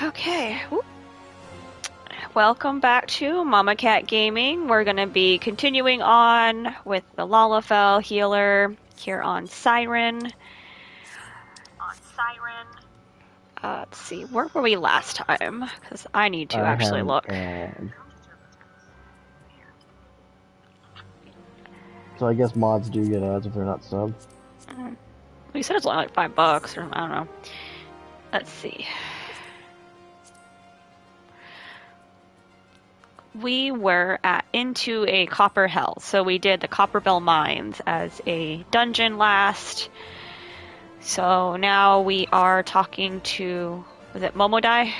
Okay. Whoop. Welcome back to Mama Cat Gaming. We're going to be continuing on with the Lalafell healer here on Siren. Let's see, where were we last time? Because I need to actually look. So I guess mods do get ads if they're not subbed. You said it's only like $5, or I don't know. Let's see. We were into a copper hell, so we did the Copperbell Mines as a dungeon last. So now we are talking to, was it Momodai?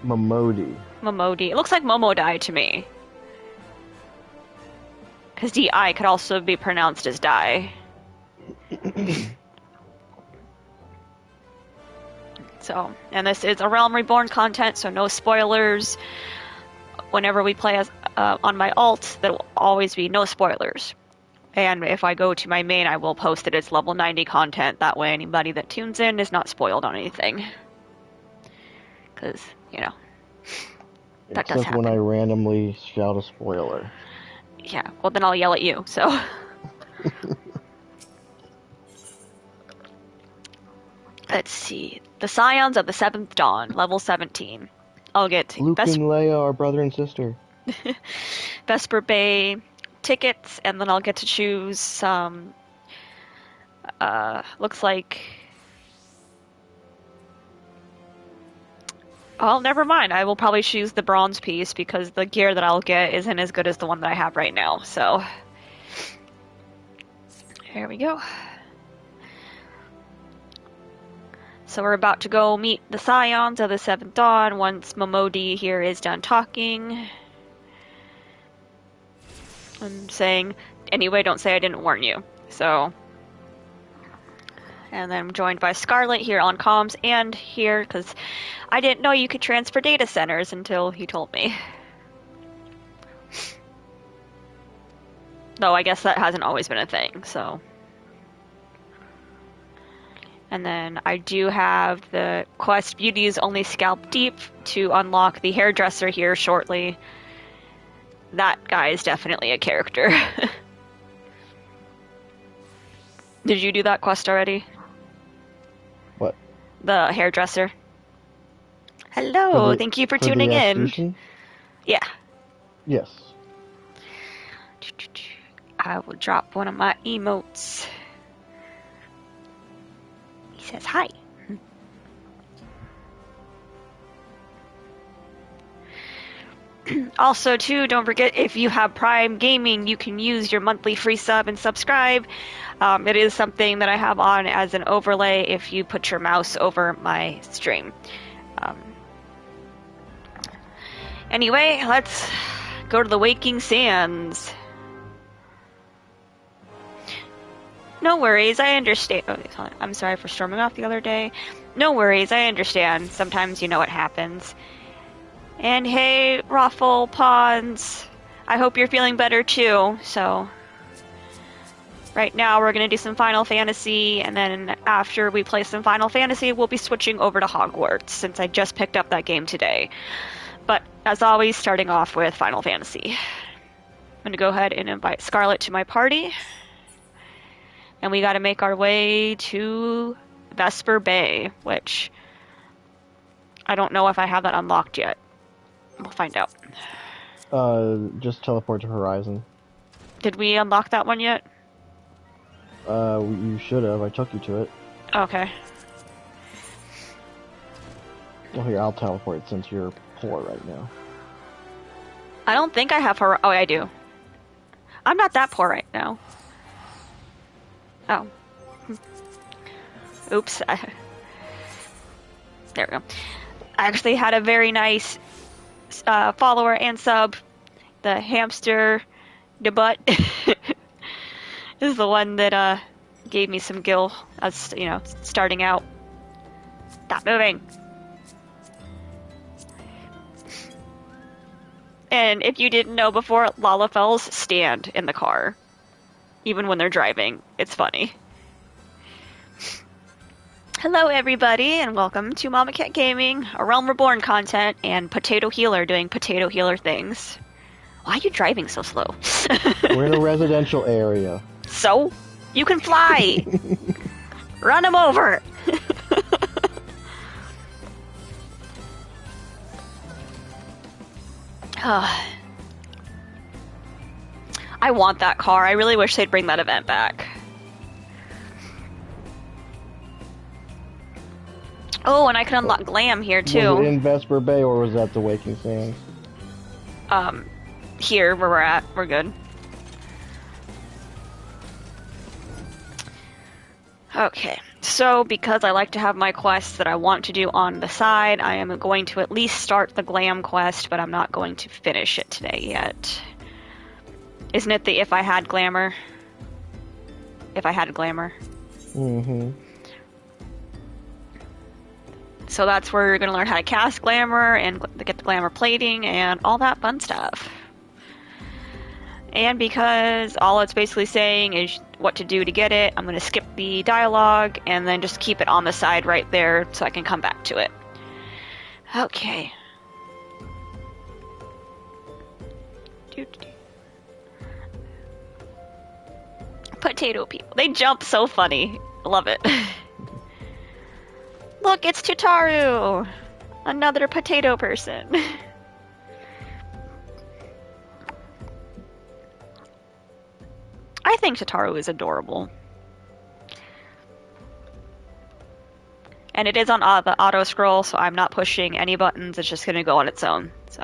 Momodi. It looks like Momodai to me. Because DI could also be pronounced as die. So, and this is a Realm Reborn content, so no spoilers. Whenever we play as on my alt, there will always be no spoilers. And if I go to my main, I will post that it's level 90 content. That way anybody that tunes in is not spoiled on anything. Because, you know, that does happen. Except when I randomly shout a spoiler. Yeah, well then I'll yell at you, so. Let's see. The Scions of the Seventh Dawn, level 17. I'll get Luke and Leia are brother and sister. Vesper Bay tickets, and then I'll get to choose some. Looks like. Oh, never mind. I will probably choose the bronze piece because the gear that I'll get isn't as good as the one that I have right now. So, here we go. So we're about to go meet the Scions of the Seventh Dawn once Momodi here is done talking. I'm saying, anyway, don't say I didn't warn you. So, and then I'm joined by Scarlet here on comms and here, because I didn't know you could transfer data centers until he told me. Though I guess that hasn't always been a thing, so. And then I do have the quest Beauties Only Scalp Deep to unlock the hairdresser here shortly. That guy is definitely a character. Did you do that quest already? What? The hairdresser. Hello, thank you for tuning in. Season? Yeah. Yes. I will drop one of my emotes. He says hi. Also, too, don't forget, if you have Prime Gaming, you can use your monthly free sub and subscribe. It is something that I have on as an overlay if you put your mouse over my stream. Anyway, let's go to the Waking Sands. No worries, I understand. Oh, I'm sorry for storming off the other day. No worries, I understand. Sometimes you know what happens. And hey, Raffle Pawns, I hope you're feeling better too. So, right now we're going to do some Final Fantasy, and then after we play some Final Fantasy, we'll be switching over to Hogwarts, since I just picked up that game today. But, as always, starting off with Final Fantasy. I'm going to go ahead and invite Scarlet to my party. And we got to make our way to Vesper Bay, which I don't know if I have that unlocked yet. We'll find out. Just teleport to Horizon. Did we unlock that one yet? You should have. I took you to it. Okay. Well, here, I'll teleport since you're poor right now. I don't think I have her. Oh, I do. I'm not that poor right now. Oh. Oops. There we go. I actually had a very nice follower and sub. The hamster debut is the one that gave me some gil as, you know, starting out. Stop moving. And if you didn't know before, Lalafells stand in the car. Even when they're driving. It's funny. Hello, everybody, and welcome to Mama Cat Gaming, a Realm Reborn content, and Potato Healer doing Potato Healer things. Why are you driving so slow? We're in a residential area. So? You can fly! Run him over! I want that car. I really wish they'd bring that event back. Oh, and I can unlock Glam here, too. Was it in Vesper Bay, or was that the Waking Sands? Here, where we're at. We're good. Okay, so because I like to have my quests that I want to do on the side, I am going to at least start the Glam quest, but I'm not going to finish it today yet. Isn't it the If I Had Glamour? If I Had Glamour. Mm-hmm. So that's where you're going to learn how to cast Glamour and get the Glamour plating and all that fun stuff. And because all it's basically saying is what to do to get it, I'm going to skip the dialogue and then just keep it on the side right there so I can come back to it. Okay. Potato people. They jump so funny. I love it. Look, it's Tutaru! Another potato person. I think Tutaru is adorable. And it is on the auto scroll, so I'm not pushing any buttons. It's just going to go on its own. So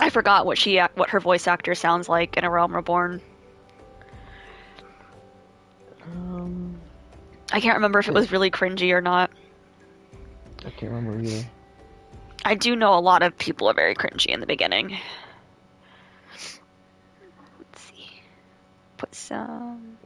I forgot what her voice actor sounds like in A Realm Reborn. I can't remember if it was really cringy or not. I can't remember either. I do know a lot of people are very cringy in the beginning. Let's see. Put some...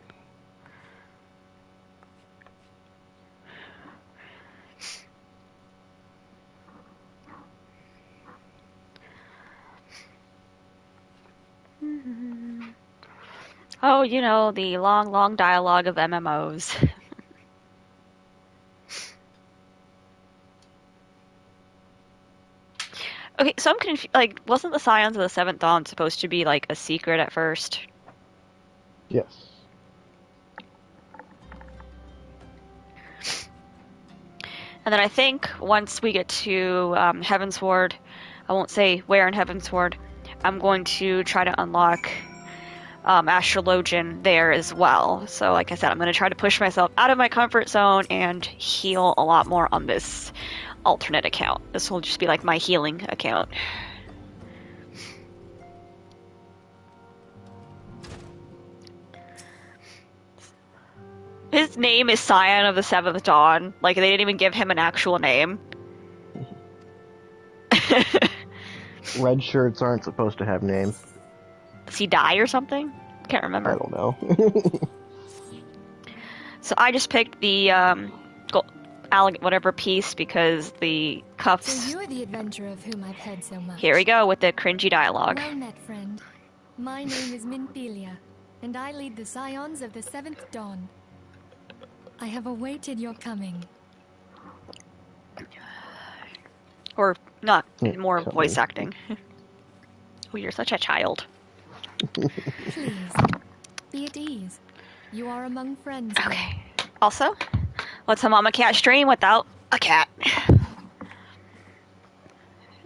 Oh, you know, the long, long dialogue of MMOs. Okay, so I'm confused. Like, wasn't the Scions of the Seventh Dawn supposed to be, like, a secret at first? Yes. And then I think once we get to Heavensward, I won't say where in Heavensward, I'm going to try to unlock Astrologian there as well. So like I said, I'm going to try to push myself out of my comfort zone and heal a lot more on this alternate account. This will just be like my healing account. His name is Scion of the Seventh Dawn. Like, they didn't even give him an actual name. Red shirts aren't supposed to have names. Does he die or something? Can't remember. I don't know. So I just picked the whatever piece because the cuffs. So you are the adventurer of whom I've heard so much. Here we go with the cringy dialogue. Well met, friend. My name is Minthelia, and I lead the Scions of the Seventh Dawn. I have awaited your coming. Or not, more Coming. voice acting. Oh, you're such a child. Please, be at ease. You are among friends. Okay. Here. Also, what's a Mama Cat stream without a cat?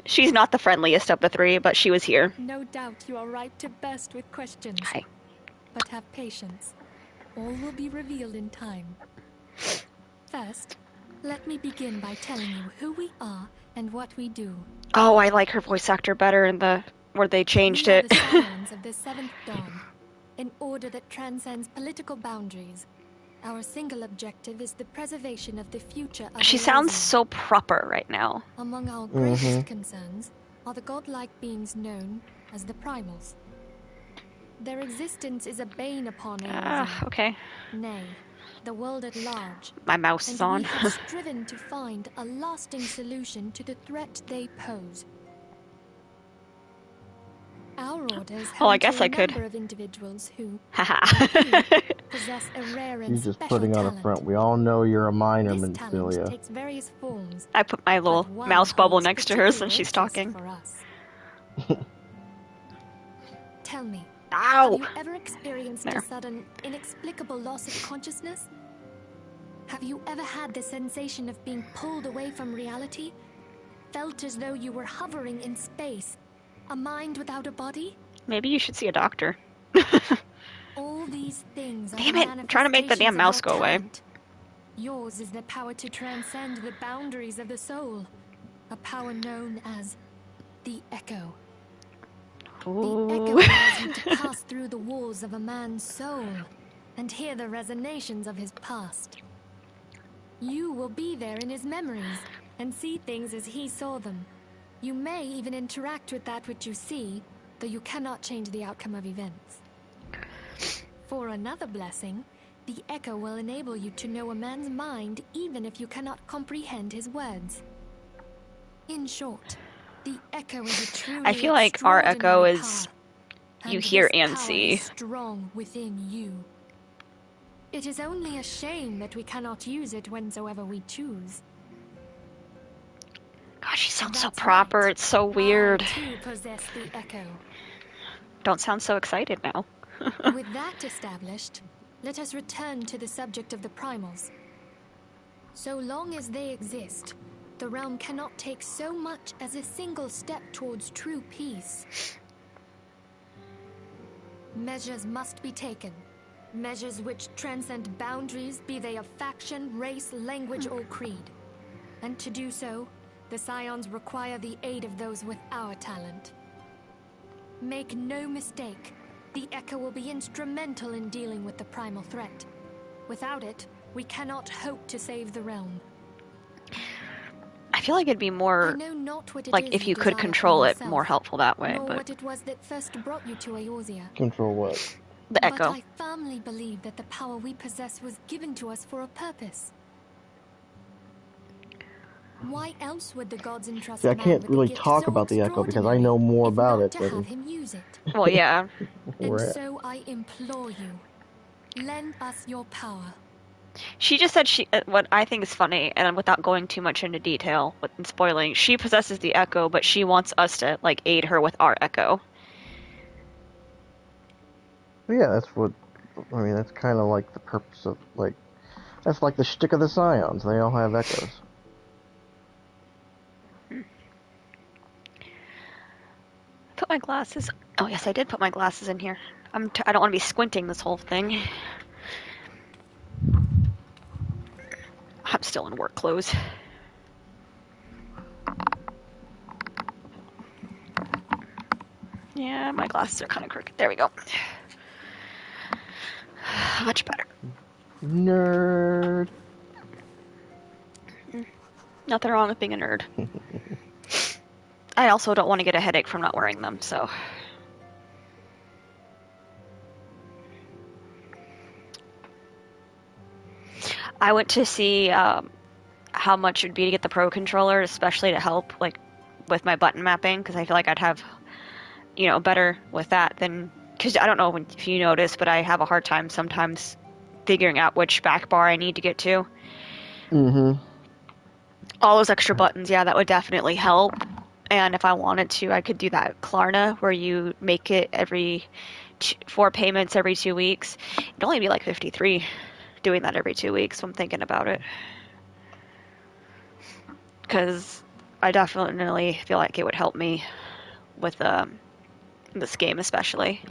She's not the friendliest of the three, but she was here. No doubt you are ripe to burst with questions. Hi. But have patience. All will be revealed in time. First, let me begin by telling you who we are and what we do. Oh, I like her voice actor better in the where they changed We are it. the Scions of the Seventh Dawn, an order that transcends political boundaries. Our single objective is the preservation of the future of She the sounds Elysium. so proper right now. Among our greatest concerns are the godlike beings known as the Primals. Their existence is a bane upon Elysium. Okay. Nay, the world at large. My mouse is And on. we have striven to find a lasting solution to the threat they pose. Our order is Well, I home guess to a I could. number of individuals who, Haha. like you, possess a rare and She's just special putting on a talent. front. We all know you're a minor, This talent Menfilia. takes various forms, I put my little but one mouse bubble holds next to her particular since she's interest talking. for us. Tell me, Ow! have you ever experienced There. a sudden, inexplicable loss of consciousness? Have you ever had the sensation of being pulled away from reality? Felt as though you were hovering in space, a mind without a body? Maybe you should see a doctor. All these things are Damn the it, I'm trying to make the damn manifestations of mouse your go away. talent. Yours is the power to transcend the boundaries of the soul, a power known as the Echo. The Echo Ooh. allows you to pass through the walls of a man's soul and hear the resonations of his past. You will be there in his memories and see things as he saw them. You may even interact with that which you see, though you cannot change the outcome of events. For another blessing, the Echo will enable you to know a man's mind even if you cannot comprehend his words. In short, the Echo is a truly I feel like our Echo extraordinary is power, you and hear this and power see. is strong within you. It is only a shame that we cannot use it whensoever we choose. Gosh, she sounds so That's proper. right. It's so weird. I too possess the Echo. Don't sound so excited now. With that established, let us return to the subject of the primals. So long as they exist, the realm cannot take so much as a single step towards true peace. Measures must be taken. Measures which transcend boundaries, be they of faction, race, language, or creed. And to do so, the Scions require the aid of those with our talent. Make no mistake, the Echo will be instrumental in dealing with the primal threat. Without it, we cannot hope to save the realm. I feel like it'd be I more know not what it like is if you could desire for control it, yourself, more helpful that way, nor but what it was that first brought you to Eorzea. Control what? the But Echo. I firmly believe that the power we possess was given to us for a purpose. Why else would the gods entrust See, I man can't with really a gift talk so about the Echo because I know extraordinary, more if about not it to have than him use it? Well, yeah. And we're at. so I implore you, lend us your power. She just said what I think is funny, and without going too much into detail and spoiling, she possesses the Echo, but she wants us to like aid her with our Echo. But yeah, that's what. I mean, that's kind of like the purpose of like. That's like the shtick of the Scions. They all have echoes. Put my glasses. Oh yes, I did put my glasses in here. I don't want to be squinting this whole thing. I'm still in work clothes. Yeah, my glasses are kind of crooked. There we go. Much better. Nerd. Nothing wrong with being a nerd. I also don't want to get a headache from not wearing them, so. I went to see how much it would be to get the Pro Controller, especially to help like with my button mapping, because I feel like I'd have, better with that than, because I don't know if you noticed, but I have a hard time sometimes figuring out which back bar I need to get to. Mm-hmm. All those extra buttons, yeah, that would definitely help. And if I wanted to, I could do that Klarna where you make it every 4 payments every 2 weeks. It'd only be like 53 doing that every 2 weeks, so I'm thinking about it. Because I definitely feel like it would help me with this game especially.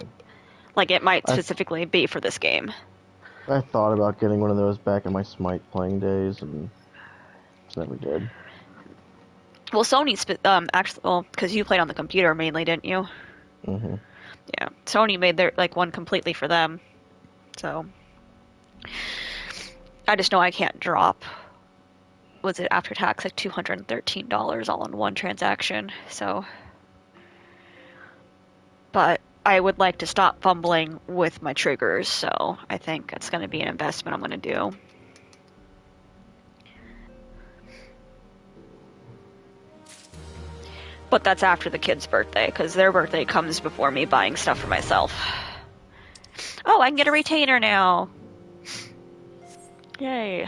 Like it might specifically be for this game. I thought about getting one of those back in my Smite playing days, and just never did. Well, Sony's actually, well, because you played on the computer mainly, didn't you? Mm-hmm. Yeah, Sony made their like one completely for them. So I just know I can't drop. Was it after tax like $213 all in one transaction? So, but I would like to stop fumbling with my triggers, so I think it's going to be an investment I'm going to do. but that's after the kid's birthday, because their birthday comes before me buying stuff for myself. Oh, I can get a retainer now! Yay.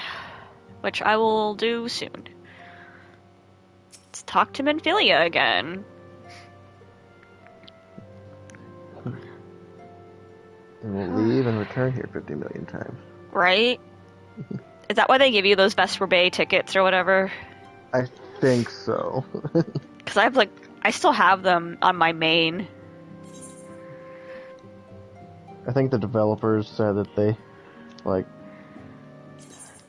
Which I will do soon. Let's talk to Menphilia again. And we'll leave and return here 50 million times. Right? Is that why they give you those Vesper Bay tickets or whatever? I think so. Because I still have them on my main. I think the developers said that they, there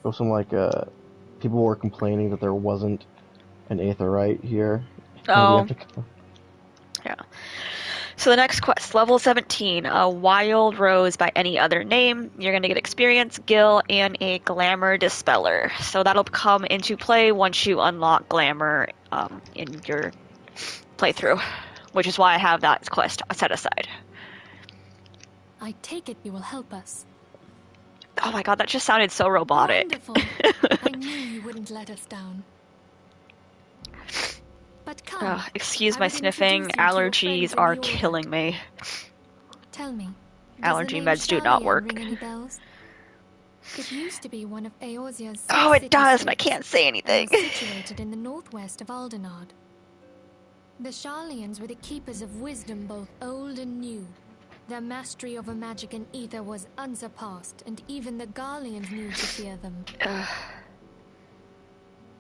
was some, people were complaining that there wasn't an Aetherite here. Oh. Yeah. So the next quest, level 17, a Wild Rose by any other name. You're going to get experience, Gil, and a Glamour Dispeller. So that'll come into play once you unlock Glamour in your playthrough, which is why I have that quest set aside. I take it you will help us. Oh my god, that just sounded so robotic. Wonderful. I knew you wouldn't let us down. But come, excuse my sniffing. Allergies are killing me. Tell me, Allergy meds do not work. Ring any bells? It used to be one of Eorzea's Oh, it does, but I can't say anything. Situated in the northwest of Aldenard. The Sharlians were the keepers of wisdom, both old and new. Their mastery over magic and ether was unsurpassed, and even the Garleans knew to fear them.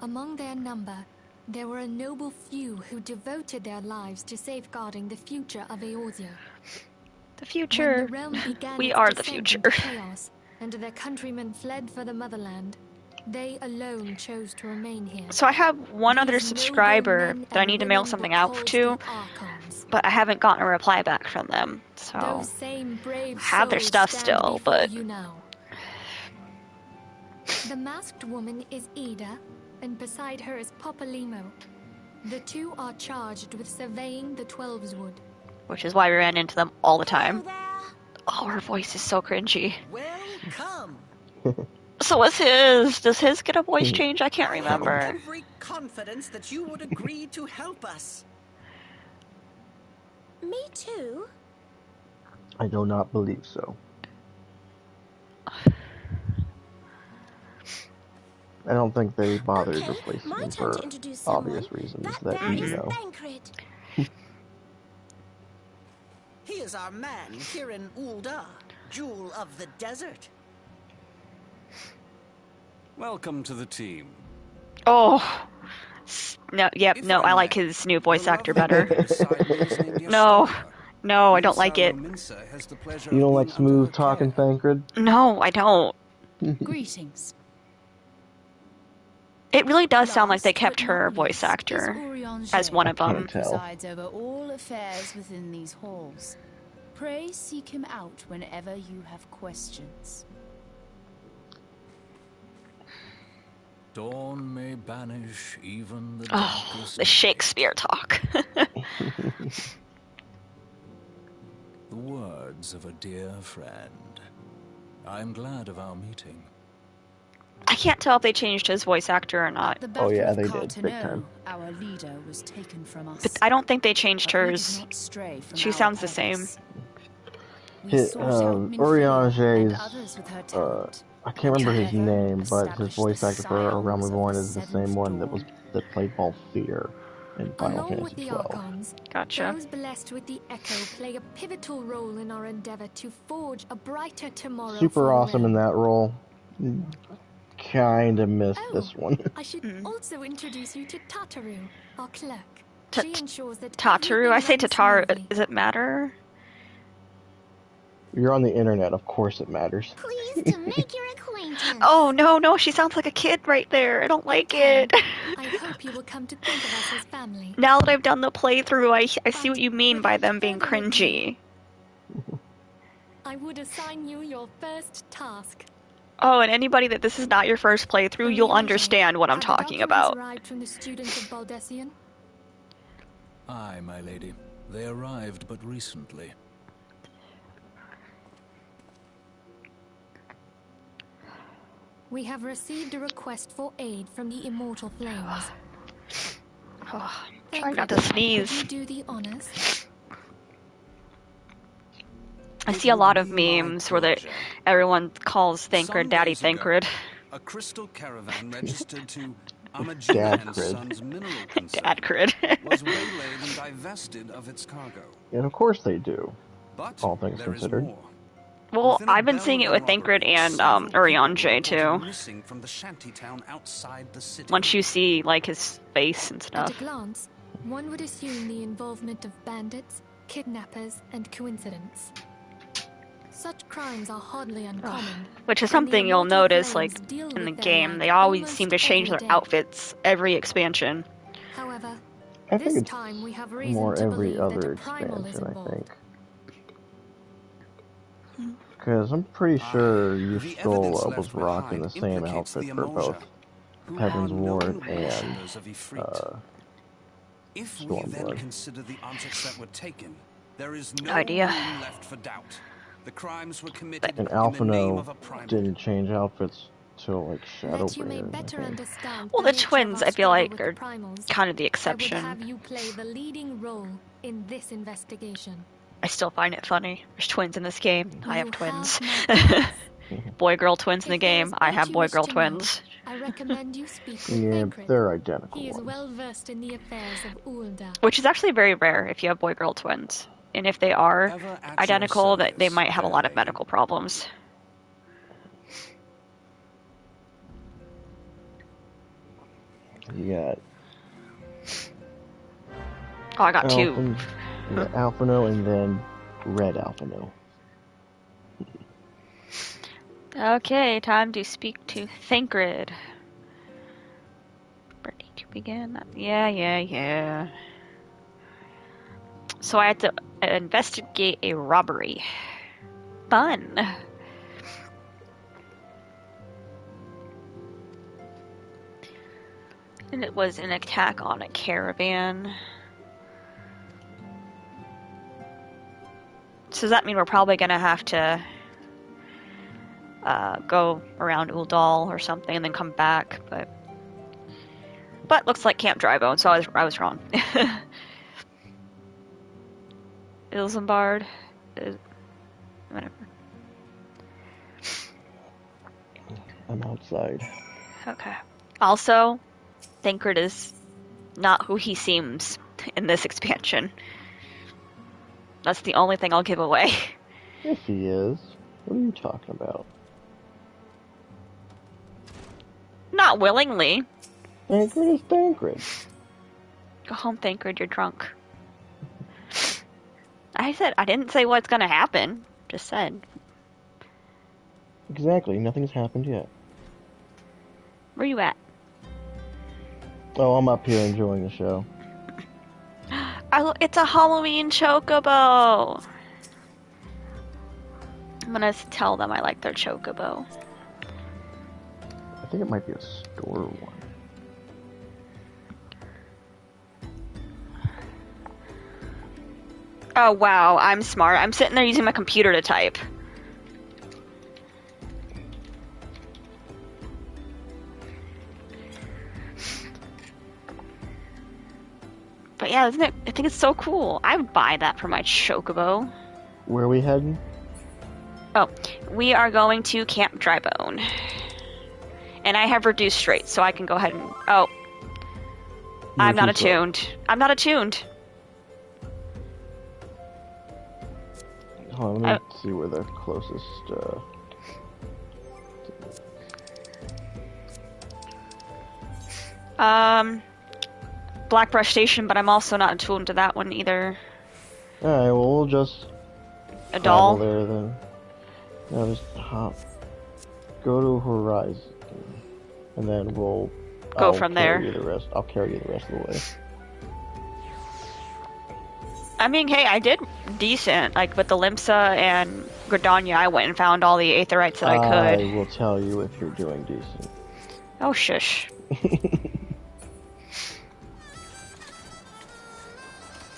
Among their number, there were a noble few who devoted their lives to safeguarding the future of Eorzea. The future. When the realm began We its are the descent future. into chaos, and their countrymen fled for the motherland, they alone chose to remain here. So I have one other These subscriber noble men that I and need to mail women something were out called to, the Archons. but I haven't gotten a reply back from them. So Those same brave I have their souls stuff stand still, before but you now. The masked woman is Ida, and beside her is Popalimo. The two are charged with surveying the Twelveswood. which is why we ran into them all the time. Hello there. Oh, her voice is so cringy. Welcome. So what's his? Does his get a voice change? I can't I have remember. every confidence that you would agree to help us. Me too. I do not believe so. I don't think they bothered Okay, replacing my him turn for to introduce obvious someone. reasons That that there you is know. Thancred. He is our man, Kirin Ulda, Jewel of the Desert. Welcome to the team. Oh. No, yep, If no, I like may, his new voice the actor lovely better. lady beside me is named No. Yastonia. No, I don't like Minsa it. Lominsa has the pleasure You of don't like being under smooth her talking, care. Thancred? No, I don't. Greetings. It really does sound like Last they kept but her not voice least actor is Orion as Jay, one of Can't them. tell. presides over all affairs within these halls. Pray seek him out whenever you have questions. Dawn may banish even the Oh, darkest the Shakespeare talk. The words of a dear friend. I'm glad of our meeting. I can't tell if they changed his voice actor or not. The Battle yeah, of they did, big Carteneau, time. our leader, was taken from us. But I don't think they changed But we did hers. not stray from She our sounds the same. purpose. We His, sought out Orion Minfilia and Jay's, others with her talent. I can't remember his Together, name, but his established voice the actor for A Realm Scions of Reborn the is the Seventh same one Dawn. that played Balthier in Final Along with Fantasy the XII. Archons, Gotcha. those blessed with the Echo play a pivotal role in our endeavor to forge a brighter tomorrow for Super the awesome in realm. that role. Kinda missed Oh, this one. I should also introduce you to Tataru, our clerk. Ta- She ensures that Tataru? I say everything Tatar. runs smoothly. Does it matter? You're on the internet, of course it matters. Pleased to make your acquaintance. Oh, no, she sounds like a kid right there. I don't like it. I hope you will come to think of us as family. Now that I've done the playthrough, I see But what you mean by without them being further ado- cringy. I would assign you your first task. Oh, and anybody that this is not your first playthrough, you'll understand what I'm Have the talking documents about. arrived from the students of Baldessian? Aye, my lady. They arrived but recently. We have received a request for aid from the Immortal Flames. Oh, Try not to sneeze. Could you do the honors? I see a lot of memes where everyone calls Thancred Daddy Thancred. A crystal caravan registered to Dad Amajuman's cred. son's mineral concern Dadcred. was waylaid and divested of its cargo. And of course they do, But all things there is considered. more. Well, Within a I've been seeing it with bell-rung Thancred robbery, and several Urion people J too. reported missing from the shantytown outside the city. Once you see like his face and At a stuff. glance, one would assume the involvement of bandits, kidnappers, and coincidence. Such crimes are hardly uncommon. Which is and the something you'll Immortal notice, Flames like, deal in the with their game. like They always almost seem to change every their day. outfits every expansion. However, I think this it's time we have reason more to every believe other that a primal is expansion, I involved. think. Because I'm pretty sure The Yustola evidence was left rocking the behind same implicates outfit the for Emoja, both who Heaven's are Ward known and worshippers of Ifrit. If we then Stormblood. consider the objects that were taken, there is no Idea. room left for doubt. The crimes were committed And in the name Alphino of a primal. didn't change outfits till like That you may Shadowbringers, I better think. understand Well, the the nature twins, of our I feel struggle like, with are the primals, kind of the I would exception. have you play the leading role in this investigation. I still find it funny. There's twins in this game. I have You twins. have my promise. Boy-girl twins in the If there game. is I aught have you wish boy-girl to know, twins. I recommend you speak with Yeah, Thancred. they're identical He is ones. well versed in the affairs of Ulda. Which is actually very rare if you have boy-girl twins. And if they are Ever at identical, your that they service, might have a lot of Fairlady. medical problems. You got Oh, I got two. You got Alphino and then Red Alphino. Okay, time to speak to Thancred. Ready to begin? Yeah. So I had to investigate a robbery. Fun. And it was an attack on a caravan. So does that mean we're probably gonna have to go around Uldal or something and then come back? But looks like Camp Drybone, so I was wrong. Ilsambard, whatever. I'm outside. Okay. Also, Thancred is not who he seems in this expansion. That's the only thing I'll give away. Yes, he is. What are you talking about? Not willingly. Thancred is Thancred. Go home, Thancred, you're drunk. I didn't say what's gonna happen. Just said. Exactly, nothing's happened yet. Where you at? Oh, I'm up here enjoying the show. It's a Halloween chocobo! I'm gonna tell them I like their chocobo. I think it might be a store one. Oh wow, I'm smart. I'm sitting there using my computer to type. But yeah, isn't it? I think it's so cool. I would buy that for my chocobo. Where are we heading? Oh, we are going to Camp Drybone. And I have reduced straight, so I can go ahead and... Oh. I'm not attuned. I'm not attuned. Hold on, let me see where the closest, Blackbrush Station, but I'm also not attuned to that one either. Alright, well, we'll just A travel doll? there then. No, just hop. Go to Horizon. And then Go from there. I'll carry you the rest of the way. I mean, hey, I did decent. Like, with the Limsa and Gridania, I went and found all the Aetherites that I could. I will tell you if you're doing decent. Oh, shush.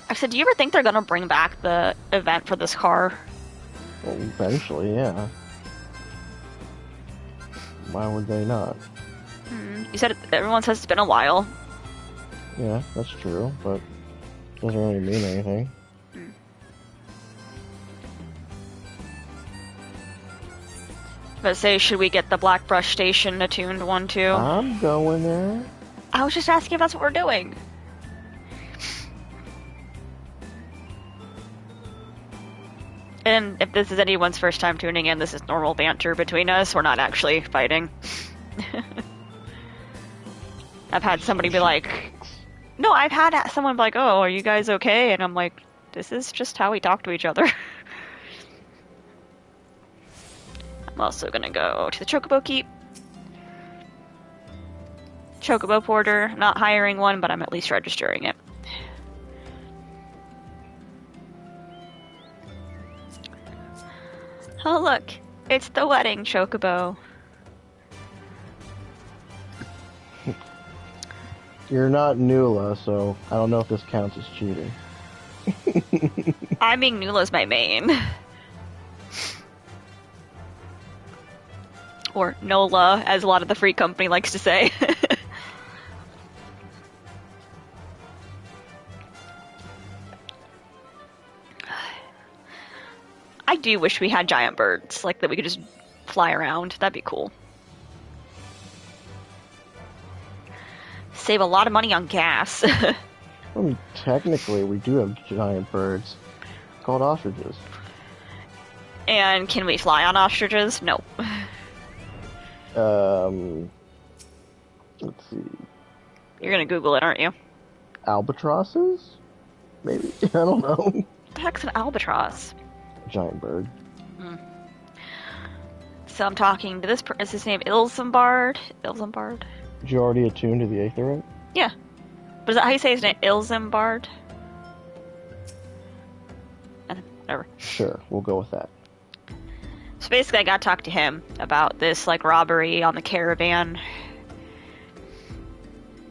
I said, do you ever think they're gonna bring back the event for this car? Well, eventually, yeah. Why would they not? You said everyone says it's been a while. Yeah, that's true, but doesn't really mean anything. But say, should we get the Blackbrush Station attuned one too? I'm going there. I was just asking if that's what we're doing. And if this is anyone's first time tuning in, this is normal banter between us. We're not actually fighting. I've had somebody be like, no, I've had someone be like, oh, are you guys okay? And I'm like, this is just how we talk to each other. I'm also gonna go to the Chocobo Keep. Chocobo Porter. I'm not hiring one, but I'm at least registering it. Oh look, it's the wedding Chocobo. You're not Nula, so I don't know if this counts as cheating. I mean, Nula's my main. Or Nola, as a lot of the free company likes to say. I do wish we had giant birds, like that we could just fly around. That'd be cool. Save a lot of money on gas. I mean, technically, we do have giant birds called ostriches. And can we fly on ostriches? No. Let's see. You're gonna Google it, aren't you? Albatrosses? Maybe? I don't know. What the heck's an albatross? Giant bird. So I'm talking to this is his name Ilsambard? Ilsambard? Did you already attune to the Aetherite? Yeah. But is that how you say his name? Ilsambard? Whatever. Sure, we'll go with that. So basically I got to talk to him about this, like, robbery on the caravan.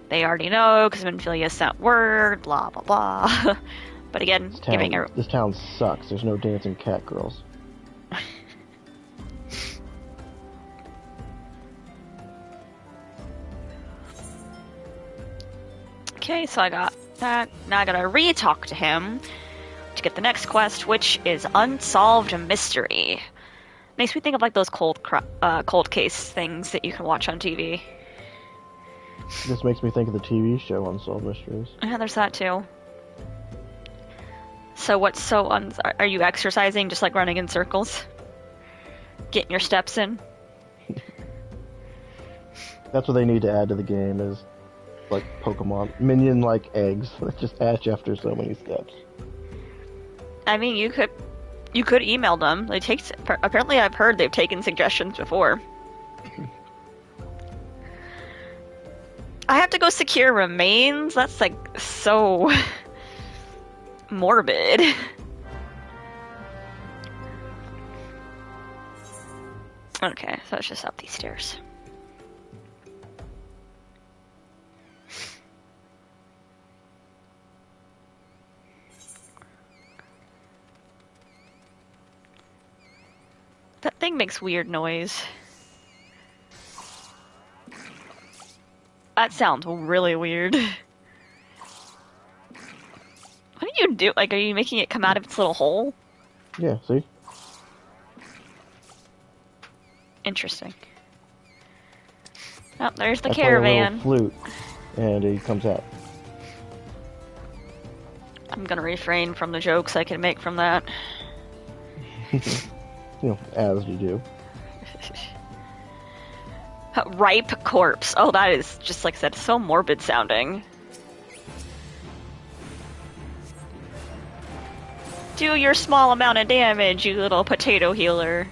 They already know, because Minfilia sent word, blah, blah, blah. But again, This town sucks. There's no dancing cat girls. Okay, so I got that. Now I gotta re-talk to him to get the next quest, which is Unsolved Mystery. Makes me think of like those cold case things that you can watch on TV. This makes me think of the TV show Unsolved Mysteries. Yeah, there's that too. So what's so are you exercising, just like running in circles? Getting your steps in? That's what they need to add to the game is like Pokemon minion like eggs that just hatch after so many steps. I mean, you could email them. They take apparently I've heard they've taken suggestions before. I have to go secure remains? That's like so morbid. Okay, so it's just up these stairs. That thing makes weird noise. That sounds really weird. What do you do? Like, are you making it come out of its little hole? Yeah, see? Interesting. Oh, there's the I caravan. play a little flute, and he comes out. I'm gonna refrain from the jokes I can make from that. You know, as you do. Ripe corpse. Oh, that is, just like I said, so morbid sounding. Do your small amount of damage, you little potato healer.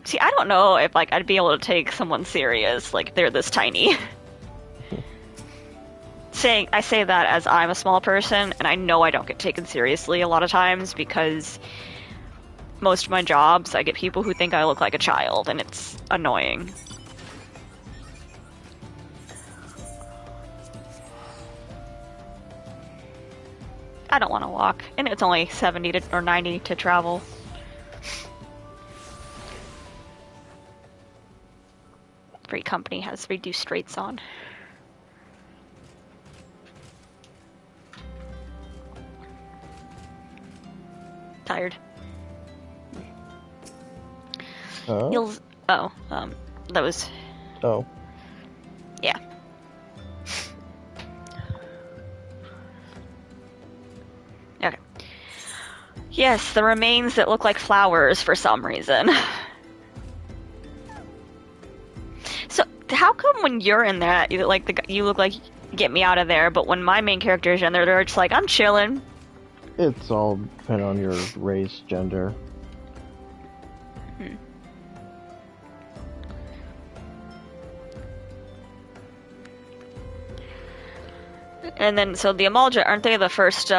See, I don't know if, like, I'd be able to take someone serious, like, they're this tiny. I say that as I'm a small person, and I know I don't get taken seriously a lot of times, because most of my jobs, I get people who think I look like a child, and it's annoying. I don't want to walk, and it's only 70 or 90 to travel. Freight company has reduced rates on. Tired. Oh. You'll. Oh, that was. Oh. Yeah. Okay. Yes, the remains that look like flowers for some reason. So, how come when you're in that, you look like get me out of there, but when my main character is in there, they're just like, I'm chilling. It's all dependent on your race, gender. And then, so the Amalja, aren't they the first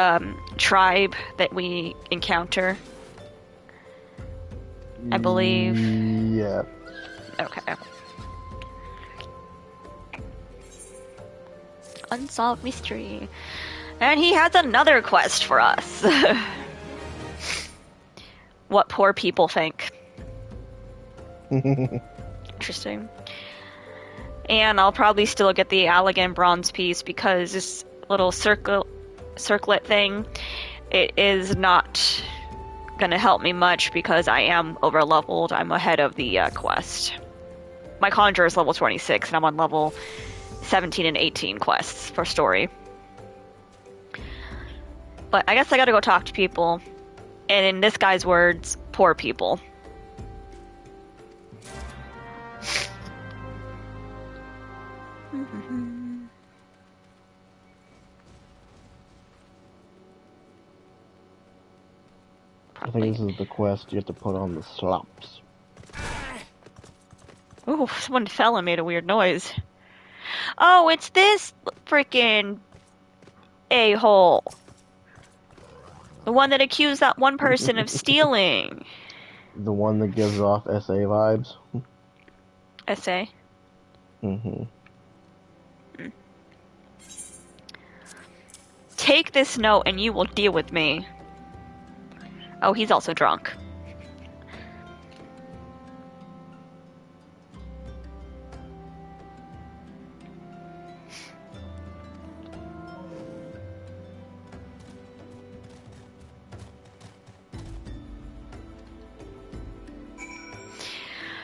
tribe that we encounter? I believe. Yeah. Okay. Unsolved mystery. And he has another quest for us. What poor people think. Interesting. And I'll probably still get the Allegan bronze piece because this little circlet thing, it is not gonna help me much because I am over leveled. I'm ahead of the quest. My conjurer is level 26 and I'm on level 17 and 18 quests for story. But I guess I gotta go talk to people. And in this guy's words, poor people. I think this is the quest you have to put on the slops. Ooh, someone fell and made a weird noise. Oh, it's this freaking a-hole. The one that accused that one person of stealing. The one that gives off SA vibes. SA. Mm-hmm. Take this note and you will deal with me. Oh, he's also drunk.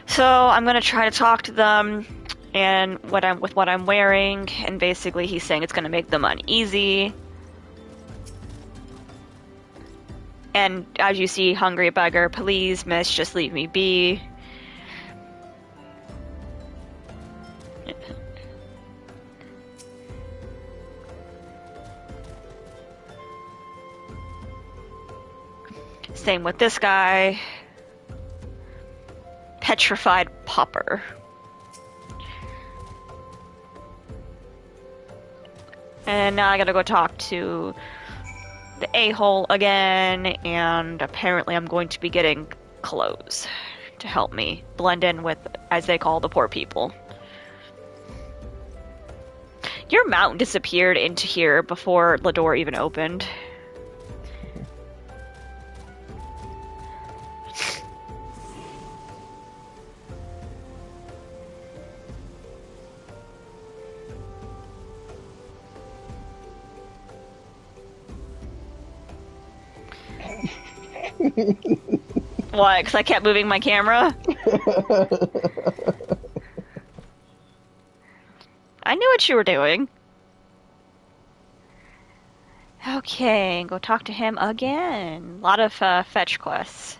So I'm gonna try to talk to them, and what I'm wearing, and basically he's saying it's gonna make them uneasy. And as you see, hungry beggar, please, miss, just leave me be. Same with this guy. Petrified pauper. And now I gotta go talk to the a-hole again, and apparently I'm going to be getting clothes to help me blend in with, as they call, the poor people. Your mount disappeared into here before the door even opened. Why? Because I kept moving my camera? I knew what you were doing. Okay, go talk to him again. A lot of fetch quests.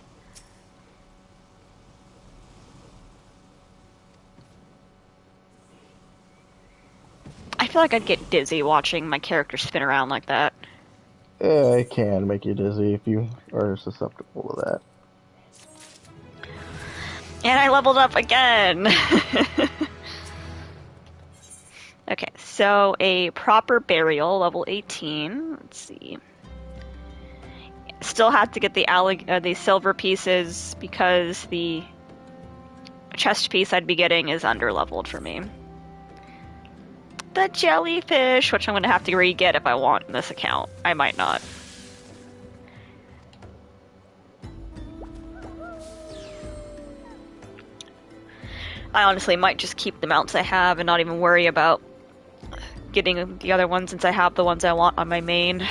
I feel like I'd get dizzy watching my character spin around like that. Yeah, it can make you dizzy if you are susceptible to that. And I leveled up again! Okay, so a proper burial, level 18. Let's see. Still have to get the silver pieces because the chest piece I'd be getting is under-leveled for me. The jellyfish, which I'm going to have to re-get if I want in this account. I might not. I honestly might just keep the mounts I have and not even worry about getting the other ones since I have the ones I want on my main.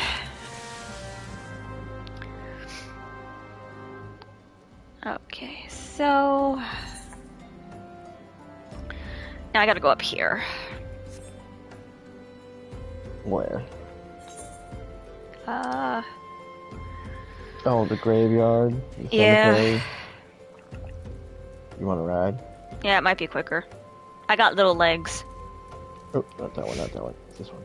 Okay, so... now I gotta go up here. Where? Uh... Oh, the graveyard? The Yeah. cemetery? You want to ride? Yeah, it might be quicker. I got little legs. Oh, not that one, not that one. It's this one.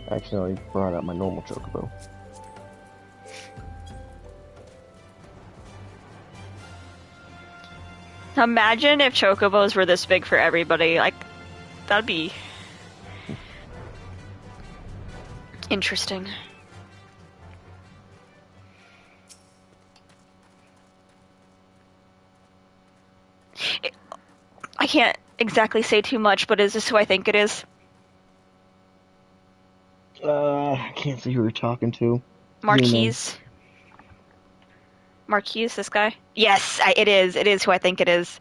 I accidentally brought out my normal chocobo. Imagine if chocobos were this big for everybody. Like, that'd be... interesting. I can't exactly say too much, but is this who I think it is? I can't see who you're talking to. Marquise? Marquise, this guy? Yes, it is. It is who I think it is.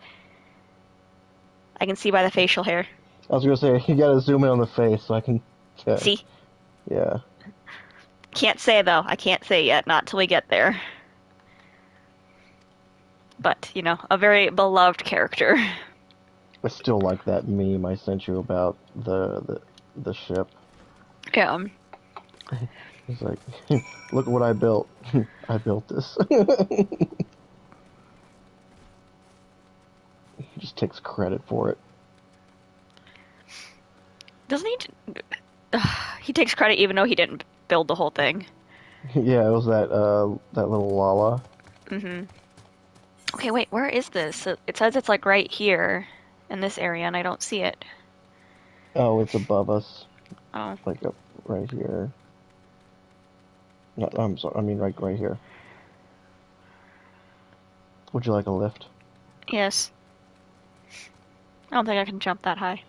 I can see by the facial hair. I was gonna say, you gotta zoom in on the face so I can... See? Yeah. Can't say, though. I can't say yet. Not till we get there. But, you know, a very beloved character. I still like that meme I sent you about the ship. Yeah. It's like, look at what I built. I built this. He just takes credit for it. Doesn't he... he takes credit even though he didn't build the whole thing. Yeah, it was that little Lala. Mm-hmm. Okay, wait, where is this? It says it's like right here in this area, and I don't see it. Oh, it's above us. Oh. Like up right here. No, I'm sorry. I mean, right here. Would you like a lift? Yes. I don't think I can jump that high.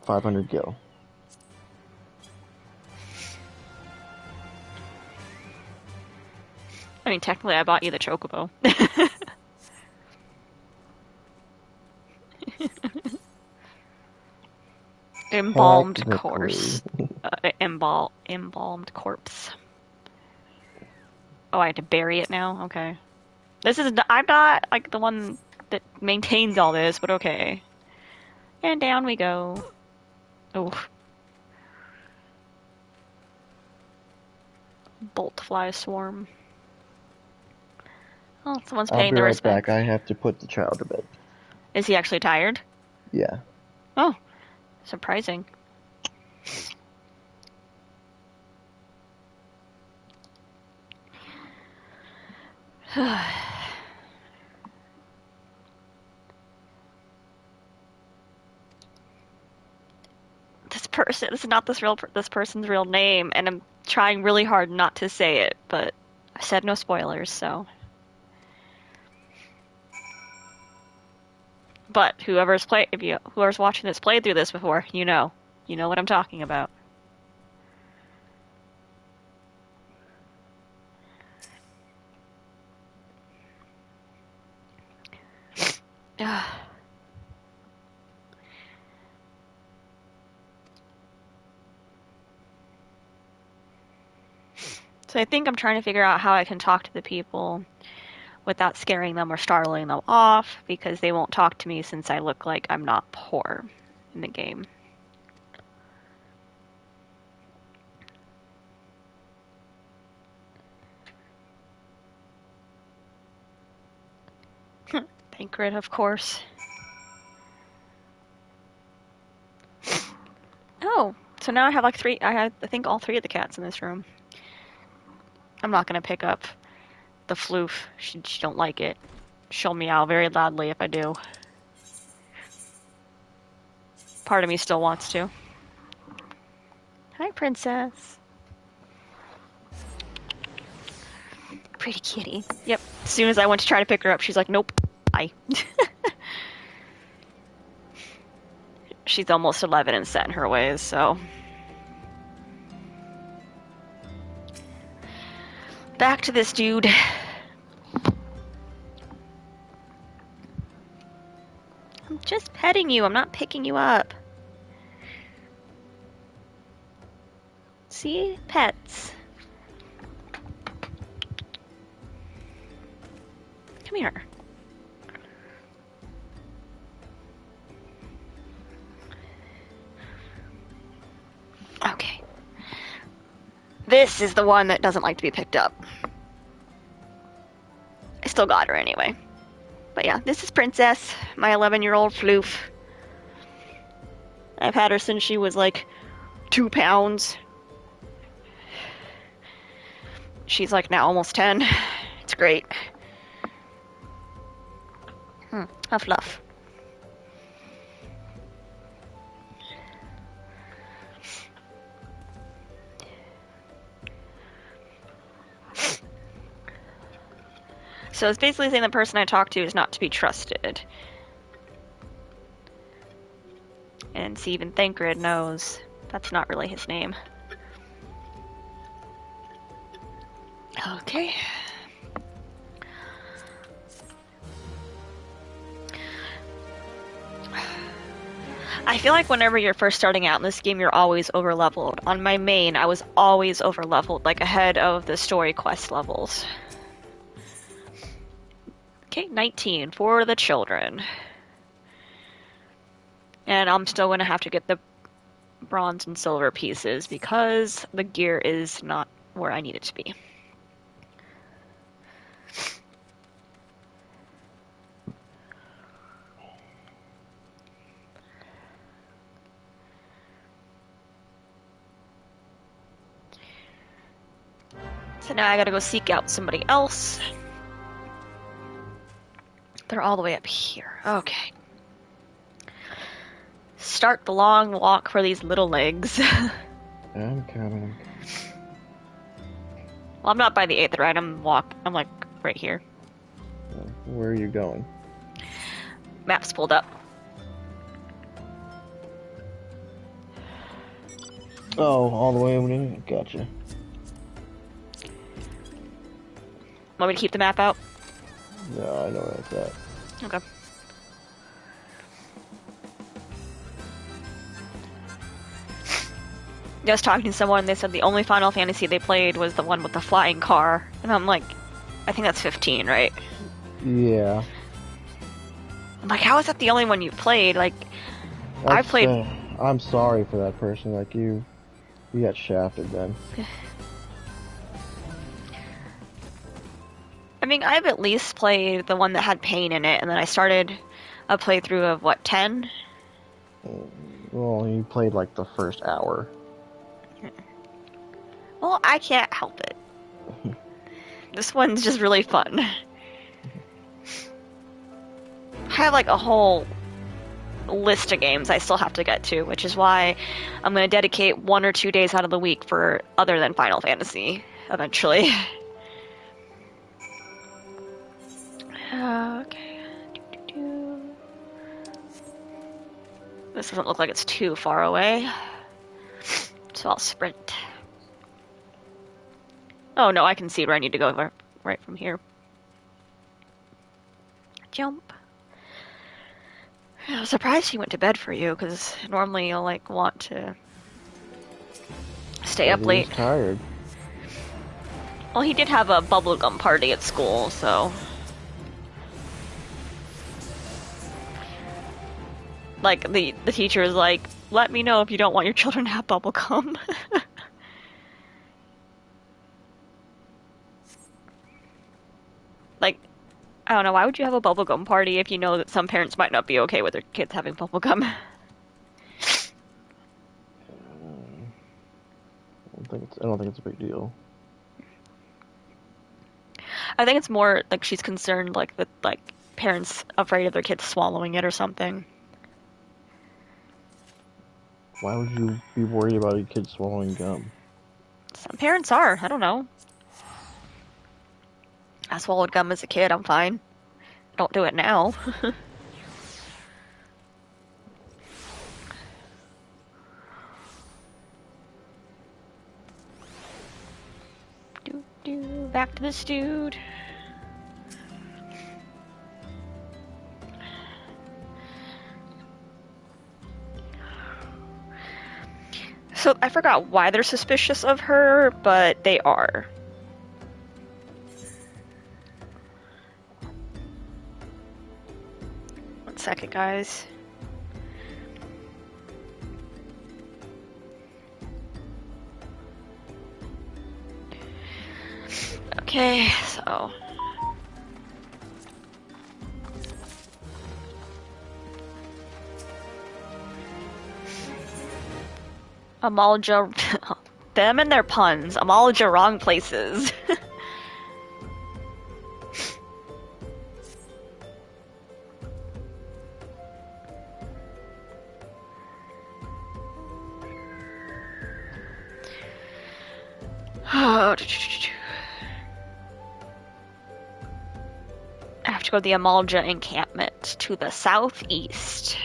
500 gil. I mean, technically, I bought you the chocobo. Embalmed corpse. Embalmed corpse. Oh, I have to bury it now? Okay. I'm not, like, the one that maintains all this, but okay. And down we go. Oh. Bolt fly swarm. Oh, someone's paying their respects. I'll be right back. I have to put the child to bed. Is he actually tired? Yeah. Oh, surprising. This is not this person's real name, and I'm trying really hard not to say it, but I said no spoilers, so. But whoever's watching this played through this before, you know what I'm talking about. So I think I'm trying to figure out how I can talk to the people without scaring them or startling them off, because they won't talk to me since I look like I'm not poor in the game. Thancred, of course. Oh, so now I have like I think all three of the cats in this room. I'm not gonna pick up the floof. She don't like it. She'll meow very loudly if I do. Part of me still wants to. Hi, princess. Pretty kitty. Yep. As soon as I went to try to pick her up, she's like, nope. Bye. She's almost 11 and set in her ways, so. Back to this dude. petting you. I'm not picking you up. See? Pets. Come here. Okay. This is the one that doesn't like to be picked up. I still got her anyway. But yeah, this is Princess, my 11-year-old floof. I've had her since she was like 2 pounds. She's like now almost 10. It's great. A fluff. So it's basically saying the person I talk to is not to be trusted. And see, even Thancred knows that's not really his name. Okay. I feel like whenever you're first starting out in this game, you're always over-leveled. On my main, I was always over-leveled, like ahead of the story quest levels. Okay, 19 for the children. And I'm still going to have to get the bronze and silver pieces because the gear is not where I need it to be. So now I gotta go seek out somebody else. They're all the way up here. Okay. Start the long walk for these little legs. I'm coming. Well, I'm not by the 8th right? I'm like right here. Where are you going? Map's pulled up. Oh, all the way over there? Gotcha. Want me to keep the map out? No, I know where it's at. Okay. Just talking to someone, they said the only Final Fantasy they played was the one with the flying car. And I'm like, I think that's 15, right? Yeah. I'm like, how is that the only one you played? Like, I played... I'm sorry for that person. Like, you got shafted then. I mean, I've at least played the one that had pain in it, and then I started a playthrough of, what, 10? Well, you played like the first hour. Well, I can't help it. This one's just really fun. I have like a whole list of games I still have to get to, which is why I'm going to dedicate 1 or 2 days out of the week for other than Final Fantasy, eventually. Okay. This doesn't look like it's too far away, so I'll sprint. Oh no, I can see where I need to go right from here. Jump. I was surprised he went to bed for you, because normally you'll like want to stay up late. He's tired. Well, he did have a bubblegum party at school, so... Like, the teacher is like, let me know if you don't want your children to have bubblegum. Like, I don't know, why would you have a bubblegum party if you know that some parents might not be okay with their kids having bubblegum? I don't think it's a big deal. I think it's more like she's concerned like with like parents afraid of their kids swallowing it or something. Why would you be worried about a kid swallowing gum? Some parents are. I don't know. I swallowed gum as a kid. I'm fine. Don't do it now. Back to this dude. So I forgot why they're suspicious of her, but they are. One second, guys. Okay, so... Amalja... them and their puns. Amalja wrong places. I have to go to the Amalja encampment to the southeast.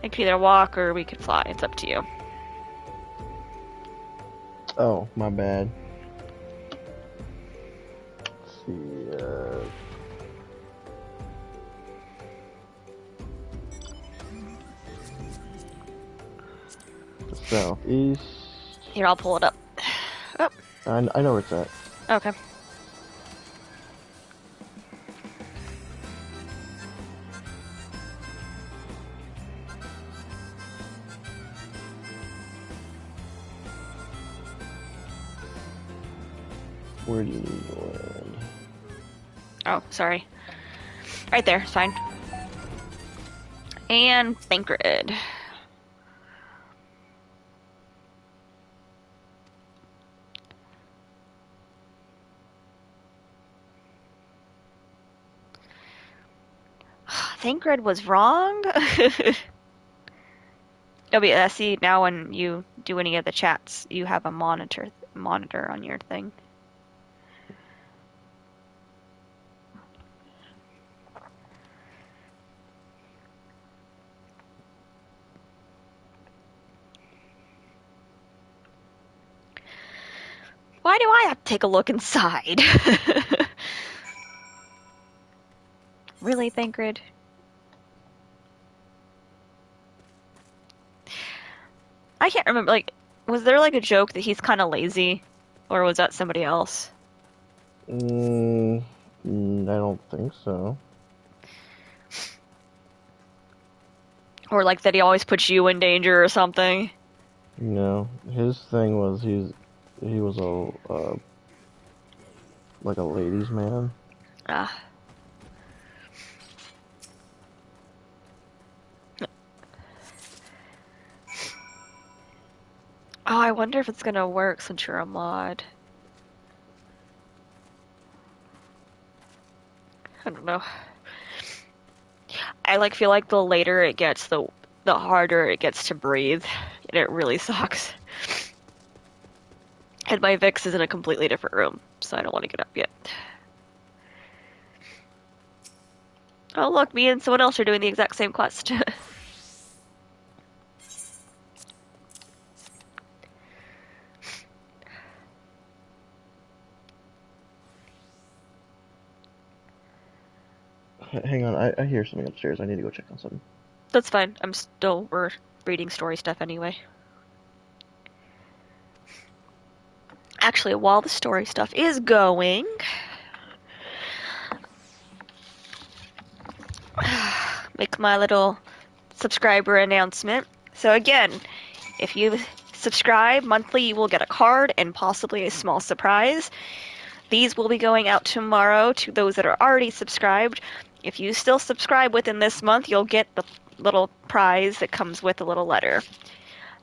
I could either walk or we could fly. It's up to you. Oh, my bad. Let's see, the southeast. Here, I'll pull it up. Oh, I know where it's at. okay. Where do you need to land? Oh, sorry. Right there, it's fine. And Thancred. Thancred was wrong? Oh, yeah, see, now when you do any of the chats, you have a monitor on your thing. Why do I have to take a look inside? Really, Thancred? I can't remember, like, was there like a joke that he's kind of lazy? Or was that somebody else? I don't think so. Or like that he always puts you in danger or something? No, his thing was he was a like a ladies' man. Ah. Oh, I wonder if it's gonna work since you're a mod. I don't know. I like feel like the later it gets, the harder it gets to breathe, and it really sucks. And my Vix is in a completely different room, so I don't want to get up yet. Oh look, me and someone else are doing the exact same quest. Hang on, I hear something upstairs. I need to go check on something. That's fine. We're reading story stuff anyway. Actually, while the story stuff is going, make my little subscriber announcement. So again, if you subscribe monthly, you will get a card and possibly a small surprise. These will be going out tomorrow to those that are already subscribed. If you still subscribe within this month, you'll get the little prize that comes with a little letter.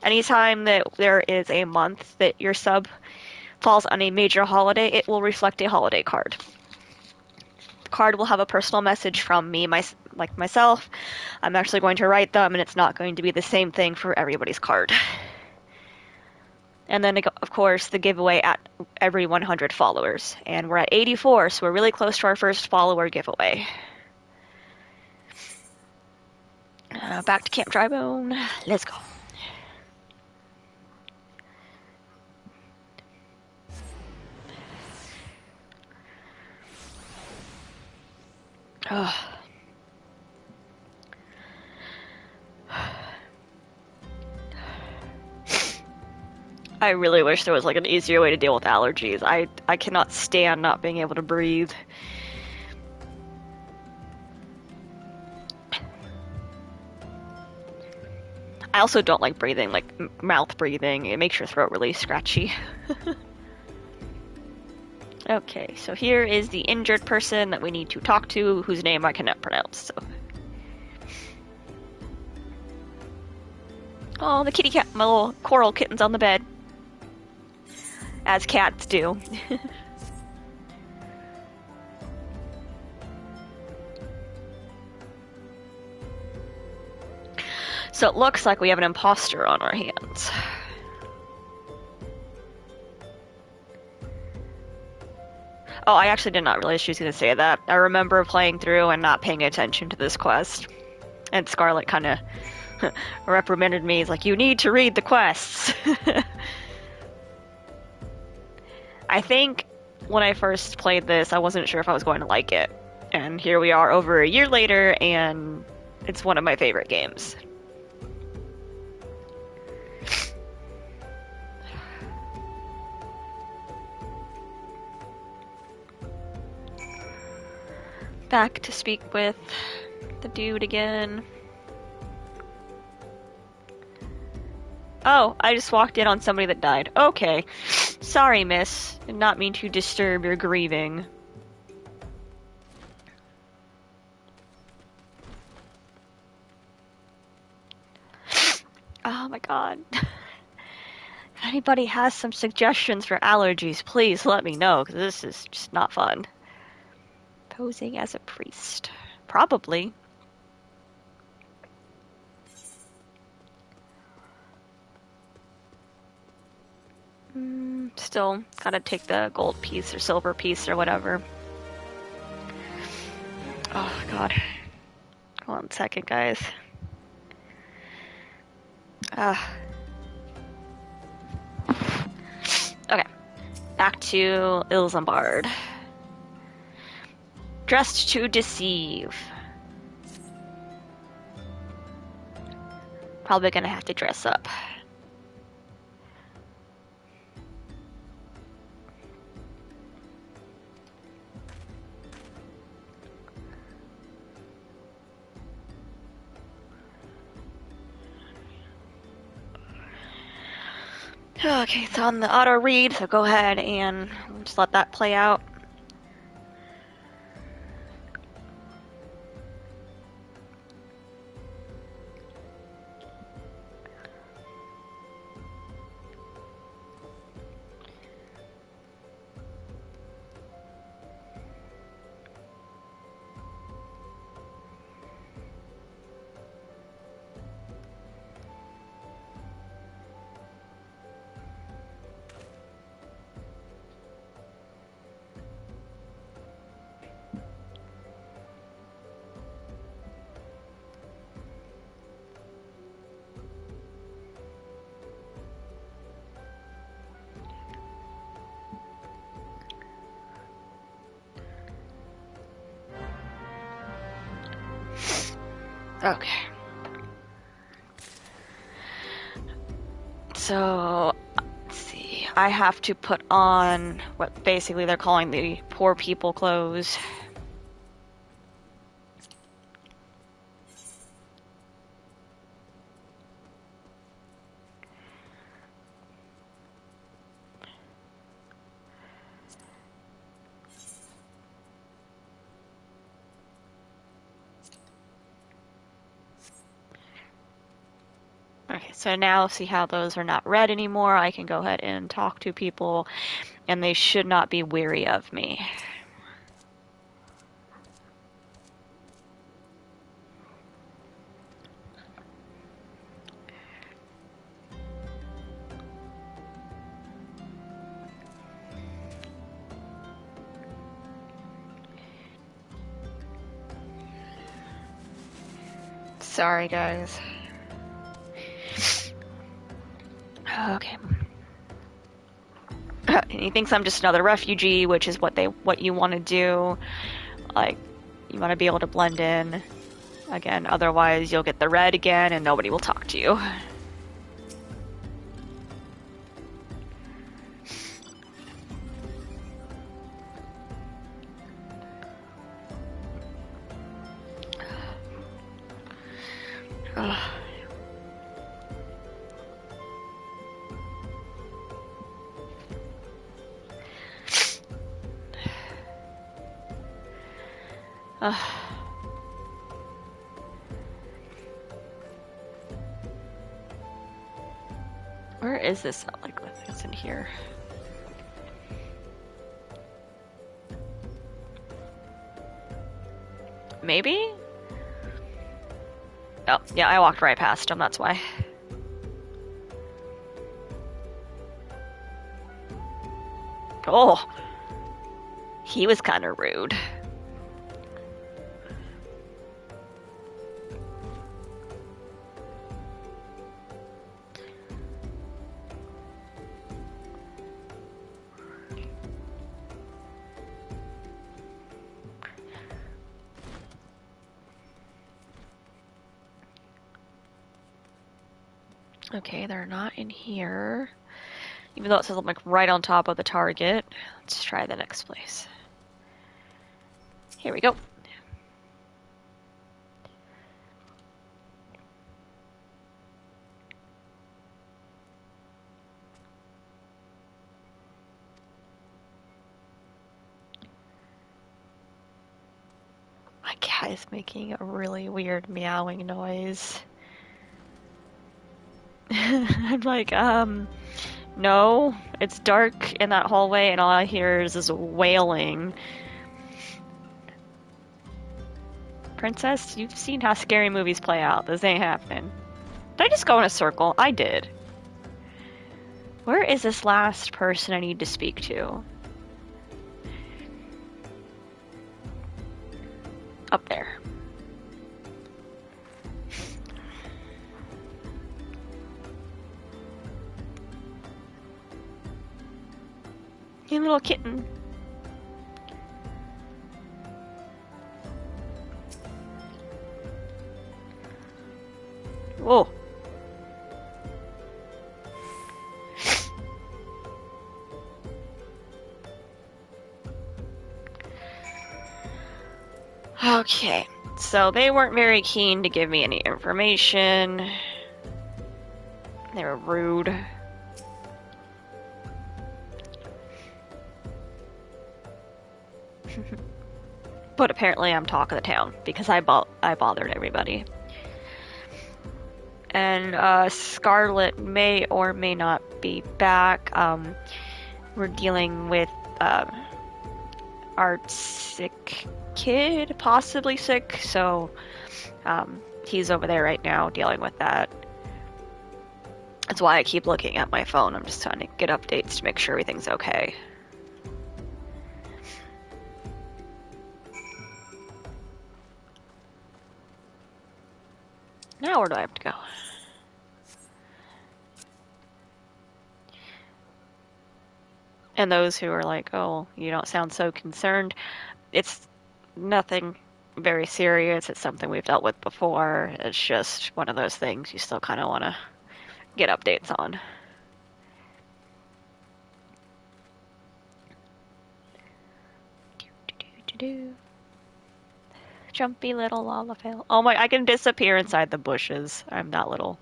Anytime that there is a month that your sub falls on a major holiday, it will reflect a holiday card. The card will have a personal message from me, myself. I'm actually going to write them, and it's not going to be the same thing for everybody's card. And then, of course, the giveaway at every 100 followers. And we're at 84, so we're really close to our first follower giveaway. Back to Camp Drybone. Let's go. Ugh. I really wish there was like an easier way to deal with allergies. I cannot stand not being able to breathe. I also don't like breathing, like mouth breathing. It makes your throat really scratchy. Okay, so here is the injured person that we need to talk to, whose name I cannot pronounce. So. Oh, the kitty cat, my little coral kitten's on the bed. As cats do. So it looks like we have an imposter on our hands. Oh, I actually did not realize she was going to say that. I remember playing through and not paying attention to this quest. And Scarlet kind of reprimanded me. He's like, you need to read the quests. I think when I first played this, I wasn't sure if I was going to like it. And here we are over a year later, and it's one of my favorite games. Back to speak with the dude again. Oh, I just walked in on somebody that died. Okay. Sorry, miss. Did not mean to disturb your grieving. Oh my god. If anybody has some suggestions for allergies, please let me know, because this is just not fun. Posing as a priest. Probably. Still gotta take the gold piece or silver piece or whatever. Oh god. Hold on a second, guys. Okay. Back to Ilsambard. Dressed to deceive. Probably gonna have to dress up. Okay, it's on the auto read, so go ahead and just let that play out. Okay. So, let's see. I have to put on what basically they're calling the poor people clothes. Okay, so now see how those are not red anymore. I can go ahead and talk to people, and they should not be weary of me. Sorry, guys. Okay. And he thinks I'm just another refugee, which is what you want to do. Like, You want to be able to blend in. Again, otherwise you'll get the red again and nobody will talk to you. Where is this? Like, it's in here. Maybe? Oh, yeah, I walked right past him, that's why. Oh! He was kind of rude. Okay, they're not in here. Even though it says I'm like right on top of the target. Let's try the next place. Here we go. My cat is making a really weird meowing noise. I'm like, no, it's dark in that hallway and all I hear is this wailing. Princess, you've seen how scary movies play out. This ain't happening. Did I just go in a circle? I did. Where is this last person I need to speak to? Up there. Hey, little kitten. Whoa. Okay, so they weren't very keen to give me any information. They were rude. But apparently I'm talk of the town because I bothered everybody. And Scarlet may or may not be back. We're dealing with our sick kid, possibly sick, so he's over there right now dealing with that. That's why I keep looking at my phone. I'm just trying to get updates to make sure everything's okay. Now where do I have to go? And those who are like, oh, you don't sound so concerned, it's nothing very serious. It's something we've dealt with before. It's just one of those things you still kind of want to get updates on. Jumpy little Lalafell. Oh my, I can disappear inside the bushes. I'm that little.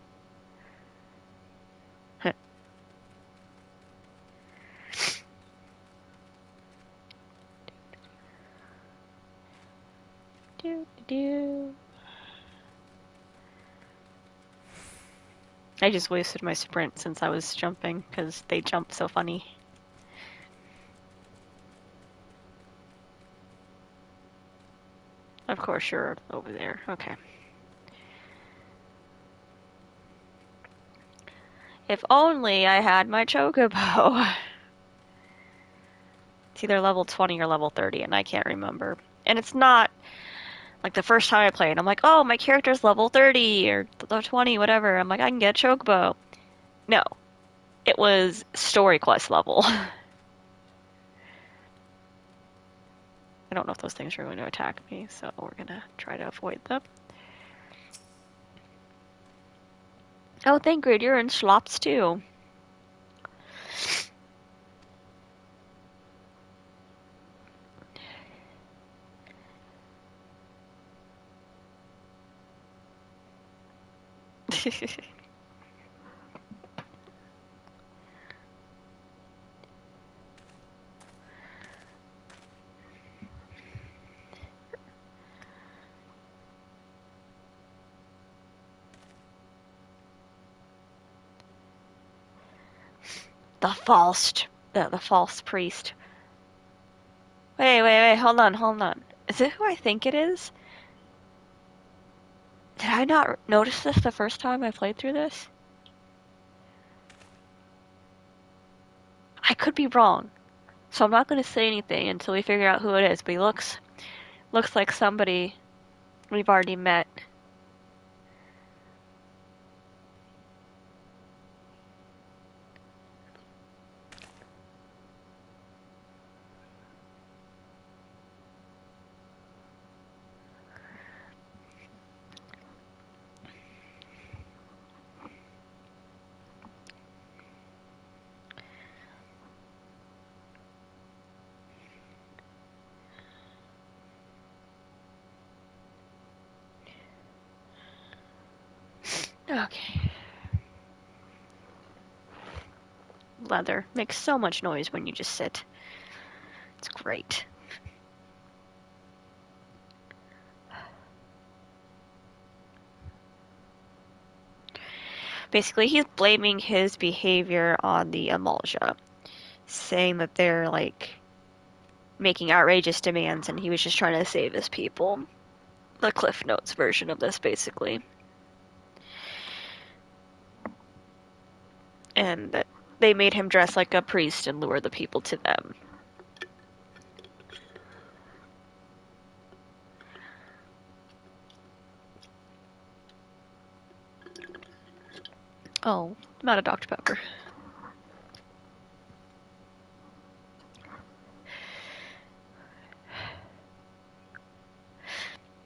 I just wasted my sprint since I was jumping because they jump so funny. Of course you're over there. Okay. If only I had my chocobo. It's either level 20 or level 30 and I can't remember. And it's not like the first time I played, I'm like, oh, my character's level 30 or 20, whatever. I'm like, I can get chocobo. No. It was story quest level. I don't know if those things are going to attack me, so we're gonna try to avoid them. Oh, Thancred, you're in Schlops too. The false priest. Wait, hold on. Is it who I think it is? Did I not notice this the first time I played through this? I could be wrong, so I'm not going to say anything until we figure out who it is, but he looks like somebody we've already met. Okay. Leather makes so much noise when you just sit. It's great. Basically, he's blaming his behavior on the Amalja, saying that they're, like, making outrageous demands and he was just trying to save his people. The Cliff Notes version of this, basically. And that they made him dress like a priest and lure the people to them. Oh, I'm out of Dr. Pepper.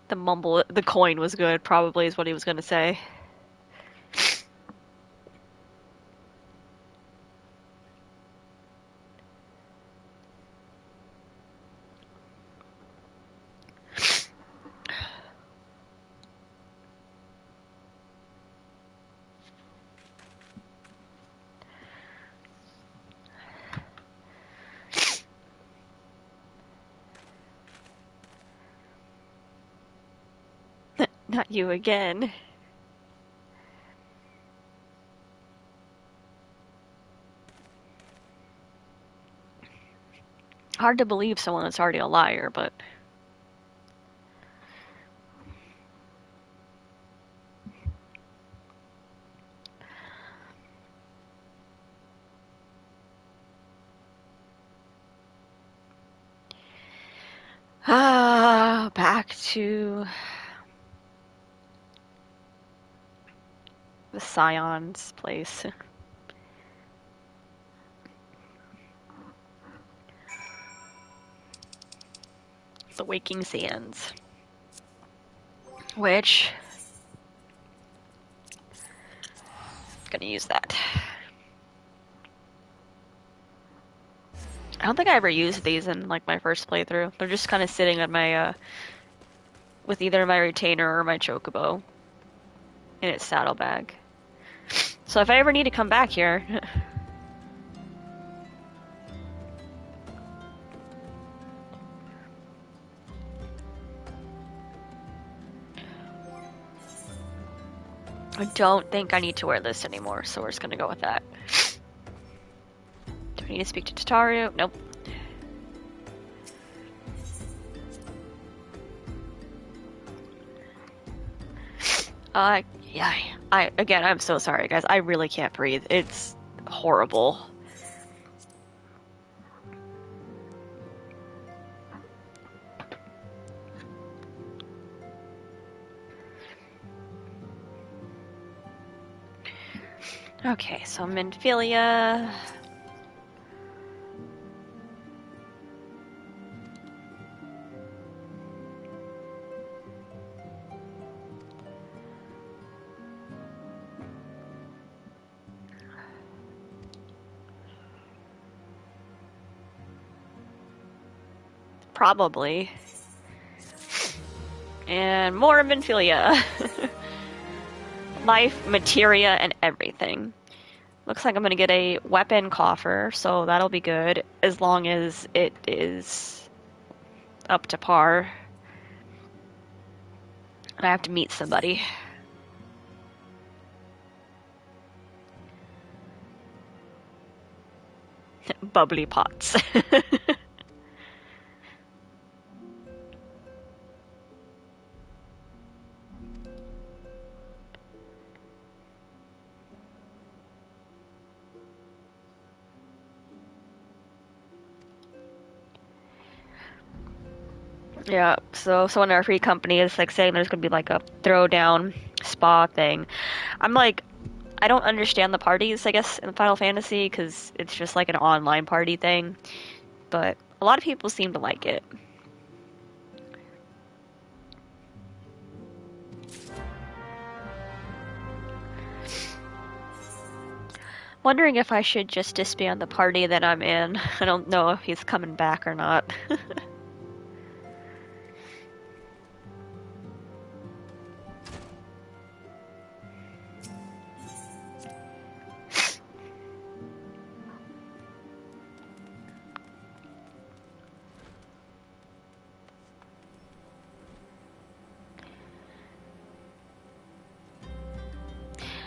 The coin was good, probably, is what he was going to say. Not you again. Hard to believe someone that's already a liar, but... back to... the Scion's place. The Waking Sands. Which... gonna use that. I don't think I ever used these in, like, my first playthrough. They're just kind of sitting on my, with either my retainer or my chocobo in its saddlebag. So if I ever need to come back here... I don't think I need to wear this anymore, so we're just gonna go with that. Do I need to speak to Tataru? Nope. Yeah, again, I'm so sorry, guys. I really can't breathe. It's horrible. Okay, so Minfilia. Probably. And more Minfilia. Life, materia, and everything. Looks like I'm gonna get a weapon coffer, so that'll be good, as long as it is up to par. And I have to meet somebody. Bubbly pots. Yeah, so in our free company is like saying there's gonna be like a throwdown spa thing. I'm like, I don't understand the parties, I guess, in Final Fantasy, because it's just like an online party thing. But a lot of people seem to like it. Wondering if I should just disband the party that I'm in. I don't know if he's coming back or not.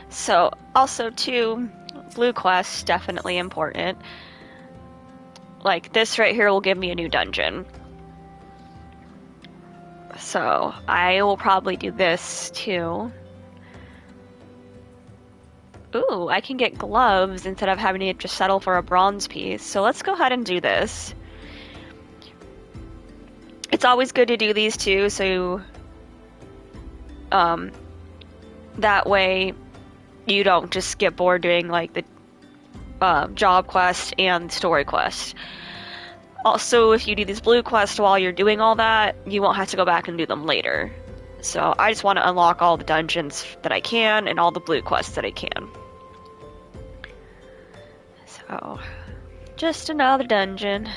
So, also too, blue quests, definitely important. Like, this right here will give me a new dungeon. So, I will probably do this too. Ooh, I can get gloves instead of having to just settle for a bronze piece. So let's go ahead and do this. It's always good to do these too, so that way you don't just get bored doing like the job quest and story quest. Also, if you do these blue quests while you're doing all that, you won't have to go back and do them later. So I just want to unlock all the dungeons that I can and all the blue quests that I can. So, just another dungeon.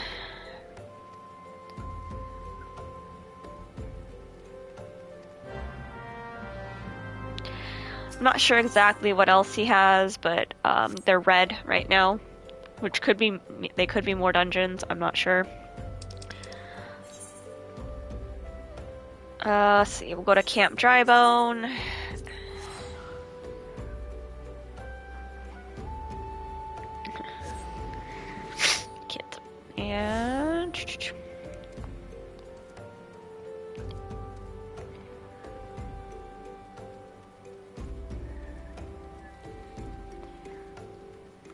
I'm not sure exactly what else he has, but they're red right now, which could be, they could be more dungeons, I'm not sure. Let's see, we'll go to Camp Drybone. And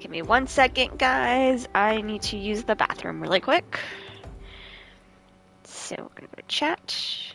give me 1 second, guys. I need to use the bathroom really quick. So we're gonna go to chat.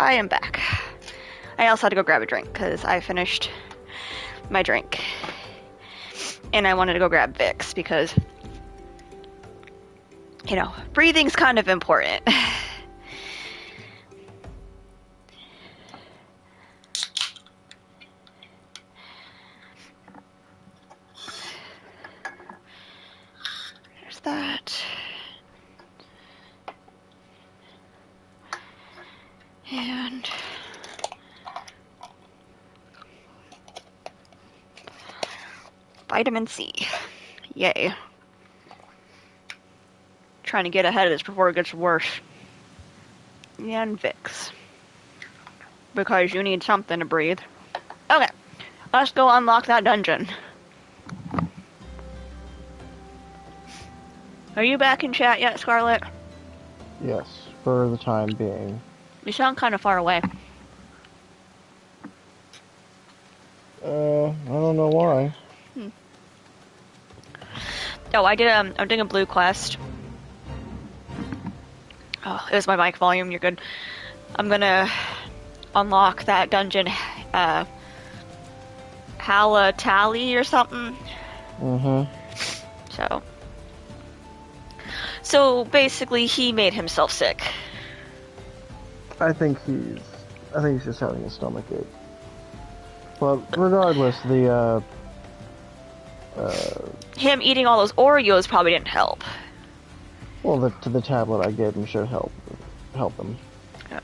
I am back. I also had to go grab a drink because I finished my drink. And I wanted to go grab Vicks because, you know, breathing's kind of important. There's that. And vitamin C. Yay. Trying to get ahead of this before it gets worse. And Vicks. Because you need something to breathe. Okay. Let's go unlock that dungeon. Are you back in chat yet, Scarlet? Yes, for the time being. You sound kind of far away. I don't know why. Oh, I'm doing a blue quest. Oh, it was my mic volume, you're good. I'm gonna unlock that dungeon, Halatali or something. So basically he made himself sick. I think he's just having a stomachache. But regardless, Him eating all those Oreos probably didn't help. well, the tablet I gave him should help him. Yeah.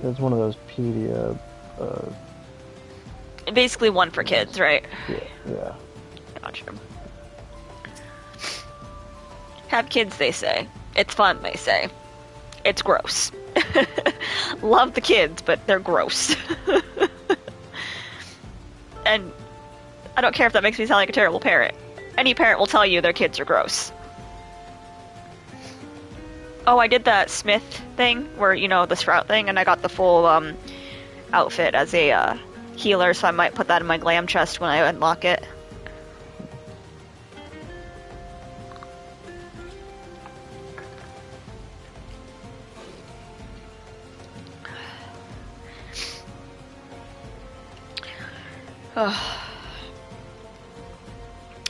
It's one of those pedia. Basically one for kids, right? Yeah. Gotcha. Have kids, they say. It's fun, they say. It's gross. Love the kids, but they're gross. And I don't care if that makes me sound like a terrible parent. Any parent will tell you their kids are gross. Oh, I did that Smith thing, where, you know, the Sprout thing, and I got the full outfit as a healer, so I might put that in my glam chest when I unlock it.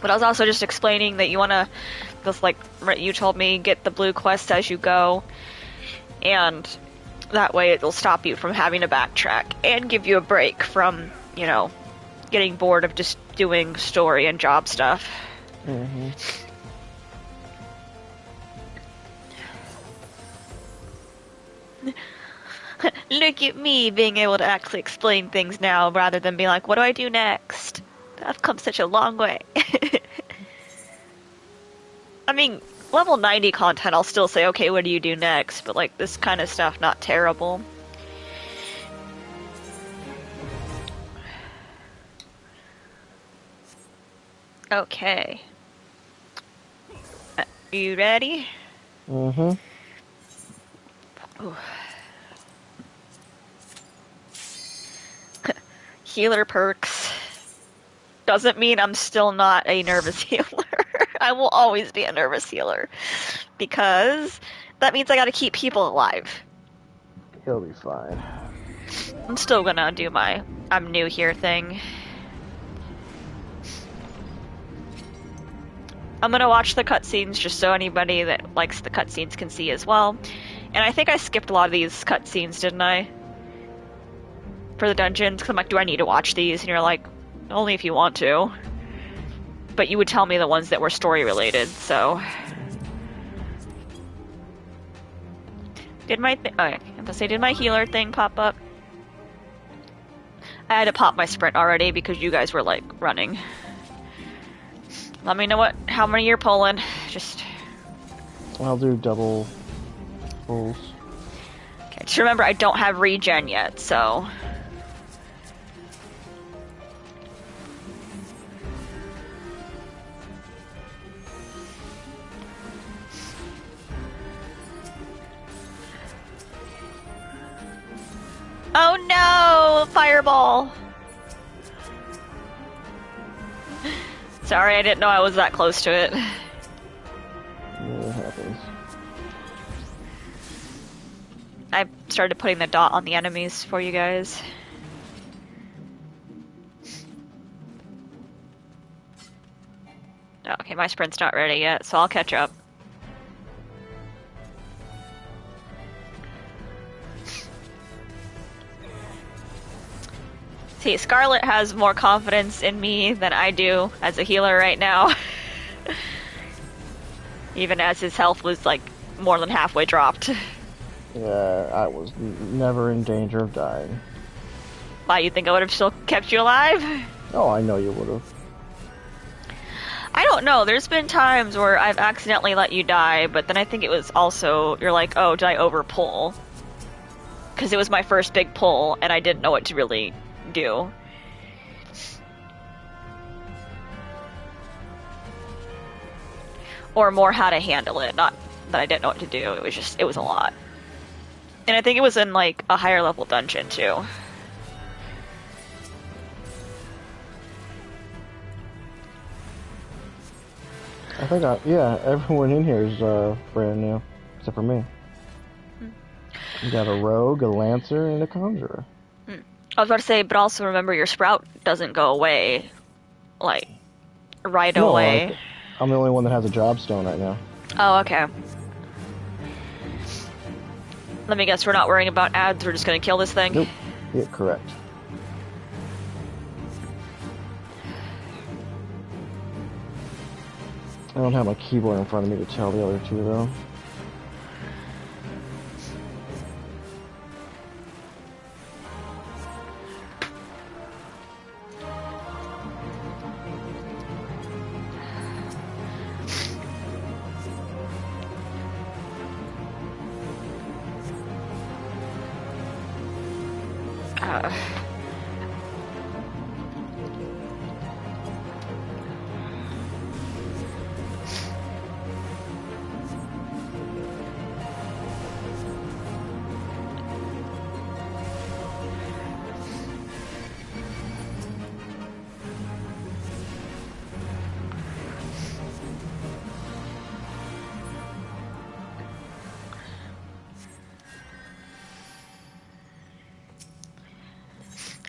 But I was also just explaining that you want to, just like you told me, get the blue quest as you go, and that way it'll stop you from having to backtrack and give you a break from, you know, getting bored of just doing story and job stuff. Look at me being able to actually explain things now rather than being like, what do I do next? I've come such a long way. I mean, level 90 content, I'll still say, okay, what do you do next? But, like, this kind of stuff, not terrible. Okay. Are you ready? Ooh. Healer perks. Doesn't mean I'm still not a nervous healer. I will always be a nervous healer. Because that means I gotta keep people alive. He'll be fine. I'm still gonna do my I'm new here thing. I'm gonna watch the cutscenes just so anybody that likes the cutscenes can see as well. And I think I skipped a lot of these cutscenes, didn't I? For the dungeons, because I'm like, do I need to watch these? And you're like, only if you want to. But you would tell me the ones that were story related, so. Did my did my healer thing pop up? I had to pop my sprint already because you guys were like running. Let me know how many you're pulling. Just. I'll do double pulls. Okay, just remember I don't have regen yet, so. Oh no! Fireball! Sorry, I didn't know I was that close to it. Yeah, that happens. I started putting the dot on the enemies for you guys. Okay, my sprint's not ready yet, so I'll catch up. See, Scarlet has more confidence in me than I do as a healer right now. Even as his health was, like, more than halfway dropped. Yeah, I was never in danger of dying. Why, you think I would have still kept you alive? Oh, I know you would have. I don't know, there's been times where I've accidentally let you die, but then I think it was also, you're like, oh, did I over-pull? Because it was my first big pull, and I didn't know what to really do. Or more how to handle it, not that I didn't know what to do, it was just, it was a lot. And I think it was in, like, a higher level dungeon, too. I think yeah, everyone in here is brand new, except for me. You got a rogue, a lancer, and a conjurer. I was about to say, but also remember your sprout doesn't go away, like, right No, away. I'm the only one that has a job stone right now. Oh, okay. Let me guess, we're not worrying about ads, we're just gonna kill this thing? Nope. Yeah, correct. I don't have my keyboard in front of me to tell the other two, though.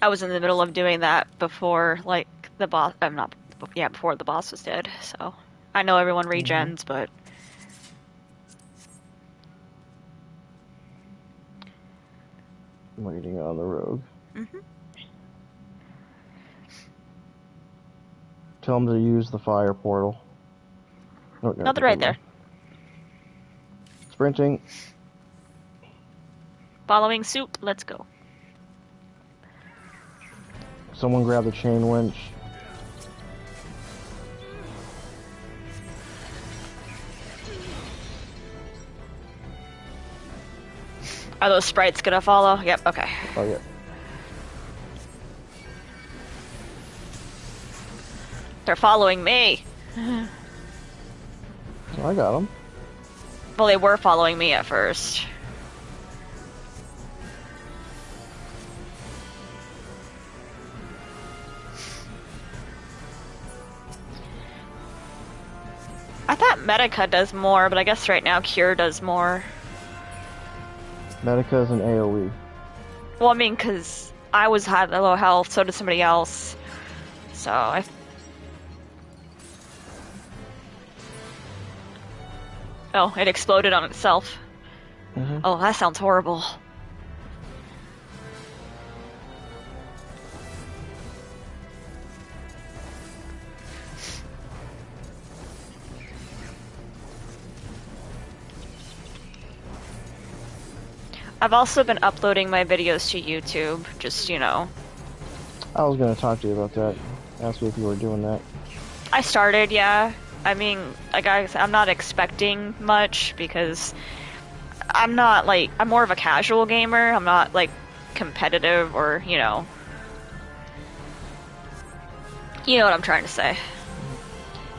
I was in the middle of doing that before, like, the boss, before the boss was dead, so. I know everyone regens, but... I'm waiting on the rogue. Tell him to use the fire portal. Oh, No, they're right there. Sprinting. Following suit, let's go. Someone grab the chain winch. Are those sprites gonna follow? Yep, okay. Oh, yeah. They're following me! I got them. Well, they were following me at first. I thought Medica does more, but I guess right now Cure does more. Medica is an AoE. Well, I mean, because I had low health, so did somebody else. So, Oh, it exploded on itself. Oh, that sounds horrible. I've also been uploading my videos to YouTube, just, you know. I was going to talk to you about that. Ask you if you were doing that. I started, yeah. I mean, like I'm not expecting much because I'm not, like, I'm more of a casual gamer. I'm not, like, competitive or, you know. You know what I'm trying to say.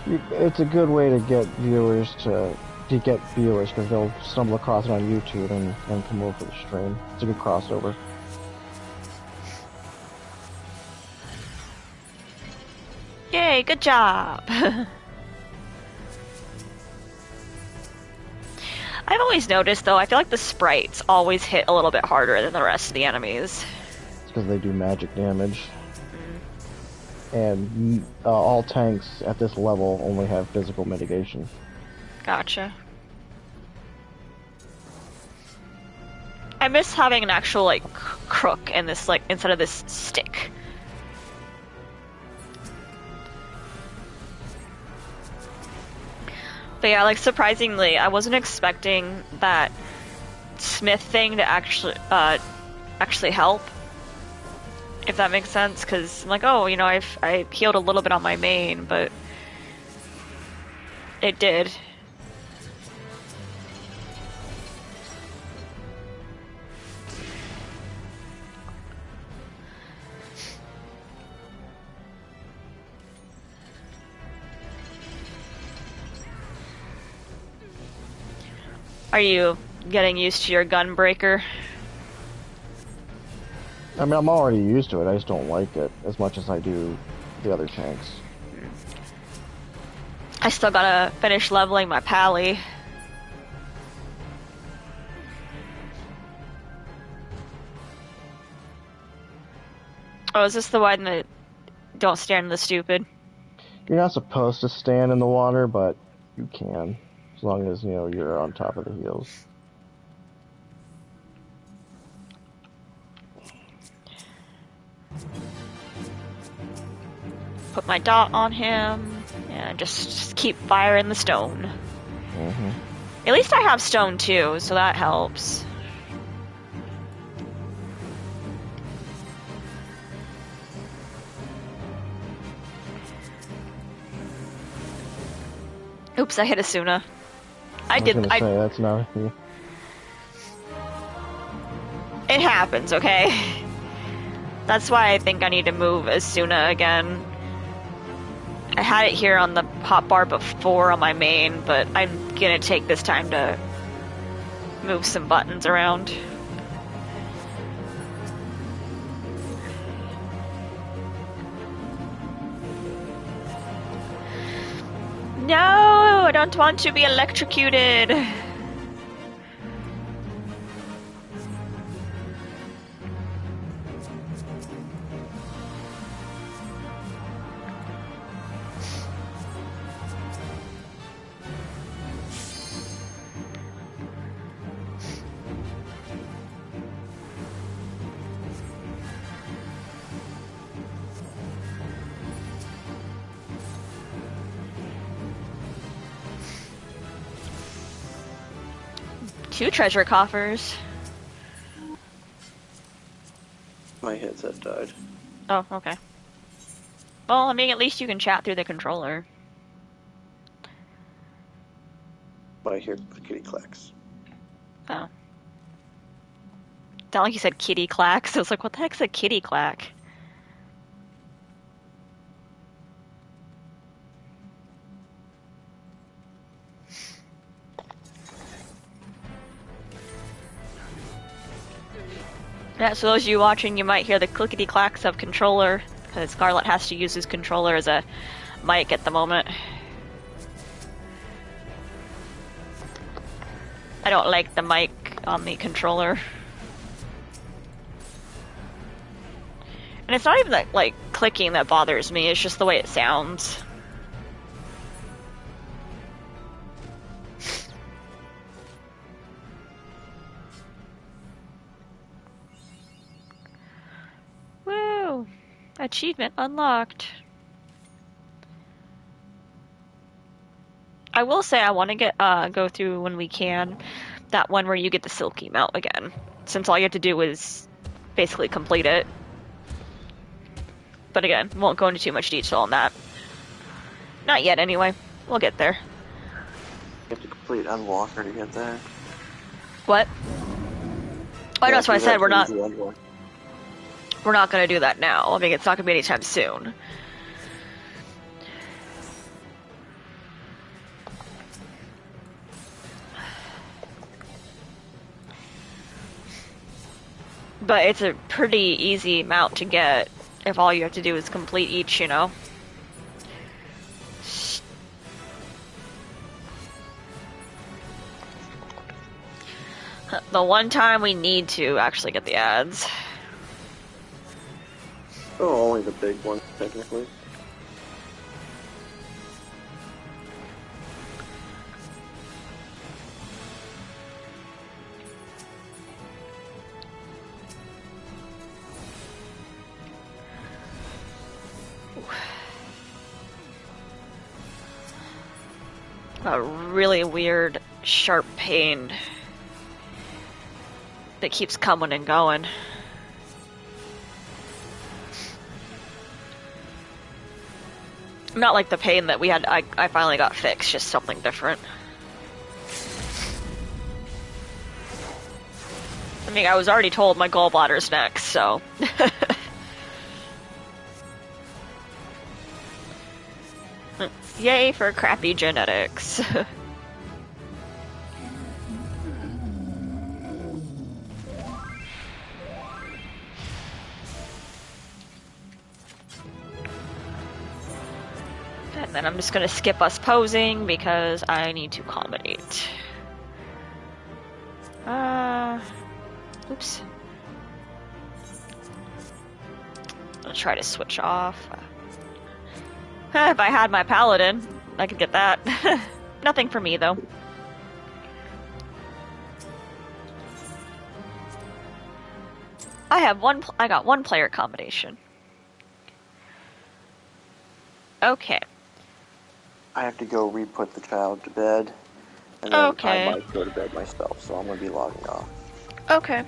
It's a good way to get viewers because they'll stumble across it on YouTube and come over for the stream. It's a good crossover. Yay, good job! I've always noticed, though, I feel like the sprites always hit a little bit harder than the rest of the enemies. It's because they do magic damage. And all tanks at this level only have physical mitigation. Gotcha. I miss having an actual, like, crook in this, like, instead of this stick. But yeah, like, surprisingly, I wasn't expecting that smith thing to actually help. If that makes sense, because I'm like, oh, you know, I healed a little bit on my main, but it did. Are you getting used to your gun breaker? I mean, I'm already used to it, I just don't like it as much as I do the other tanks. I still gotta finish leveling my pally. Oh, is this the one that don't stand in the stupid? You're not supposed to stand in the water, but you can. As long as, you know, you're on top of the heels. Put my dot on him, and just keep firing the stone. Mm-hmm. At least I have stone too, so that helps. Oops, I hit Asuna. I was gonna say, that's not... It happens, okay? That's why I think I need to move Asuna again. I had it here on the hotbar before on my main, but I'm gonna take this time to move some buttons around. No, I don't want to be electrocuted. Two treasure coffers. My headset died. Oh, okay. Well, I mean, at least you can chat through the controller. I hear kitty clacks. Oh. Sound like you said kitty clacks. I was like, what the heck's a kitty clack? Yeah, so those of you watching, you might hear the clickety-clacks of controller, because Scarlet has to use his controller as a mic at the moment. I don't like the mic on the controller. And it's not even that, like, clicking that bothers me, it's just the way it sounds. Woo! Achievement unlocked. I will say I want to get go through when we can that one where you get the silky mount again, since all you have to do is basically complete it. But again, won't go into too much detail on that. Not yet, anyway. We'll get there. You have to complete Unwalker to get there. What? Oh, Yeah, that's what I said. We're not Unwalker. going to do that now. I mean, it's not going to be anytime soon. But it's a pretty easy mount to get if all you have to do is complete each, you know. The one time we need to actually get the ads. Oh, only the big one, technically. A really weird, sharp pain that keeps coming and going. Not like the pain that we had, I finally got fixed, just something different. I mean, I was already told my gallbladder's next, so... Yay for crappy genetics. And then I'm just gonna skip us posing because I need to accommodate. Oops. I'll try to switch off. If I had my paladin, I could get that. Nothing for me, though. I got one player accommodation. Okay. I have to go re-put the child to bed, and then Okay. I might go to bed myself, so I'm going to be logging off. Okay.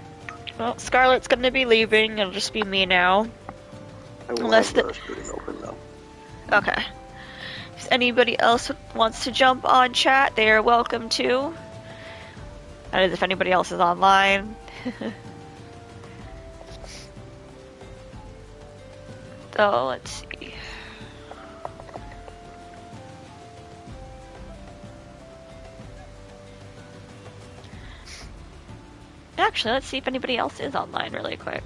Well, Scarlett's gonna be leaving. It'll just be me now. I will Unless have the shooting open, though. Okay. If anybody else wants to jump on chat, they are welcome to. That is, if anybody else is online. So, let's see. Actually, let's see if anybody else is online really quick.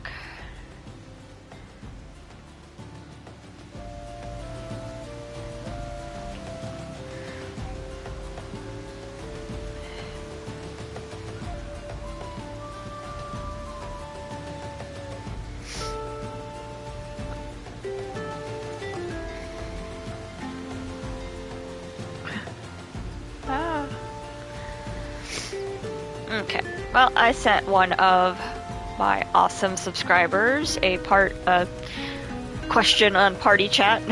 Okay. Well, I sent one of my awesome subscribers a question on party chat.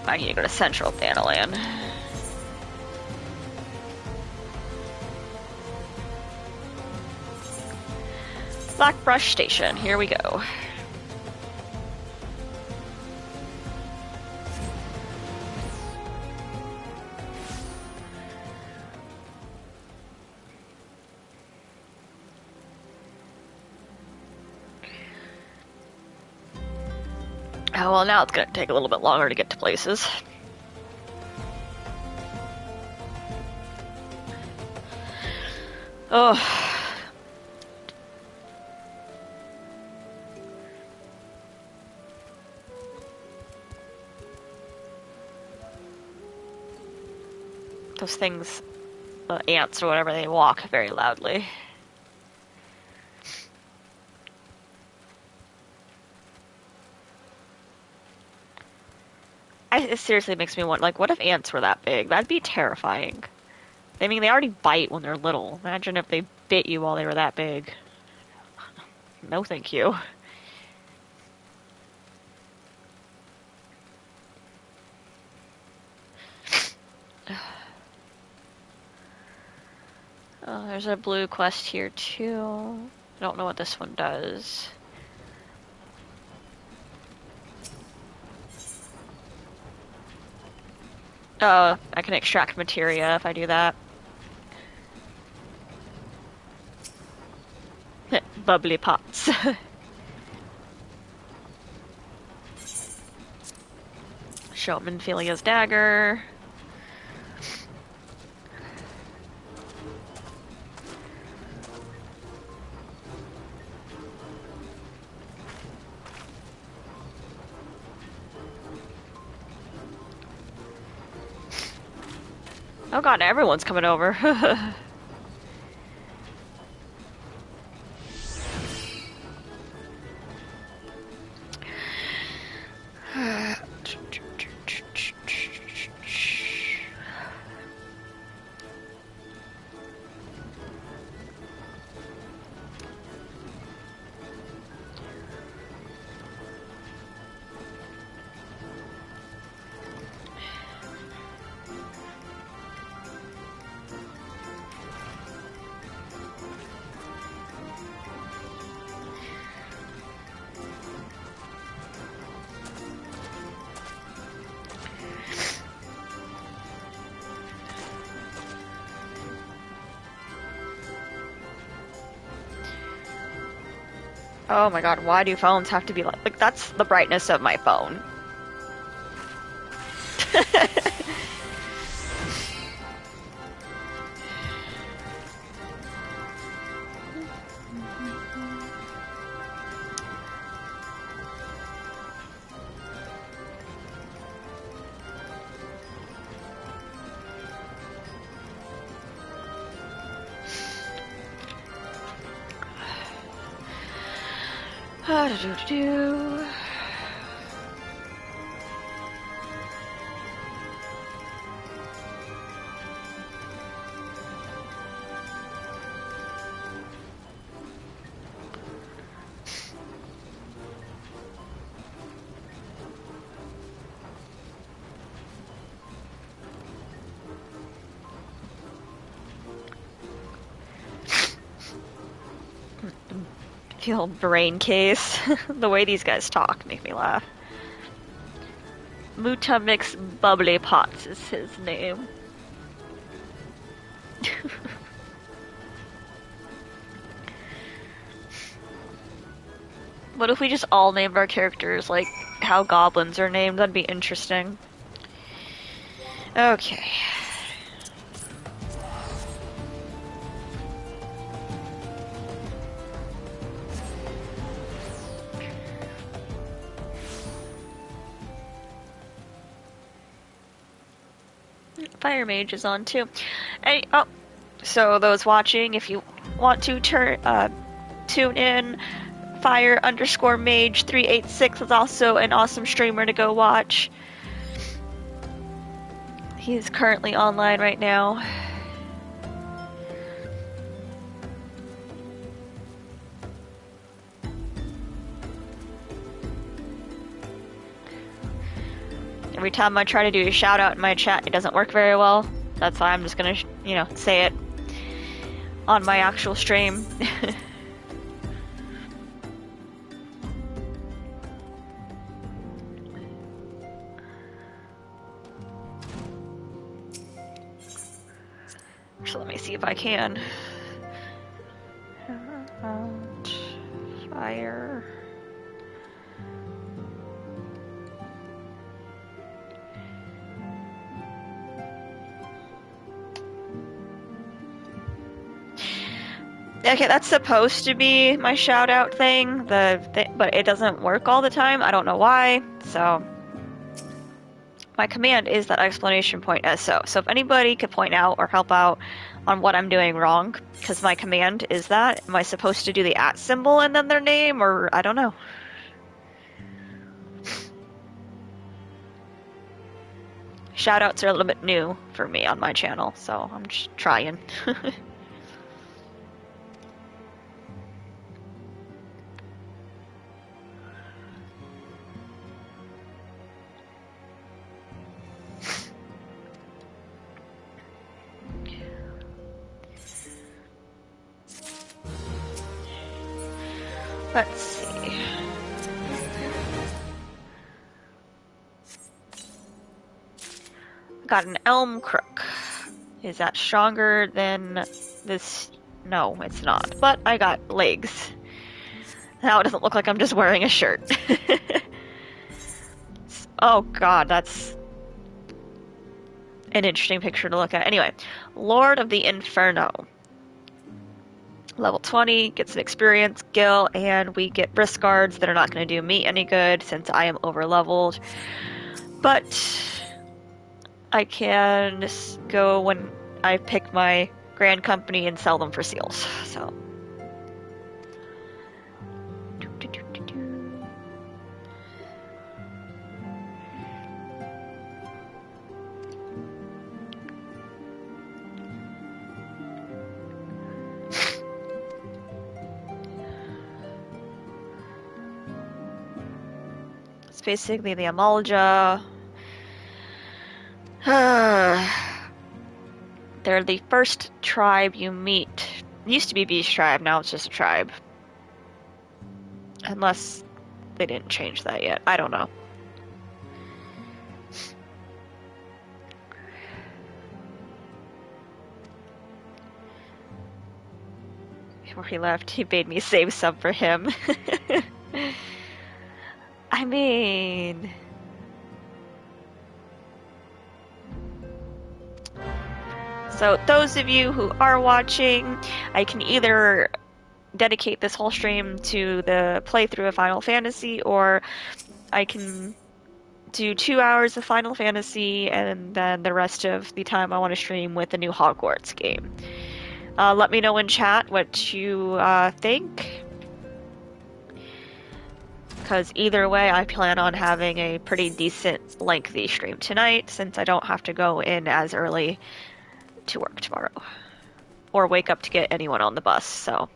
I need to go to Central Thanalan. Blackbrush Station, here we go. Oh, well, now it's going to take a little bit longer to get to places. Oh. Those things, ants or whatever, they walk very loudly. It seriously makes me wonder, like, what if ants were that big? That'd be terrifying. I mean, they already bite when they're little. Imagine if they bit you while they were that big. No, thank you. Oh, there's a blue quest here, too. I don't know what this one does. Oh, I can extract materia if I do that. Bubbly pots. Show him Infilia's dagger. Oh god, everyone's coming over. Oh my god, why do phones have to be like that's the brightness of my phone. Do. The old brain case. The way these guys talk make me laugh. Mutamix Bubbly Pots is his name. What if we just all named our characters like how goblins are named? That'd be interesting. Okay. Fire Mage is on too. Hey, oh, so those watching, if you want to tune in, Fire_Mage 386 is also an awesome streamer to go watch. He is currently online right now. Every time I try to do a shout out in my chat, it doesn't work very well. That's why I'm just gonna, say it on my actual stream. So let me see if I can. Fire. Okay, that's supposed to be my shout out thing, but it doesn't work all the time. I don't know why. So my command is that exclamation point SO. So if anybody could point out or help out on what I'm doing wrong, because my command is that, am I supposed to do the @ symbol and then their name, or I don't know. Shoutouts are a little bit new for me on my channel, so I'm just trying. Let's see. Got an elm crook. Is that stronger than this? No, it's not. But I got legs. Now it doesn't look like I'm just wearing a shirt. Oh god, that's an interesting picture to look at. Anyway, Lord of the Inferno. Level 20, gets an experience, Gil, and we get brisk guards that are not going to do me any good since I am over-leveled. But I can go when I pick my grand company and sell them for seals. So. It's basically the Amalja. They're the first tribe you meet. It used to be Beast Tribe, now it's just a tribe. Unless they didn't change that yet. I don't know. Before he left, he made me save some for him. I mean... So those of you who are watching, I can either dedicate this whole stream to the playthrough of Final Fantasy, or I can do 2 hours of Final Fantasy and then the rest of the time I want to stream with the new Hogwarts game. Let me know in chat what you think, because either way I plan on having a pretty decent lengthy stream tonight, since I don't have to go in as early to work tomorrow or wake up to get anyone on the bus, so.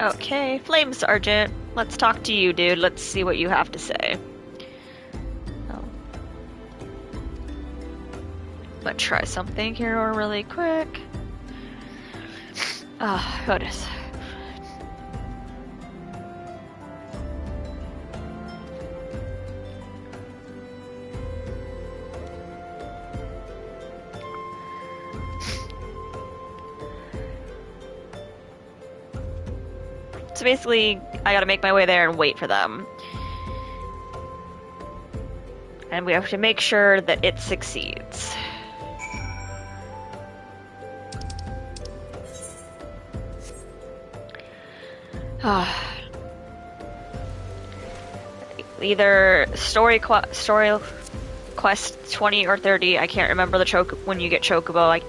Okay, Flame Sergeant, let's talk to you, dude. Let's see what you have to say. Oh. I'm gonna try something here really quick. Ah, goodness. So basically, I gotta make my way there and wait for them. And we have to make sure that it succeeds. Either story quest 20 or 30, I can't remember the when you get Chocobo,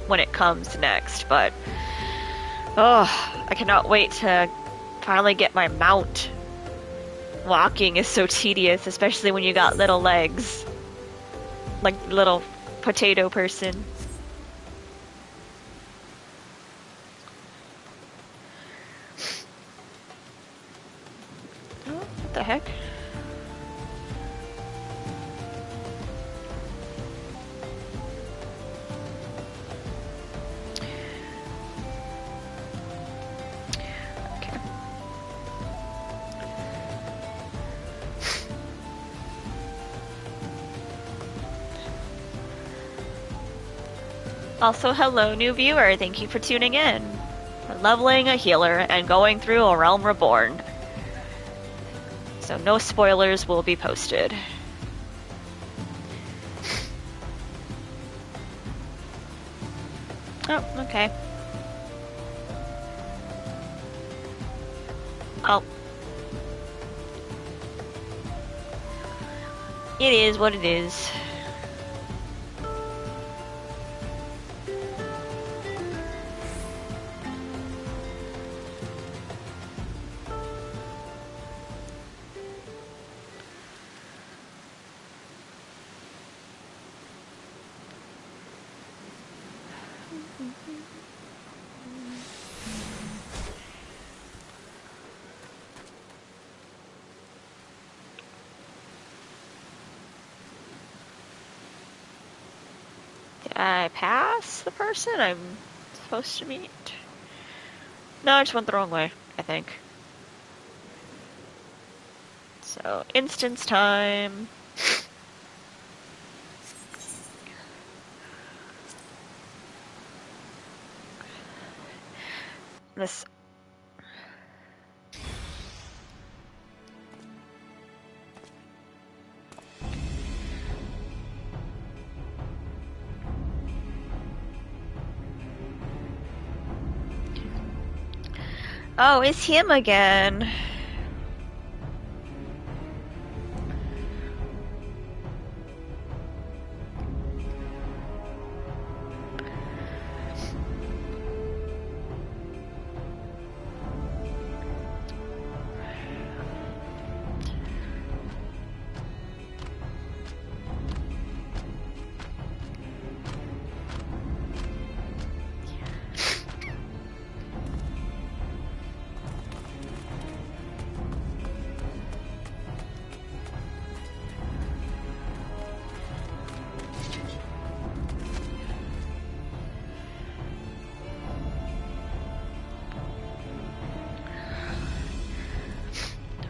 when it comes next, but I cannot wait to finally get my mount. Walking is so tedious, especially when you got little legs. Like little potato person. Oh, what the heck? Also, hello, new viewer. Thank you for tuning in. We're leveling a healer and going through A Realm Reborn. So no spoilers will be posted. Oh, okay. Oh. It is what it is. I pass the person I'm supposed to meet? No, I just went the wrong way, I think. So, instance time. This. Oh, it's him again.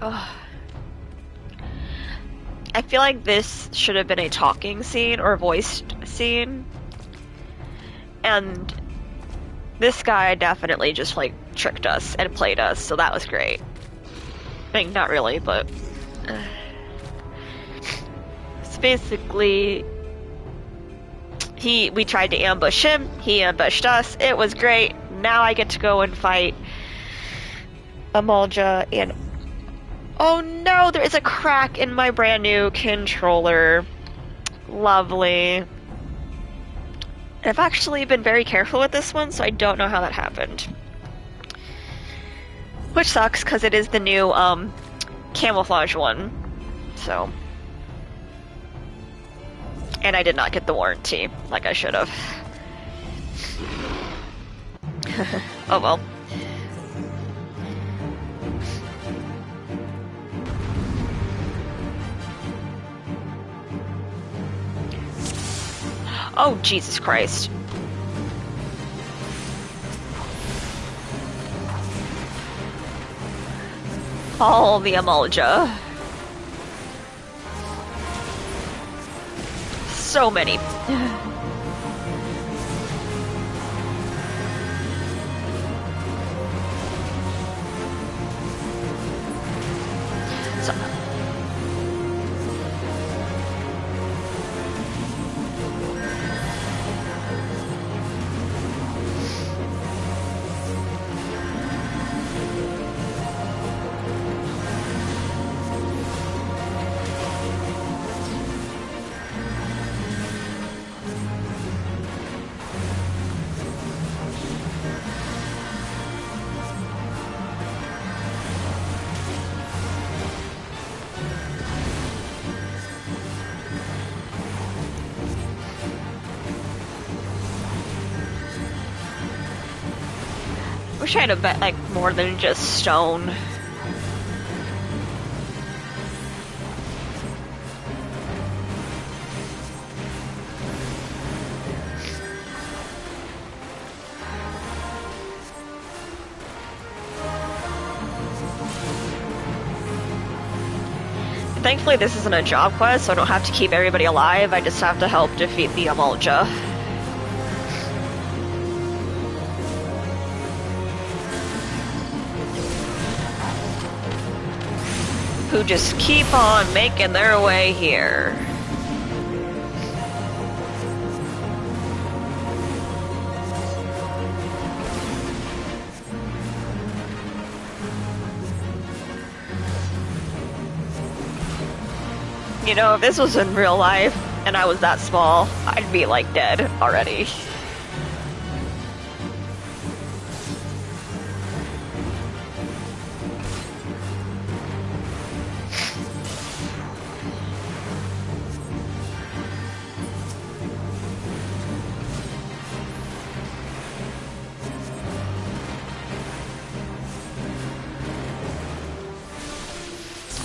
Oh. I feel like this should have been a talking scene or voiced scene. And this guy definitely just like tricked us and played us, so that was great. I mean, not really, but it's basically we tried to ambush him, he ambushed us, it was great. Now I get to go and fight Amalja, and oh no, there is a crack in my brand new controller. Lovely. I've actually been very careful with this one, so I don't know how that happened. Which sucks, because it is the new camouflage one. So. And I did not get the warranty, like I should have. Oh well. Oh, Jesus Christ. All the Amalja. So many. So. Wish I had a bet like more than just stone. Thankfully this isn't a job quest, so I don't have to keep everybody alive, I just have to help defeat the Amalja. Who just keep on making their way here. You know, if this was in real life and I was that small, I'd be like dead already.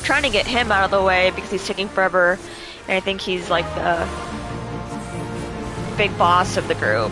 Trying to get him out of the way because he's taking forever, and I think he's like the big boss of the group.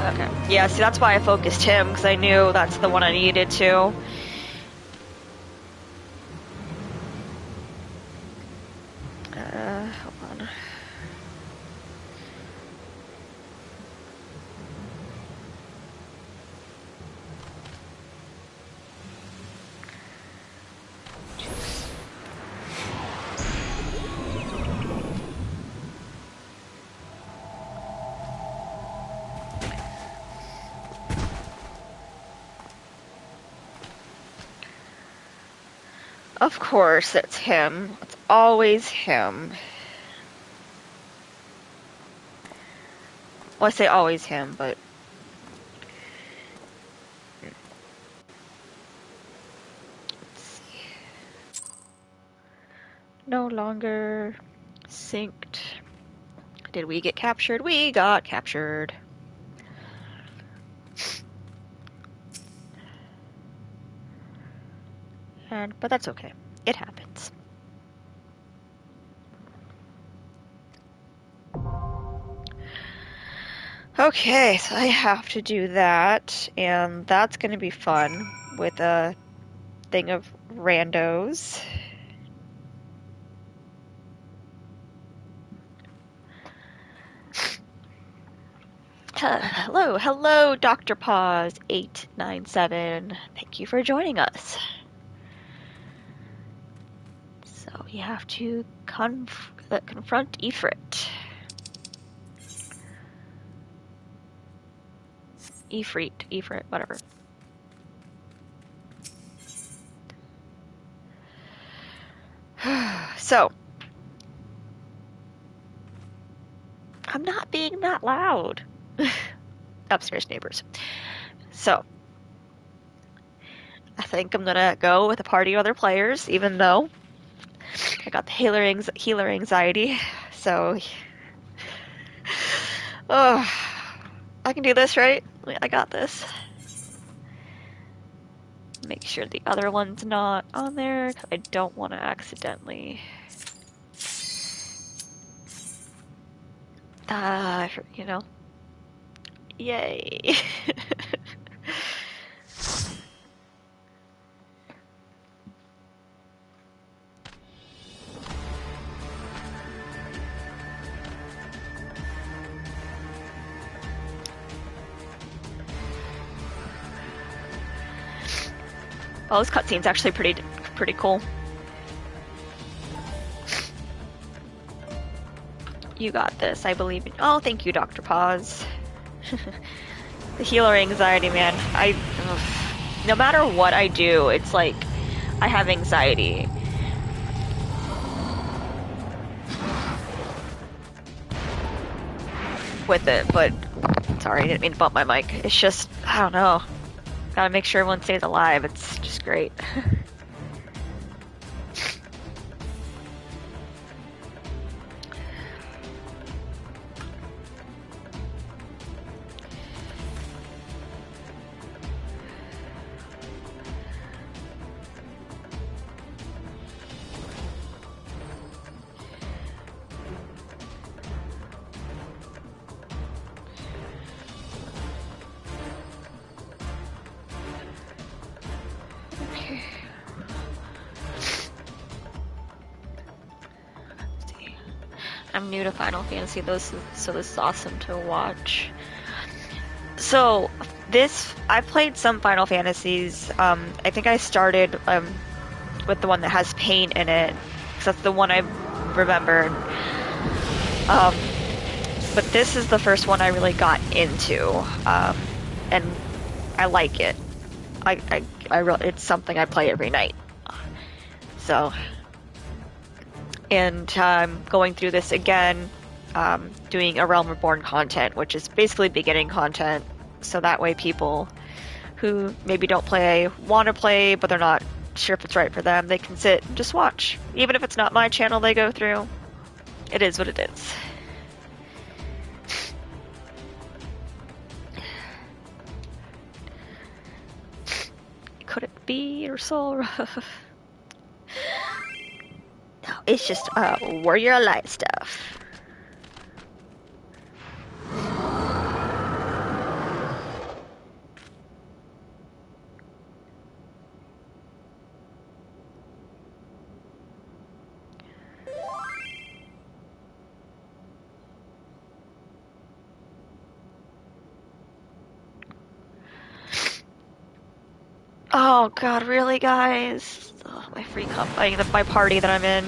Okay. Yeah, see, that's why I focused him, because I knew that's the one I needed to. Hold on. Of course, it's him. It's always him. Well, I say always him, but... Let's see. No longer synced. Did we get captured? We got captured. But that's okay. It happens. Okay, so I have to do that, and that's gonna be fun with a thing of randos. Hello, Dr. Paws 897. Thank you for joining us. So you have to confront Ifrit. Ifrit, whatever. So, I'm not being that loud. Upstairs neighbors. So, I think I'm gonna go with a party of other players, even though I got the healer anxiety. So, oh, I can do this, right? I got this. Make sure the other one's not on there, because I don't want to accidentally... you know. Yay. Well, this cutscene's actually pretty cool. You got this, I believe in. Oh, thank you, Dr. Paws. The healer anxiety, man. No matter what I do, it's like I have anxiety. With it, but sorry, I didn't mean to bump my mic. It's just, I don't know. Gotta make sure everyone stays alive. It's just great. I'm new to Final Fantasy, so this is awesome to watch. So, I played some Final Fantasies. I think I started with the one that has pain in it, because that's the one I remembered. But this is the first one I really got into, and I like it. It's something I play every night. So... And going through this again, doing a Realm Reborn content, which is basically beginning content, so that way people who maybe don't play, want to play, but they're not sure if it's right for them, they can sit and just watch. Even if it's not my channel they go through, it is what it is. Could it be or so rough? No, it's just warrior light stuff. Oh god, really, guys? Ugh, my free comp, my party that I'm in.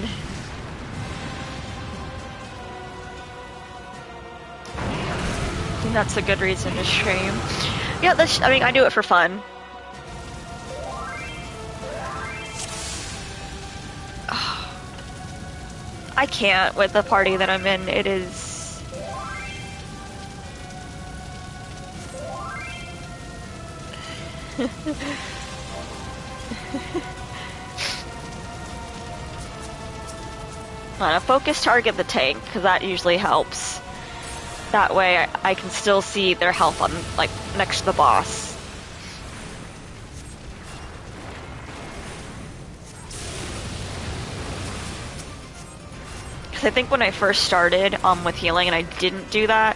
I think that's a good reason to stream. Yeah, I mean, I do it for fun. I can't with the party that I'm in. It is... On a focus target the tank, because that usually helps. That way I can still see their health on, like, next to the boss. Because I think when I first started with healing and I didn't do that,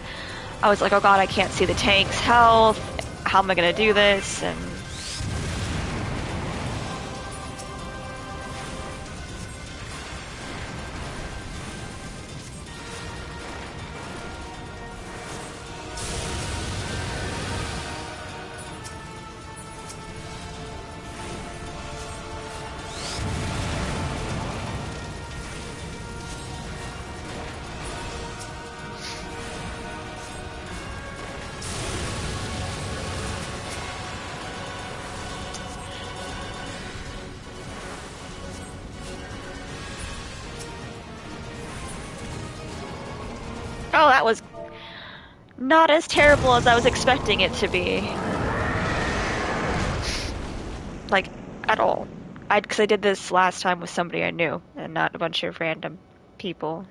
I was like, oh god, I can't see the tank's health. How am I gonna do this? And oh, that was not as terrible as I was expecting it to be. Like, at all. Because I did this last time with somebody I knew, and not a bunch of random people.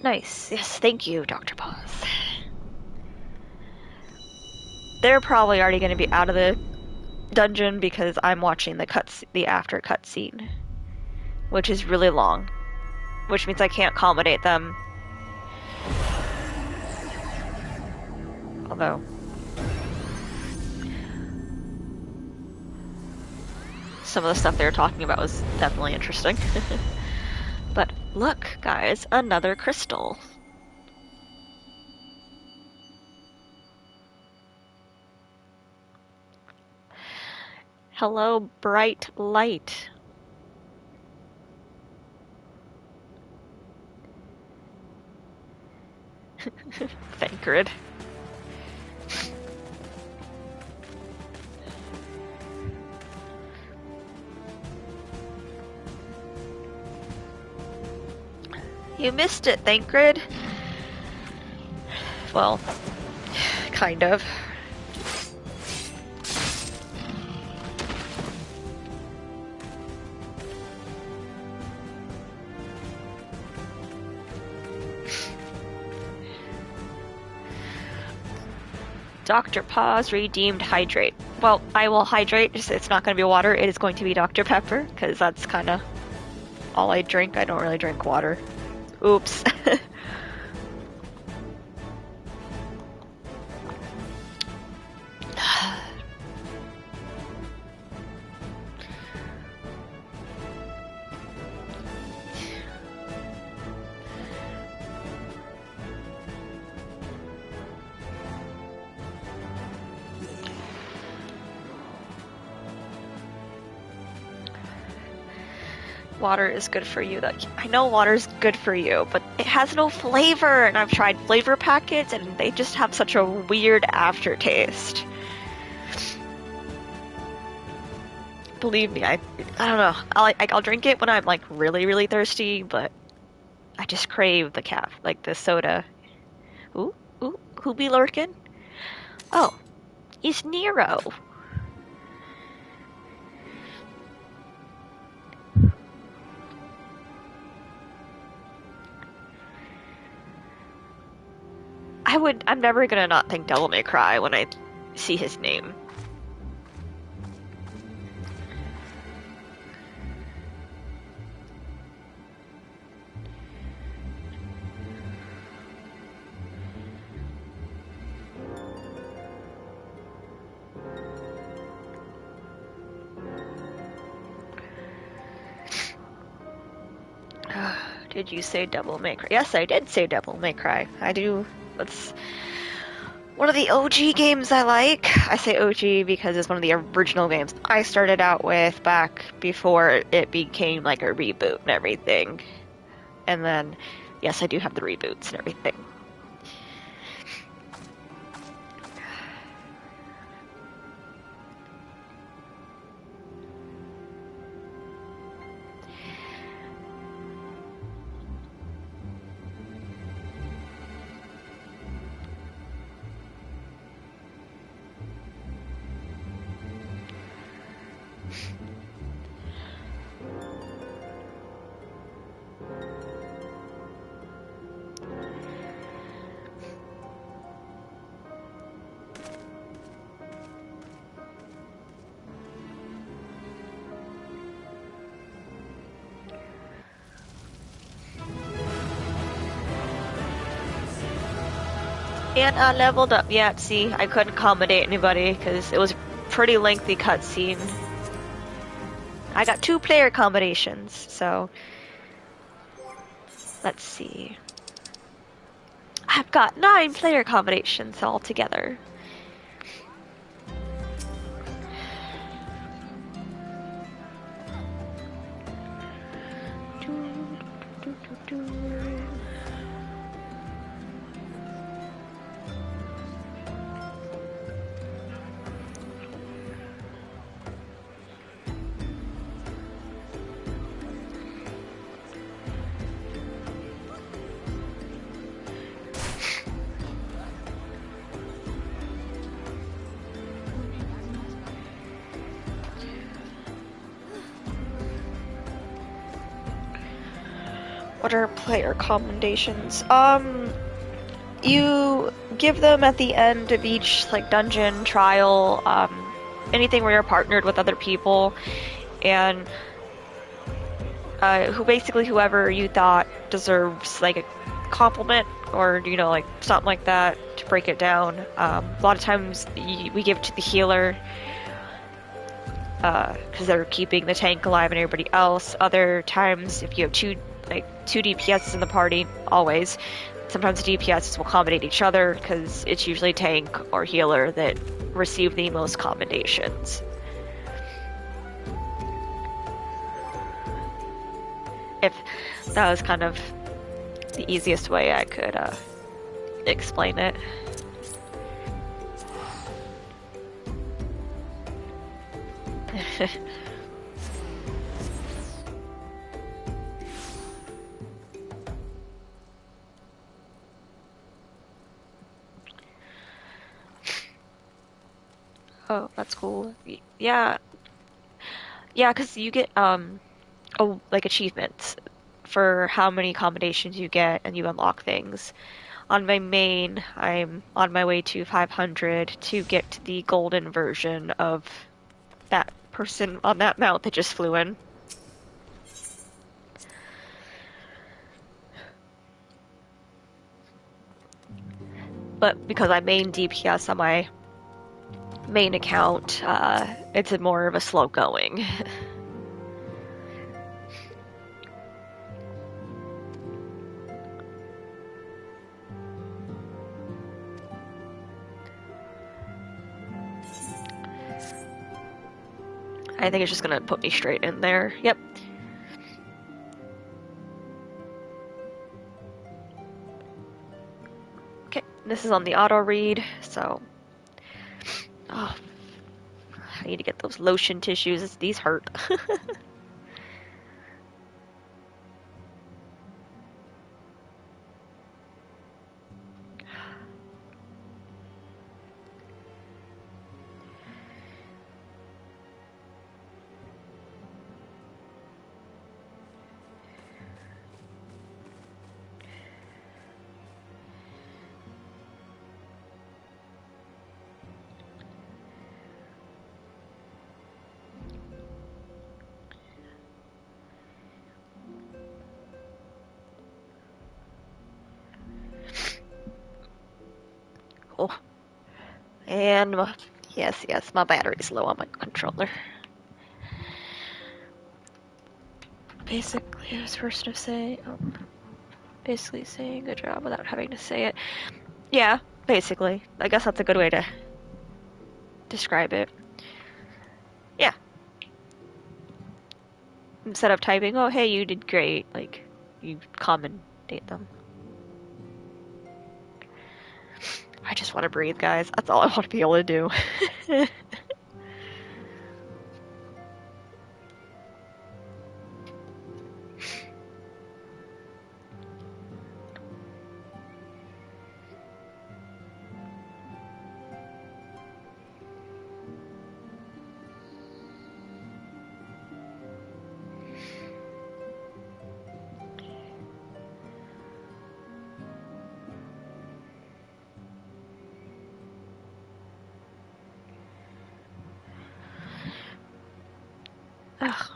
Nice. Yes, thank you, Dr. Paz. They're probably already going to be out of the dungeon because I'm watching the after cutscene, which is really long, which means I can't accommodate them. Although some of the stuff they were talking about was definitely interesting. But look, guys, another crystal. Hello, bright light. Thancred. You missed it, Thancred. Well, kind of. Dr. Paz redeemed hydrate. Well, I will hydrate. It's not going to be water. It is going to be Dr. Pepper, because that's kind of all I drink. I don't really drink water. Oops. Water is good for you. I know water's good for you, but it has no flavor, and I've tried flavor packets, and they just have such a weird aftertaste. Believe me, I don't know. I'll drink it when I'm like really, really thirsty, but I just crave the soda. Ooh, who be lurking? Oh, it's Nero. I'm never gonna not think Devil May Cry when I see his name. Did you say Devil May Cry? Yes, I did say Devil May Cry. I do. That's one of the OG games I like. I say OG because it's one of the original games I started out with back before it became like a reboot and everything. And then, yes, I do have the reboots and everything. And I leveled up. Yeah, see, I couldn't accommodate anybody because it was a pretty lengthy cutscene. I got 2 player accommodations, so let's see. I've got 9 player accommodations altogether. What are player accommodations? You give them at the end of each like dungeon, trial, anything where you're partnered with other people, and whoever you thought deserves like a compliment or like something like that to break it down. A lot of times we give it to the healer because they're keeping the tank alive and everybody else. Other times, if you have two DPSs in the party, always. Sometimes the DPSs will accommodate each other because it's usually tank or healer that receive the most commendations. If that was kind of the easiest way I could explain it. Oh, that's cool. Yeah. Yeah, because you get like achievements for how many accommodations you get and you unlock things. On my main, I'm on my way to 500 to get to the golden version of that person on that mount that just flew in. But because I main DPS on my main account, it's more of a slow going. I think it's just gonna put me straight in there. Yep. Okay, this is on the auto read, so oh, I need to get those lotion tissues. These hurt. Cool. And yes, my battery's low on my controller. basically, I was first to say, basically saying good job without having to say it. Yeah, basically. I guess that's a good way to describe it. Yeah. Instead of typing, oh, hey, you did great, like, you commentate them. I just want to breathe, guys. That's all I want to be able to do. Ugh.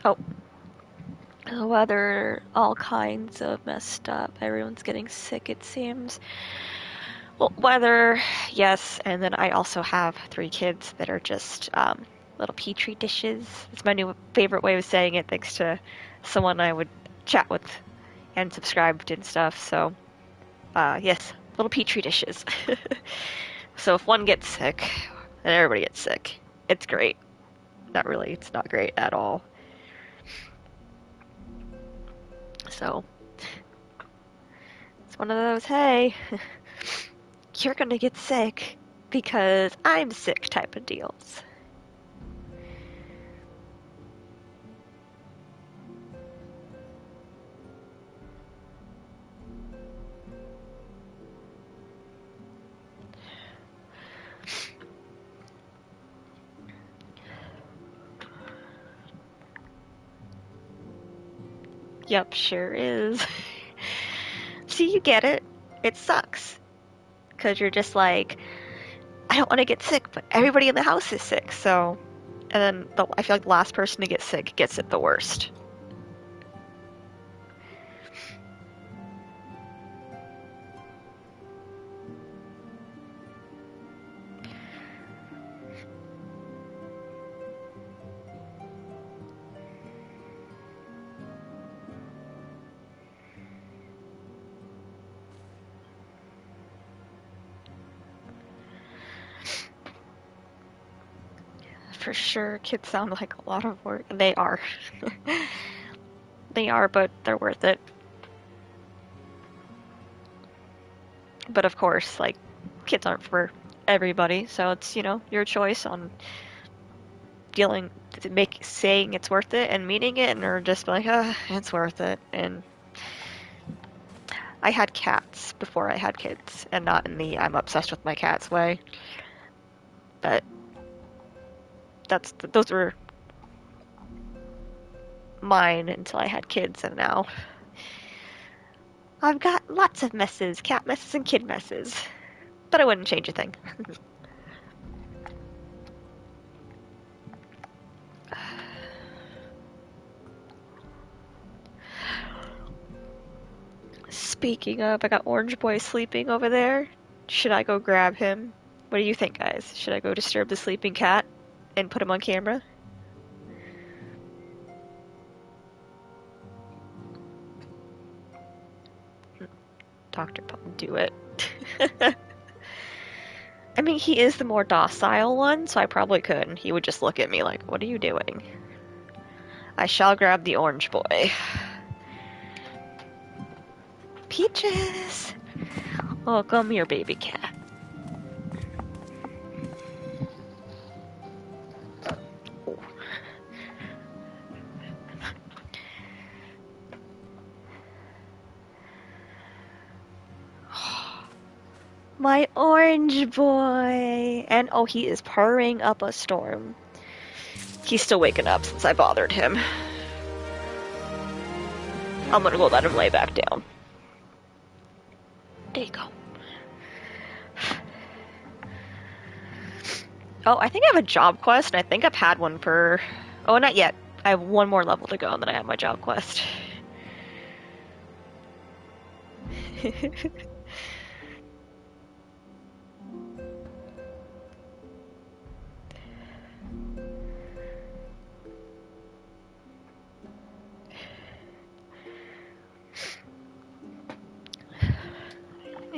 Oh. The weather, all kinds of messed up. Everyone's getting sick, it seems. Well, weather, yes, and then I also have 3 kids that are just little petri dishes. It's my new favorite way of saying it, thanks to someone I would chat with and subscribed and stuff. So, yes, little petri dishes. So if one gets sick, then everybody gets sick. It's great. Not really, it's not great at all. So, it's one of those, hey, you're gonna get sick because I'm sick type of deals. Yep, sure is. See, you get it. It sucks. Because you're just like, I don't want to get sick, but everybody in the house is sick, so. And then I feel like the last person to get sick gets it the worst. For sure, kids sound like a lot of work. They are. They are, but they're worth it. But of course, like, kids aren't for everybody, so it's, your choice on saying it's worth it and meaning it, or just like, it's worth it. And I had cats before I had kids, and not in the I'm obsessed with my cats way. But those were mine until I had kids, and now I've got lots of messes, cat messes and kid messes. But I wouldn't change a thing. Speaking of, I got Orange Boy sleeping over there. Should I go grab him? What do you think, guys? Should I go disturb the sleeping cat and put him on camera? Dr. Pump, do it. I mean, he is the more docile one, so I probably could. He would just look at me like, what are you doing? I shall grab the Orange Boy. Peaches! Oh, come here, baby cat. My Orange Boy! And oh, he is purring up a storm. He's still waking up since I bothered him. I'm gonna go let him lay back down. There you go. Oh, I think I have a job quest, and I think I've had one for... Oh, not yet. I have one more level to go, and then I have my job quest.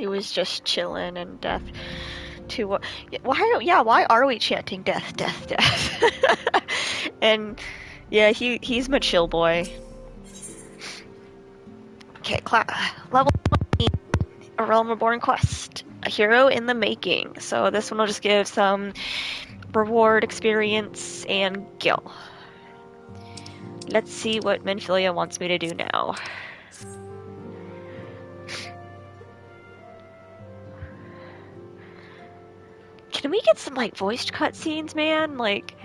he was just chilling and death to what? Why are we chanting death, death, death? And yeah, he's my chill boy. Okay, level 20, A Realm Reborn quest, a hero in the making. So this one will just give some reward, experience, and gil. Let's see what Menphilia wants me to do now. Can we get some, like, voiced cutscenes, man? Like,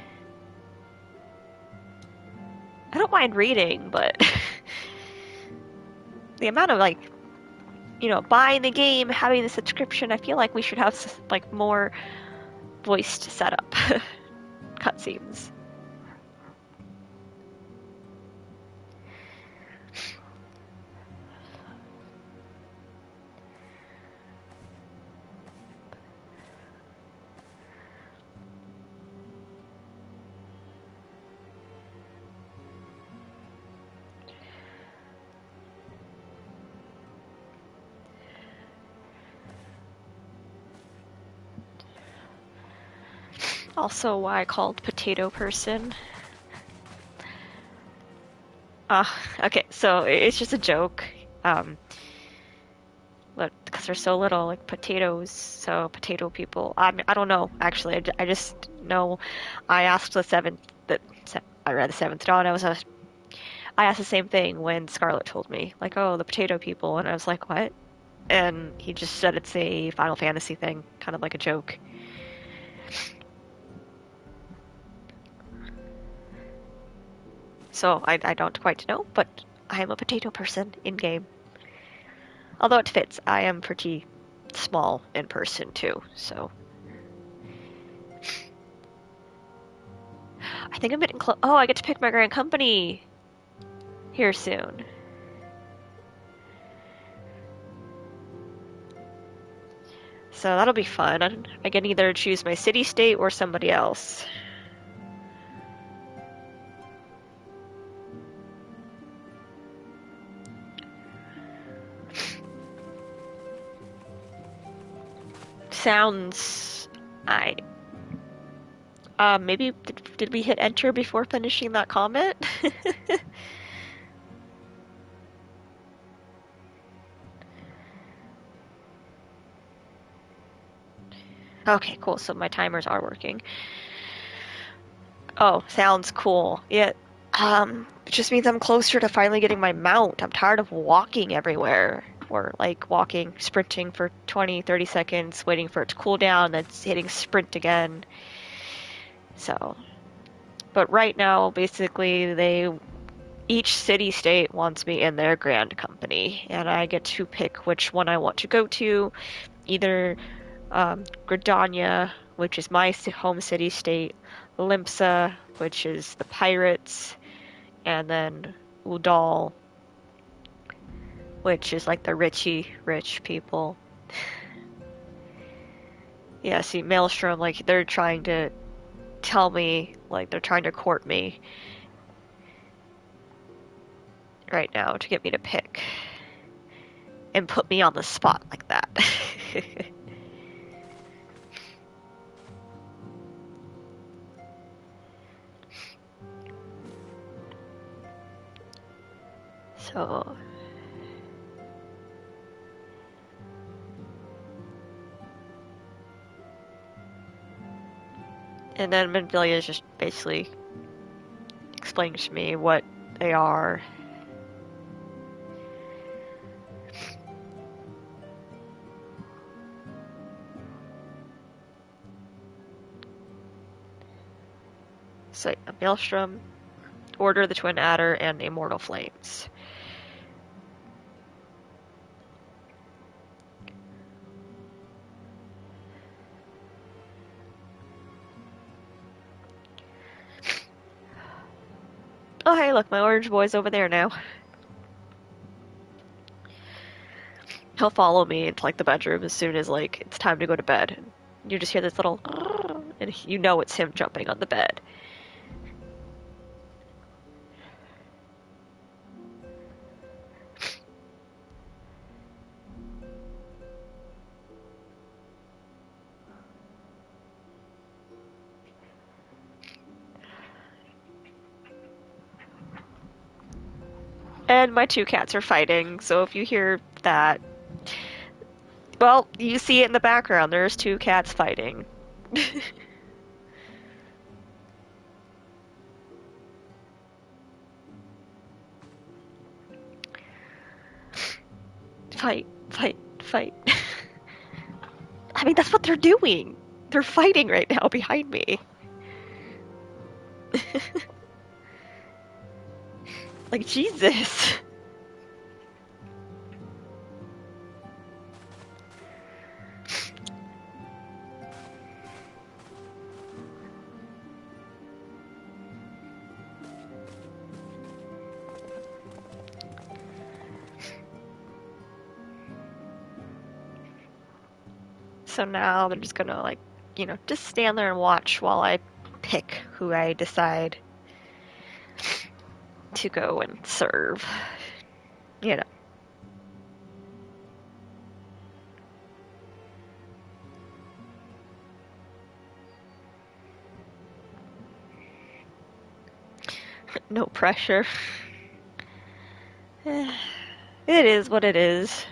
I don't mind reading, but the amount of, like, you know, buying the game, having the subscription, I feel like we should have, like, more voiced setup cutscenes. Also why I called Potato Person. Okay, so it's just a joke. But because they're so little, like potatoes, so potato people. I don't know, actually. I just know I asked I read the Seventh Dawn. I asked the same thing when Scarlet told me, like, oh, the potato people, and I was like, what? And he just said it's a Final Fantasy thing, kind of like a joke. So I don't quite know, but I am a potato person in game. Although it fits, I am pretty small in person too, so. I think I'm getting close. Oh, I get to pick my grand company here soon. So that'll be fun. I can either choose my city-state or somebody else. Sounds... maybe... Did we hit enter before finishing that comment? Okay, cool. So my timers are working. Oh, sounds cool. Yeah. It just means I'm closer to finally getting my mount. I'm tired of walking everywhere. Or, like, walking, sprinting for 20, 30 seconds, waiting for it to cool down, then hitting sprint again. So. But right now, basically, each city-state wants me in their grand company, and I get to pick which one I want to go to. Either Gridania, which is my home city-state, Limpsa, which is the pirates, and then Udal, which is like the rich people. Yeah, see, Maelstrom, like, they're trying to tell me, like, they're trying to court me right now to get me to pick. And put me on the spot like that. So... And then Menphilia is just basically explaining to me what they are. So, a Maelstrom, Order of the Twin Adder, and Immortal Flames. Oh, hey, look, my orange boy's over there now. He'll follow me into, like, the bedroom as soon as, like, it's time to go to bed. And you just hear this little... And you know it's him jumping on the bed. And my two cats are fighting, so if you hear that, well, you see it in the background. There's two cats fighting. Fight, fight, fight. I mean, that's what they're doing. They're fighting right now behind me. Like, Jesus. So now they're just gonna, like, you know, just stand there and watch while I pick who I decide to go and serve. You know. No pressure. It is what it is.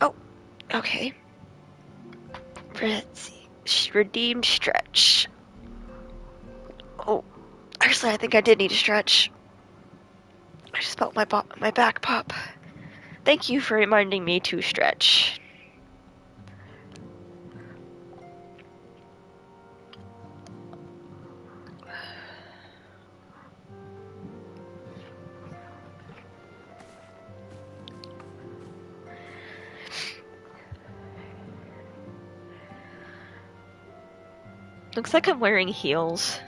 Oh, okay. Let's see. Redeemed stretch. Oh, actually, I think I did need a stretch. I just felt my back pop. Thank you for reminding me to stretch. Looks like I'm wearing heels.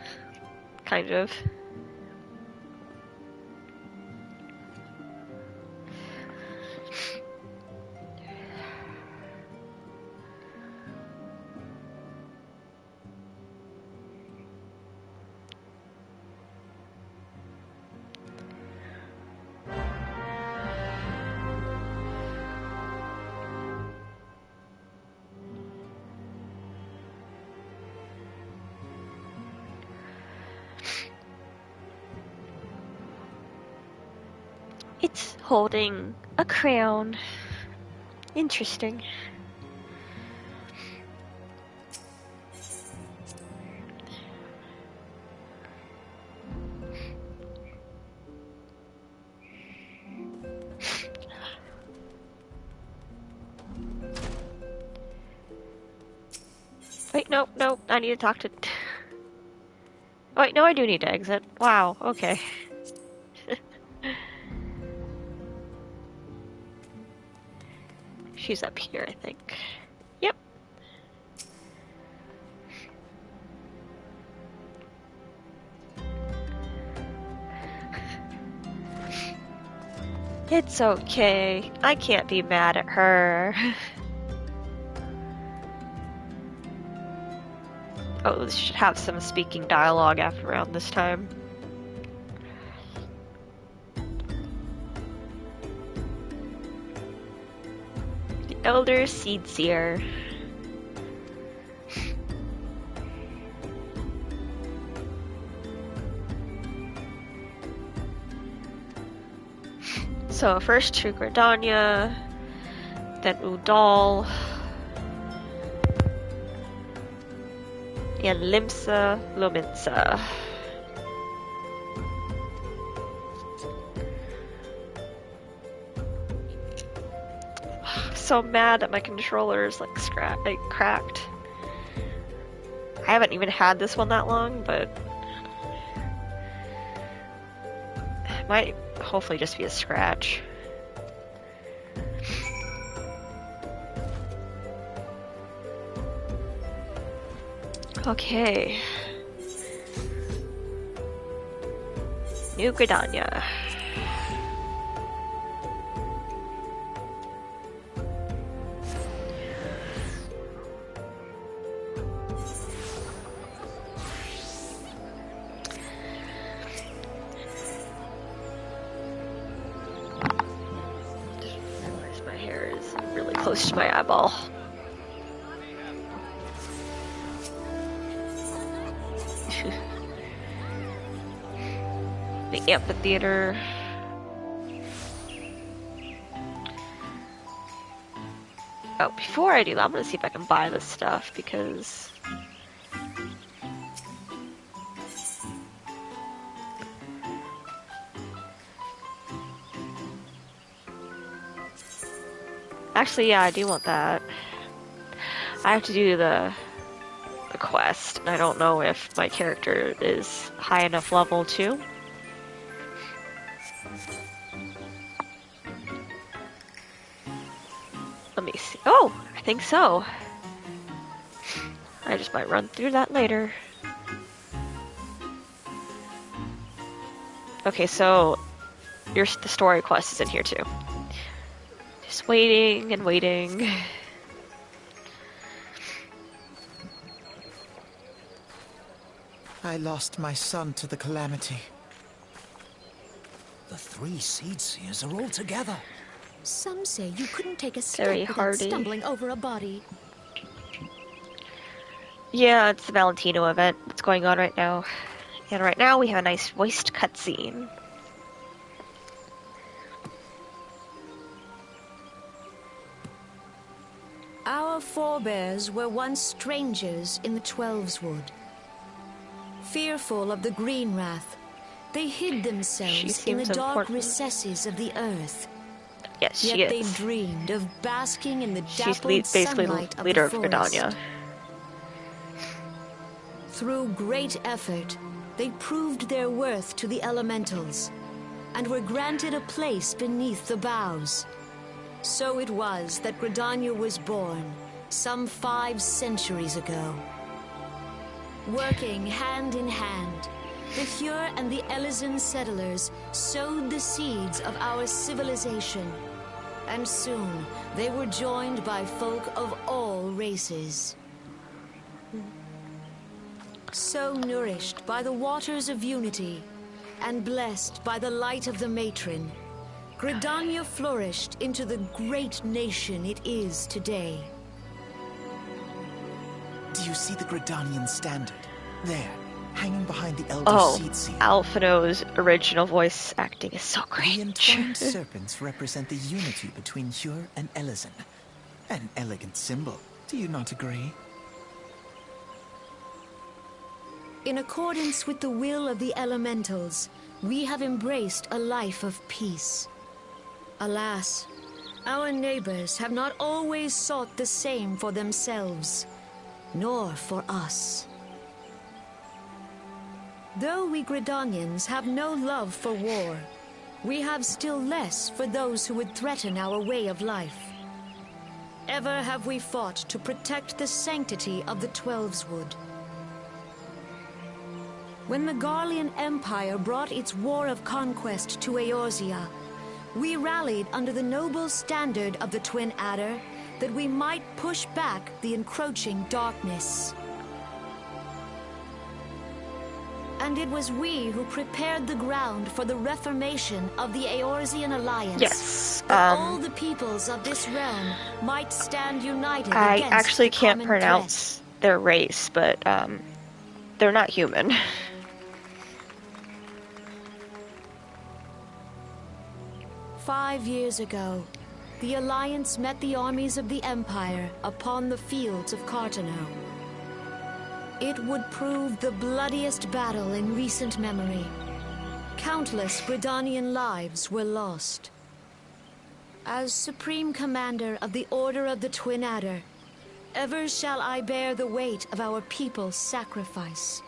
Kind of. It's holding a crown. Interesting. Wait, no, no, I need to talk to... Oh, wait, no, I do need to exit. Wow, okay. She's up here, I think. Yep. It's okay. I can't be mad at her. Oh, this should have some speaking dialogue after around this time. The Elder Seedseer. So first to Gridania, then Udal, and Limsa Lominsa. So mad that my controller is like cracked. I haven't even had this one that long, but it might hopefully just be a scratch. Okay. New Gridania. Really close to my eyeball. The amphitheater. Oh, before I do that, I'm gonna see if I can buy this stuff because actually, yeah, I do want that. I have to do the quest, and I don't know if my character is high enough level to. Let me see. Oh, I think so. I just might run through that later. Okay, so the story quest is in here too. Just waiting and waiting. I lost my son to the calamity. The 3 seed seers are all together. Some say you couldn't take a step Very without hardy. stumbling over a body. Yeah, it's the Valentino event that's going on right now. And right now we have a nice voiced cutscene. Our forebears were once strangers in the Twelveswood. Fearful of the Green Wrath, they hid themselves in the seems dark important. recesses of the earth. Yes, she Yet is. they dreamed of basking in the She's dappled basically sunlight leader of of the forest. Gridania. Through great effort, they proved their worth to the elementals, and were granted a place beneath the boughs. So it was that Gridania was born, some 5 centuries ago. Working hand in hand, the Hyur and the Elysian settlers sowed the seeds of our civilization, and soon they were joined by folk of all races. So nourished by the waters of unity, and blessed by the light of the matron, Gridania flourished into the great nation it is today. Do you see the Gridanian standard? There, hanging behind the Elder Oh, Seed Seer. Alphino's original voice acting is so The great. entwined serpents represent the unity between Hyur and Elysian. An elegant symbol, do you not agree? In accordance with the will of the elementals, we have embraced a life of peace. Alas, our neighbors have not always sought the same for themselves, nor for us. Though we Gridanians have no love for war, we have still less for those who would threaten our way of life. Ever have we fought to protect the sanctity of the Twelveswood. When the Garlean Empire brought its war of conquest to Eorzea, we rallied under the noble standard of the Twin Adder that we might push back the encroaching darkness. And it was we who prepared the ground for the reformation of the Eorzean Alliance. Yes. That all the peoples of this realm might stand united I against actually the can't common pronounce their race, but they're not human. threat. 5 years ago, the Alliance met the armies of the Empire upon the fields of Cartano. It would prove the bloodiest battle in recent memory. Countless Gridanian lives were lost. As Supreme Commander of the Order of the Twin Adder, ever shall I bear the weight of our people's sacrifice.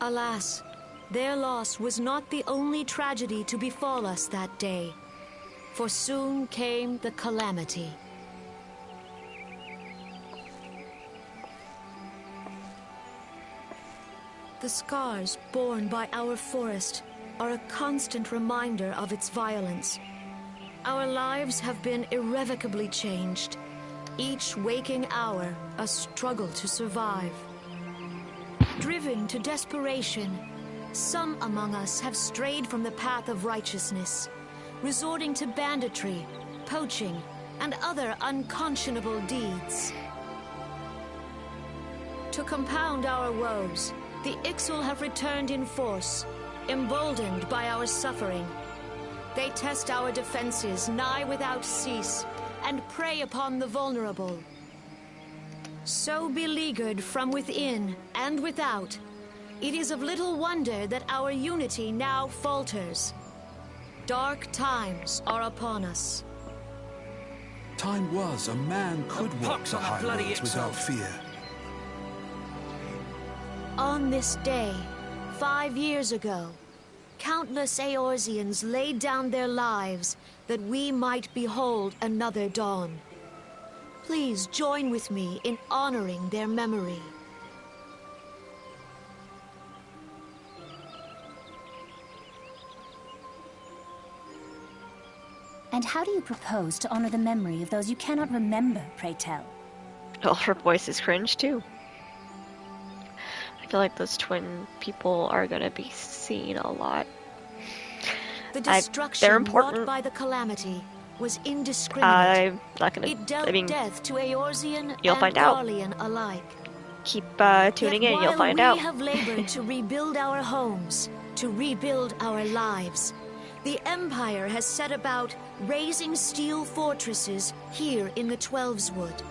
Alas, their loss was not the only tragedy to befall us that day, for soon came the calamity. The scars borne by our forest are a constant reminder of its violence. Our lives have been irrevocably changed, each waking hour a struggle to survive. Driven to desperation, some among us have strayed from the path of righteousness, resorting to banditry, poaching, and other unconscionable deeds. To compound our woes, the Ixal have returned in force, emboldened by our suffering. They test our defenses nigh without cease, and prey upon the vulnerable. So beleaguered from within and without, it is of little wonder that our unity now falters. Dark times are upon us. Time was a man could walk pox the on the high bloody roads without fear. On this day, 5 years ago, countless Eorzeans laid down their lives that we might behold another dawn. Please join with me in honoring their memory. And how do you propose to honor the memory of those you cannot remember, pray tell? Well, her voice is cringe too. I feel like those twin people are gonna be seen a lot. The they're destruction important. wrought by the calamity was indiscriminate. I'm not gonna. It dealt I mean, death to Eorzean you'll and find out. Garlean alike. Keep tuning Yet in. You'll find while out. we have labored to rebuild our homes, to rebuild our lives, the Empire has set about raising steel fortresses here in the Twelveswood.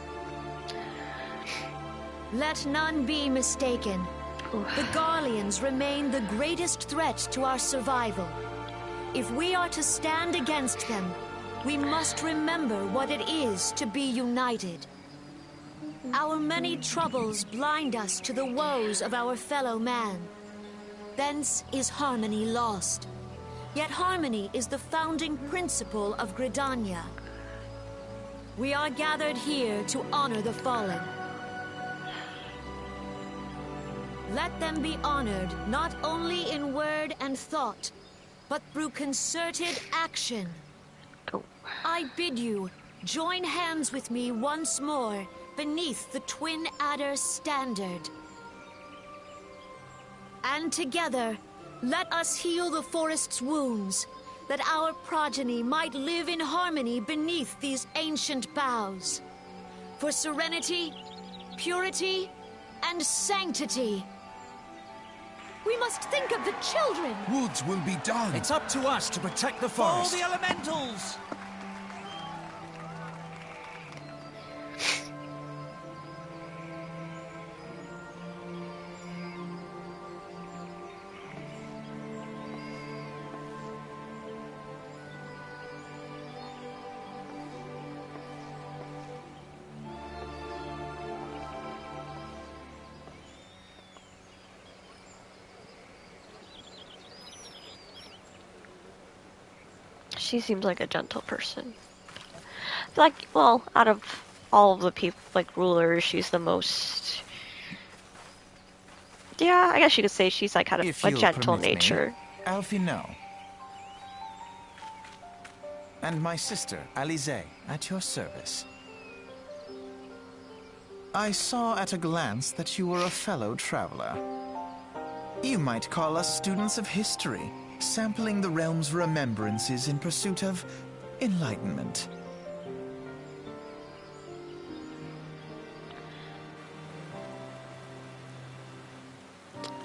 Let none be mistaken. The Garleans remain the greatest threat to our survival. If we are to stand against them, we must remember what it is to be united. Our many troubles blind us to the woes of our fellow man. Thence is harmony lost. Yet harmony is the founding principle of Gridania. We are gathered here to honor the fallen. Let them be honored not only in word and thought, but through concerted action. Oh. I bid you join hands with me once more beneath the Twin Adder's standard. And together, let us heal the forest's wounds, that our progeny might live in harmony beneath these ancient boughs. For serenity, purity, and sanctity. We must think of the children! Woods will be done. It's up to us to protect the For all forest. the elementals! She seems like a gentle person. I feel like, well, out of all of the people, like rulers, she's the most. Yeah, I guess you could say she's like kind of If a you'll gentle permit me, nature. Alfie, no. And my sister, Alize, at your service. I saw at a glance that you were a fellow traveler. You might call us students of history, sampling the realm's remembrances in pursuit of enlightenment.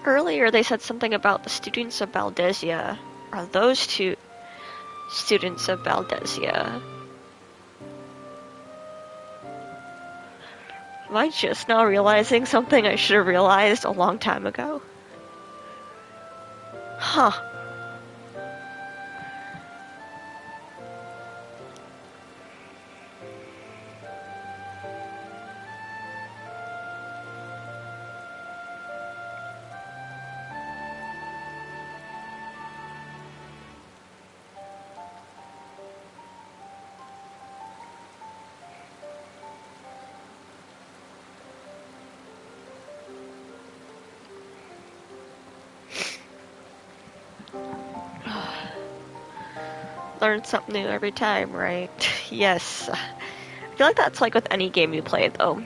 Earlier they said something about the students of Baldesia. Are those two students of Baldesia? Am I just now realizing something I should have realized a long time ago? Huh. Learn something new every time, right? Yes. I feel like that's like with any game you play, though. You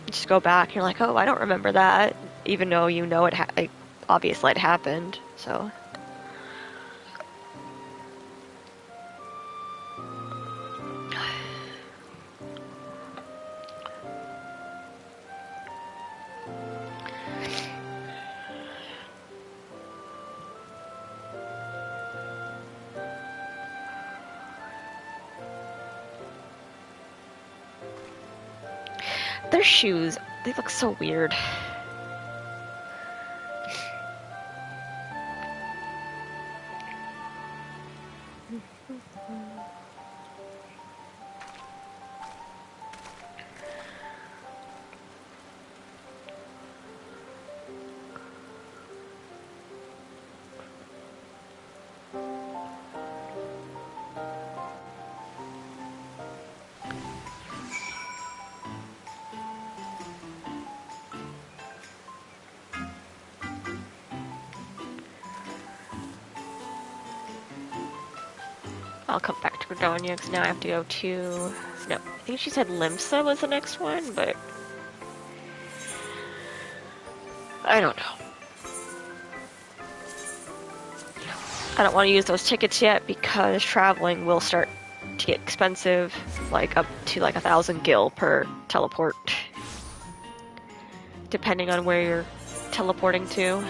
just go back and you're like, oh, I don't remember that. Even though you know it obviously it happened, so. Their shoes, they look so weird. I'll come back to Gradonia because now I have to go to... No, I think she said Limsa was the next one, but... I don't know. I don't want to use those tickets yet because traveling will start to get expensive, like up to like 1,000 gil per teleport. Depending on where you're teleporting to.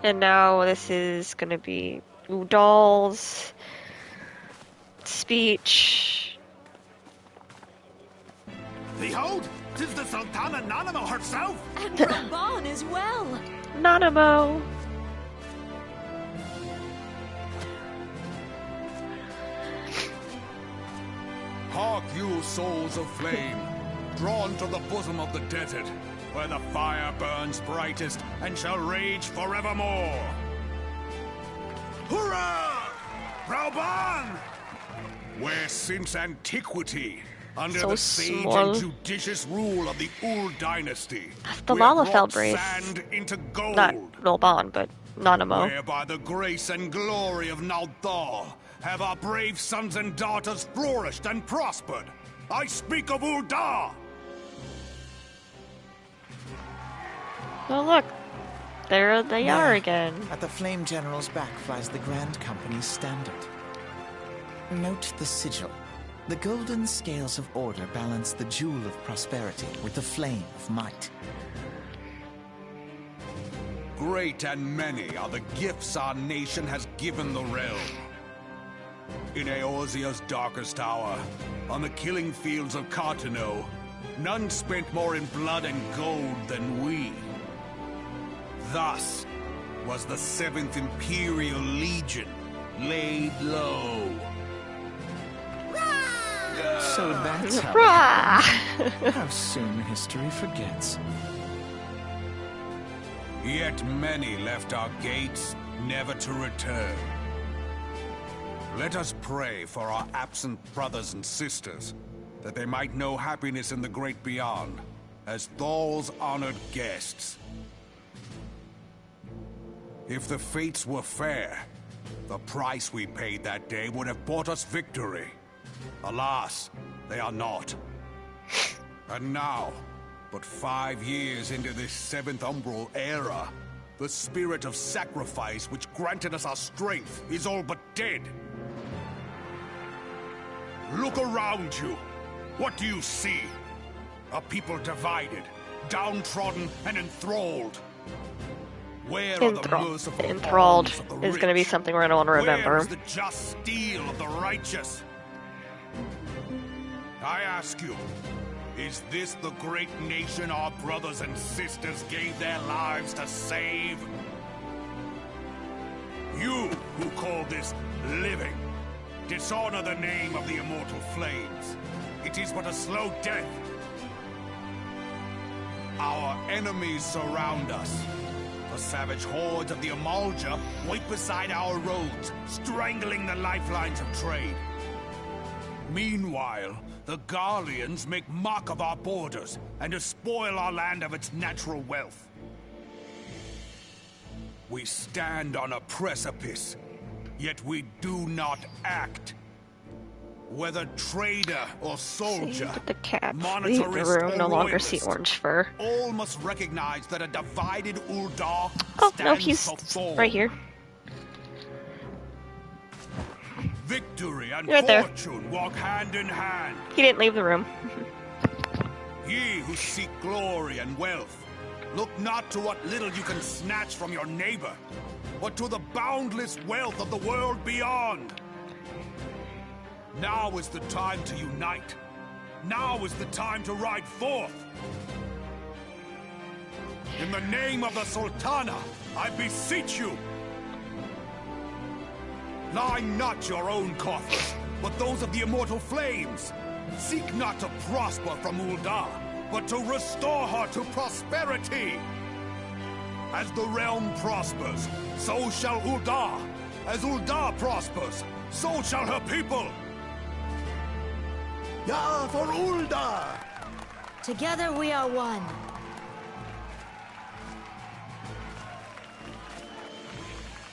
And now this is gonna be Udal's speech. Behold, 'tis the Sultana Nanamo herself! And Raban as well! Nanamo! Hark you, souls of flame, drawn to the bosom of the desert, where the fire burns brightest and shall rage forevermore. Hurrah! Rauban! Where since antiquity, under So the sage small. and judicious rule of the Ul dynasty, The we have Lalafell wrought brace. sand into gold. Not Rolban, but Nanamo. Where by the grace and glory of Naldal have our brave sons and daughters flourished and prospered. I speak of Ul'dah! Oh look, there they are again. At the Flame General's back flies the Grand Company's standard. Note the sigil. The golden scales of order balance the jewel of prosperity with the flame of might. Great and many are the gifts our nation has given the realm. In Eorzea's darkest hour, on the killing fields of Cartano, none spent more in blood and gold than we. Thus was the 7th Imperial Legion laid low. So that's how Rah! it happened. How soon history forgets. Yet many left our gates, never to return. Let us pray for our absent brothers and sisters, that they might know happiness in the great beyond, as Thal's honored guests. If the fates were fair, the price we paid that day would have bought us victory. Alas, they are not. And now, but 5 years into this 7th Umbral era, the spirit of sacrifice which granted us our strength is all but dead. Look around you. What do you see? A people divided, downtrodden, and enthralled. Where are the merciful Enthralled arms of the is going to be rich? something we're going to want to remember. Where is the just steel of the righteous? I ask you, is this the great nation our brothers and sisters gave their lives to save? You who call this living, dishonor the name of the immortal flames. It is but a slow death. Our enemies surround us. The savage hordes of the Amalja wait beside our roads, strangling the lifelines of trade. Meanwhile, the Garleans make mock of our borders and despoil our land of its natural wealth. We stand on a precipice, yet we do not act. Whether trader or soldier, But the cats leave the monetarist room, or no longer see royalist, orange fur. all must recognize that a divided Uldar Oh, stands no, he's to fall. right here. Victory and Right there. fortune walk hand in hand. He didn't leave the room. Ye who seek glory and wealth, look not to what little you can snatch from your neighbor, but to the boundless wealth of the world beyond. Now is the time to unite. Now is the time to ride forth. In the name of the Sultana, I beseech you. Line not your own coffers, but those of the immortal flames. Seek not to prosper from Uldar, but to restore her to prosperity. As the realm prospers, so shall Uldar. As Uldar prospers, so shall her people. Ya for Uldar! Together we are one.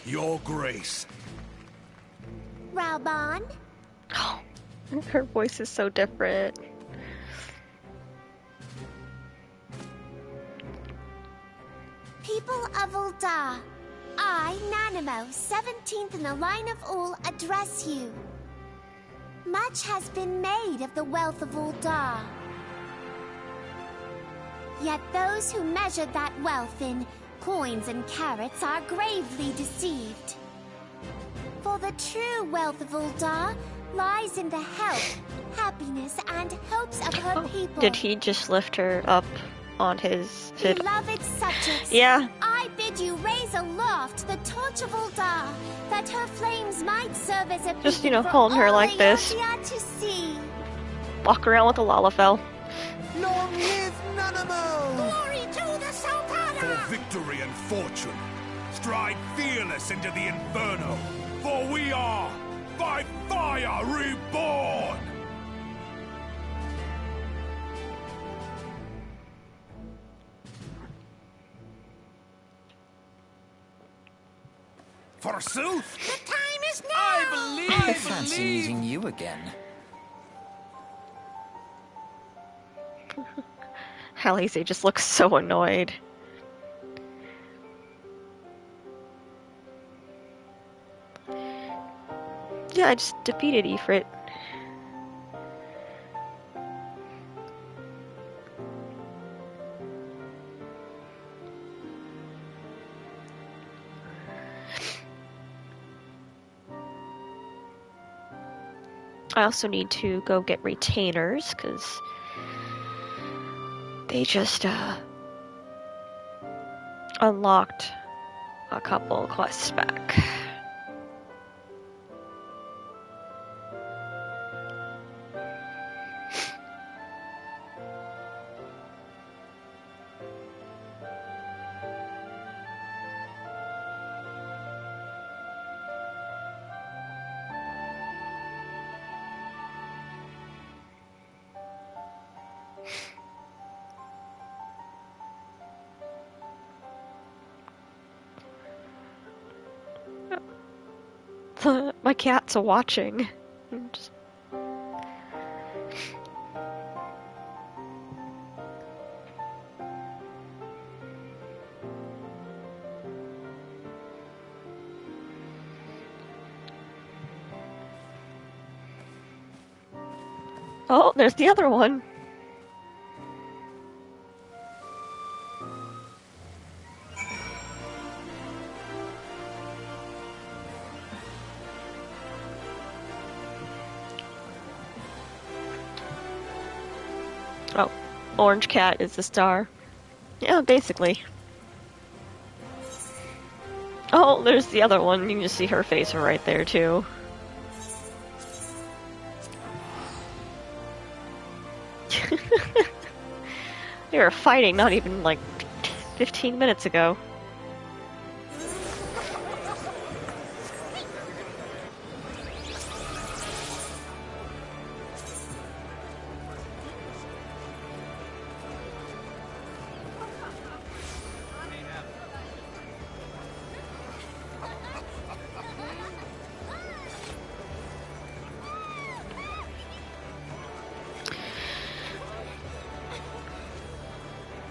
Your grace. Raubon, Oh, her voice is so different. people of Uldar, I, Nanimo, 17th in the line of Ul, address you. Much has been made of the wealth of Uldar. Yet those who measured that wealth in coins and carats are gravely deceived. For the true wealth of Uldar lies in the health, happiness, and hopes of her people. Did he just lift her up on his... Beloved subjects, Yeah. I bid you raise aloft the torch of Uldar, that her flames might serve as a Just, beacon for holding her all like the this. Yatia to see. Walk around with a Lalafell. Long live Nanamo! Glory to the Sultana! For victory and fortune, stride fearless into the inferno, for we are by fire reborn! Forsooth! The time is now! I fancy meeting you again. Halise just looks so annoyed. Yeah, I just defeated Ifrit. I also need to go get retainers, because they just unlocked a couple quests back. My cats are watching. Just... Oh, there's the other one. Oh, Orange Cat is the star. Yeah, basically. Oh, there's the other one. You can just see her face right there, too. They were fighting not even, like, 15 minutes ago.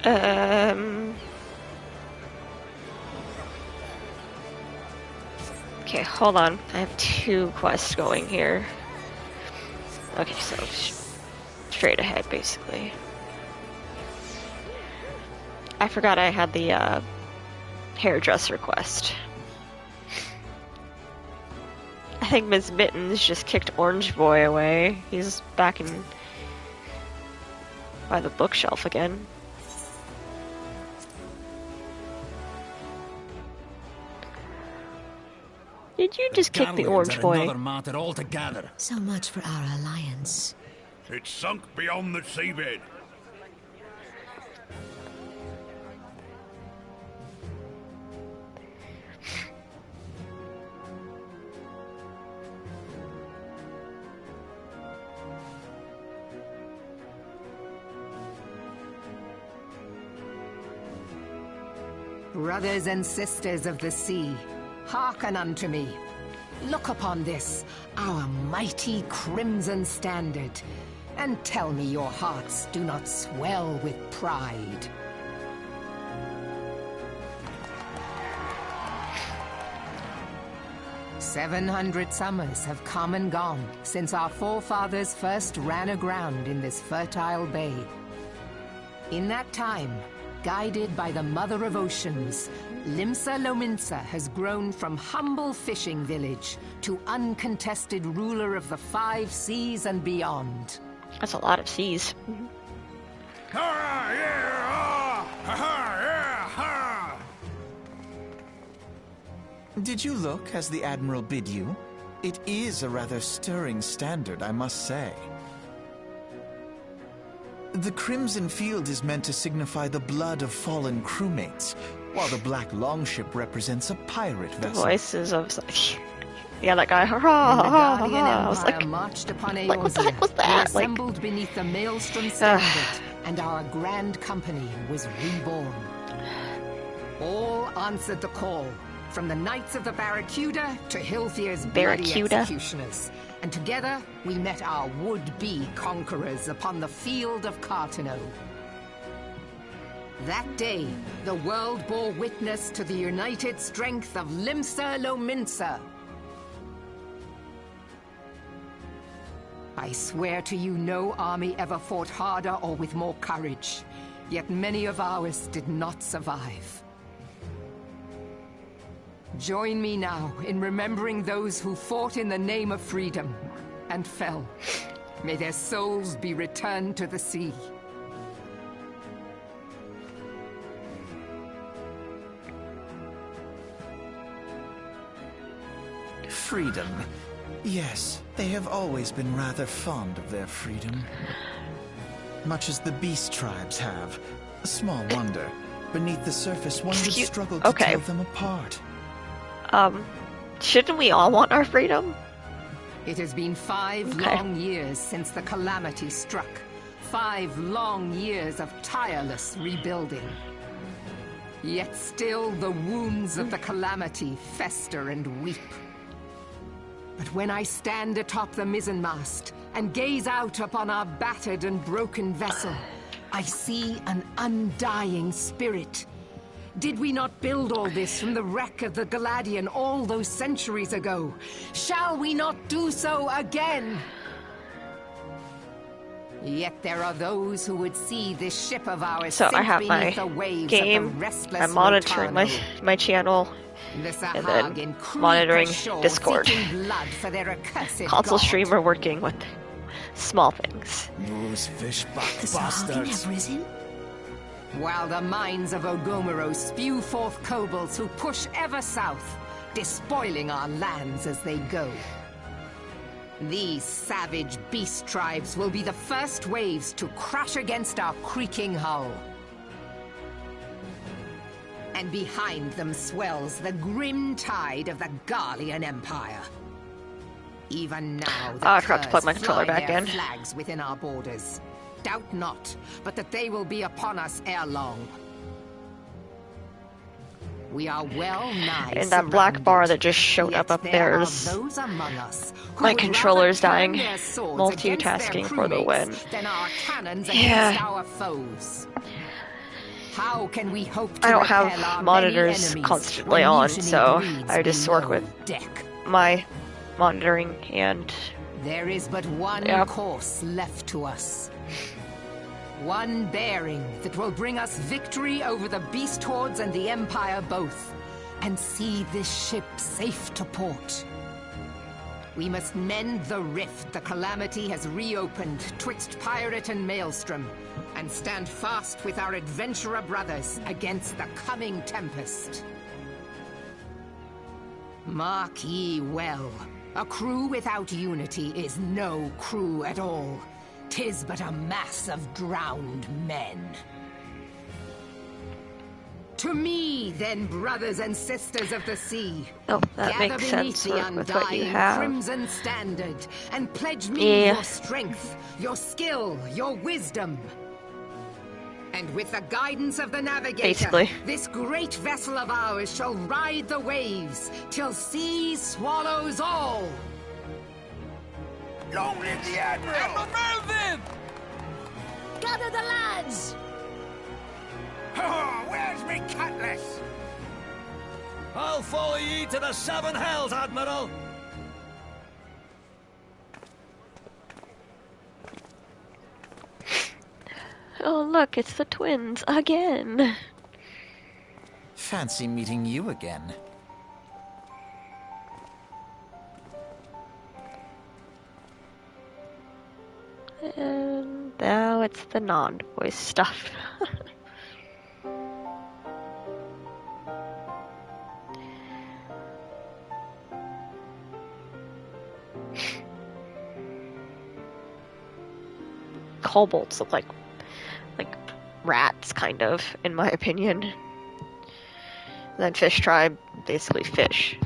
Okay, hold on. I have 2 quests going here. Okay, so straight ahead, basically. I forgot I had the hairdresser quest. I think Ms. Mittens just kicked Orange Boy away. He's back in by the bookshelf again. Did you just kick the Orange Boy? Another matter altogether. So much for our alliance. It's sunk beyond the seabed. Brothers and sisters of the sea, hearken unto me. Look upon this, our mighty crimson standard, and tell me your hearts do not swell with pride. "700 summers have come and gone since our forefathers first ran aground in this fertile bay. In that time, guided by the Mother of Oceans, Limsa Lominsa has grown from humble fishing village to uncontested ruler of the 5 seas and beyond." That's a lot of seas. Did you look as the Admiral bid you? It is a rather stirring standard, I must say. The crimson field is meant to signify the blood of fallen crewmates, while the black longship represents a pirate The vessel. voices of... Yeah, that guy, hurrah, When the hurrah, Guardian hurrah. I was Empire like, marched upon what the heck was Eorzea, that? we assembled beneath the Maelstrom standard, and our grand company was reborn. All answered the call, from the Knights of the Barracuda to Hilthier's bloody Barracuda? executioners. And together, we met our would-be conquerors upon the field of Cartano. That day, the world bore witness to the united strength of Limsa Lominsa. I swear to you, no army ever fought harder or with more courage. Yet many of ours did not survive. Join me now in remembering those who fought in the name of freedom and fell. May their souls be returned to the sea. Freedom. Yes, they have always been rather fond of their freedom. Much as the beast tribes have. Small wonder. Beneath the surface, one would struggle to tell them apart. Shouldn't we all want our freedom? It has been 5 long years since the calamity struck. 5 long years of tireless rebuilding. Yet still the wounds of the calamity fester and weep. But when I stand atop the mizzenmast and gaze out upon our battered and broken vessel, I see an undying spirit. Did we not build all this from the wreck of the Galadian all those centuries ago? Shall we not do so again? Yet there are those who would see this ship of ours So sink I have beneath my the waves game, of the restless I'm monitoring Rotano. my channel, and then monitoring Discord. Console streamer working with small things. Those fishback The Sahagin bastards. have risen? While the mines of Ogomero spew forth kobolds who push ever south, despoiling our lands as they go. These savage beast tribes will be the first waves to crash against our creaking hull. And behind them swells the grim tide of the Garlean Empire. Even now, the I forgot to plug my Curs controller fly back their in. flags within our borders. Doubt not, but that they will be upon us ere long. We are well nigh And that black bar that just showed up there is those among us who my would controller's rather dying. turn their swords against their Multitasking for the crewmates win. than our cannons Yeah. against our foes. How can we hope to I don't repel have our monitors many enemies constantly when on, mutiny so breeds I just work below with deck? my monitoring and There is but one Yep. course left to us. One bearing that will bring us victory over the beast hordes and the Empire both, and see this ship safe to port. We must mend the rift the Calamity has reopened twixt pirate and maelstrom, and stand fast with our adventurer brothers against the coming tempest. Mark ye well, a crew without unity is no crew at all. 'Tis but a mass of drowned men. To me, then, brothers and sisters of the sea, oh, that gather makes beneath sense the with what you undying have. crimson standard, and pledge me Yeah. your strength, your skill, your wisdom. And with the guidance of the navigator, Basically. this great vessel of ours shall ride the waves till sea swallows all. Long live the Admiral! Melvin! Gather the lads! Oh, where's me cutlass? I'll follow ye to the seven hells, Admiral! Oh, look, it's the twins again. Fancy meeting you again. And now it's the non-voice stuff. Kobolds look like rats, kind of, in my opinion. And then Fish Tribe, basically fish.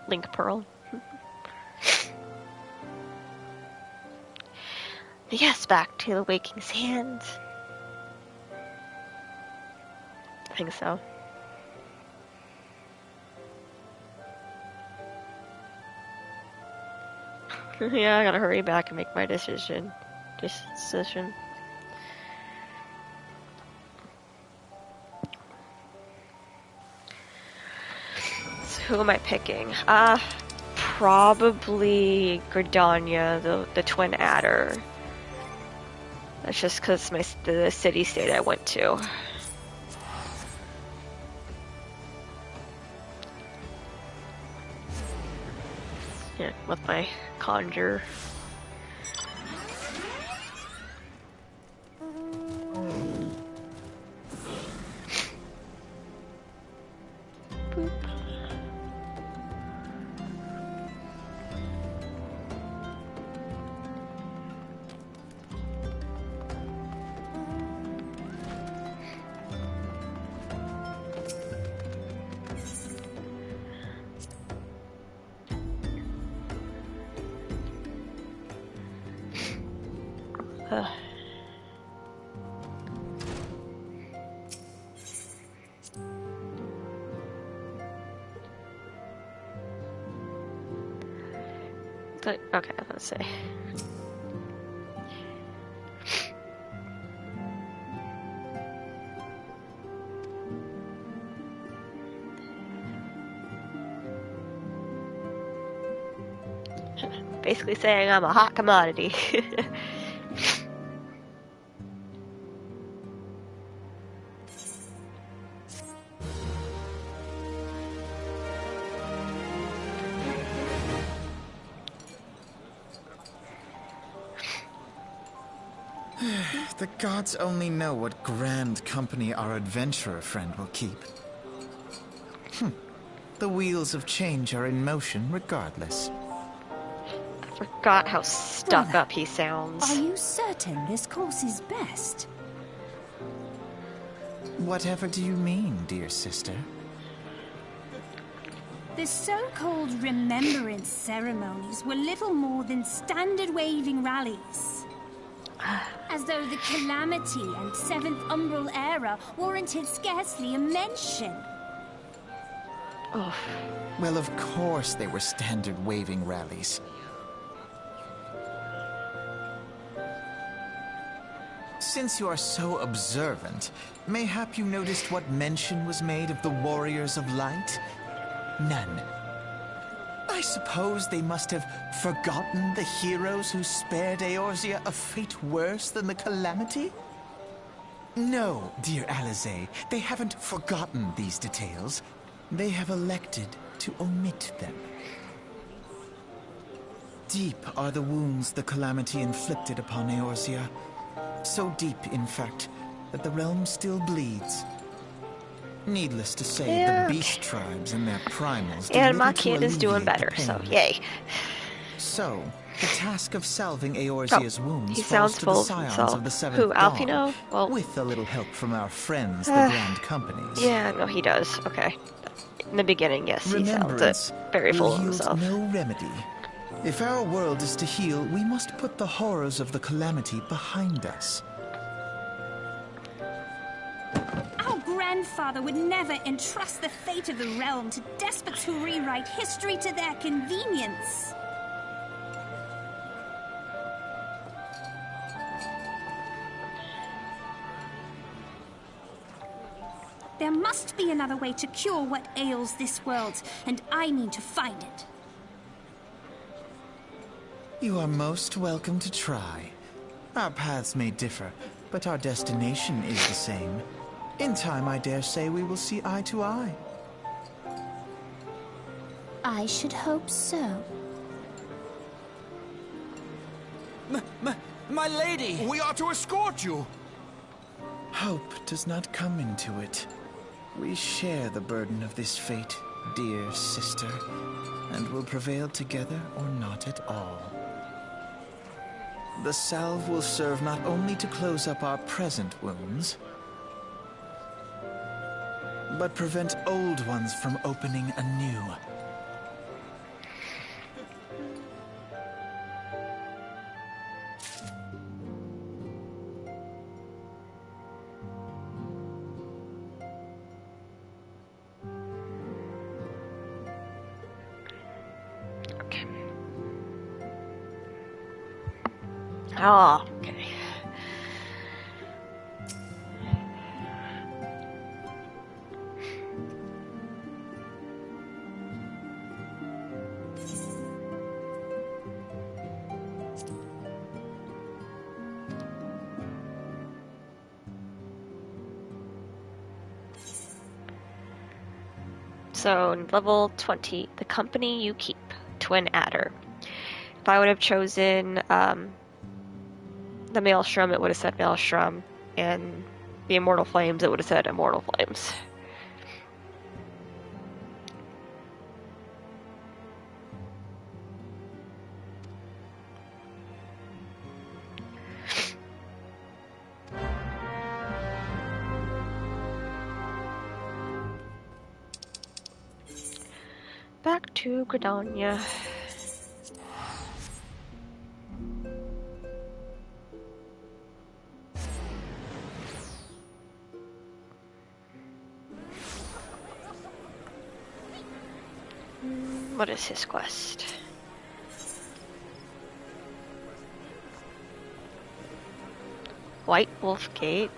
Link Pearl. Yes, back to the Waking Sands. I think so. Yeah, I gotta hurry back and make my decision. So who am I picking? Probably Gridania, the twin adder. That's just because the city-state I went to. Yeah, with my conjure. Boop. Okay, let's see. Basically saying I'm a hot commodity. The gods only know what grand company our adventurer friend will keep. The wheels of change are in motion regardless. I forgot how stuck Brother, up he sounds. Are you certain this course is best? Whatever do you mean, dear sister? The so-called remembrance ceremonies were little more than standard waving rallies. As though the Calamity and Seventh Umbral Era warranted scarcely a mention. Oh. Well, of course they were standard waving rallies. Since you are so observant, mayhap you noticed what mention was made of the Warriors of Light? None. I suppose they must have forgotten the heroes who spared Eorzea a fate worse than the Calamity? No, dear Alize, they haven't forgotten these details. They have elected to omit them. Deep are the wounds the Calamity inflicted upon Eorzea. So deep, in fact, that the realm still bleeds. Needless to say, the beast tribes and their primals and my kid is doing better, so yay. So, the task of salving Eorzea's wounds he falls sounds to full the of scions himself. of the Seventh Who, Dawn, Alfino? Well, with a little help from our friends, the Grand Companies. Yeah, no, he does. Okay. In the beginning, yes, he sounds it. Very full will of yield himself. no remedy. If our world is to heal, we must put the horrors of the Calamity behind us. Our grandfather would never entrust the fate of the realm to despots who rewrite history to their convenience. There must be another way to cure what ails this world, and I mean to find it. You are most welcome to try. Our paths may differ, but our destination is the same. In time, I dare say we will see eye to eye. I should hope so. My lady! We are to escort you! Hope does not come into it. We share the burden of this fate, dear sister, and will prevail together or not at all. The salve will serve not only to close up our present wounds, but prevent old ones from opening anew. Oh, okay. So, level 20, the company you keep, Twin Adder. If I would have chosen the Maelstrom, it would have said Maelstrom, and the Immortal Flames, it would have said Immortal Flames. Back to Gridania. What is his quest? White Wolf Gate.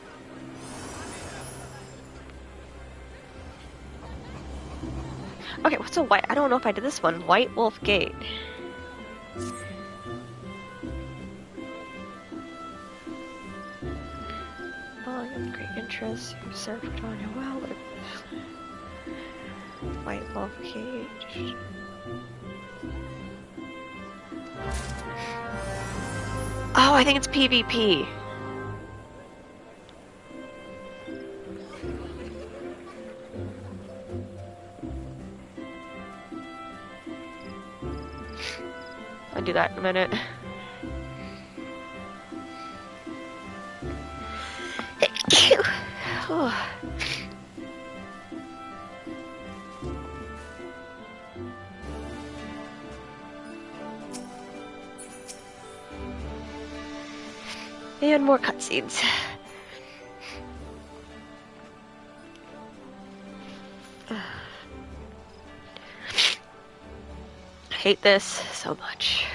Okay, what's a white? I don't know if I did this one. White Wolf Gate. Oh, you have great interest. You served on your well. White wolf cage. Oh, I think it's PvP. I'll do that in a minute. Oh. And more cutscenes. I hate this so much.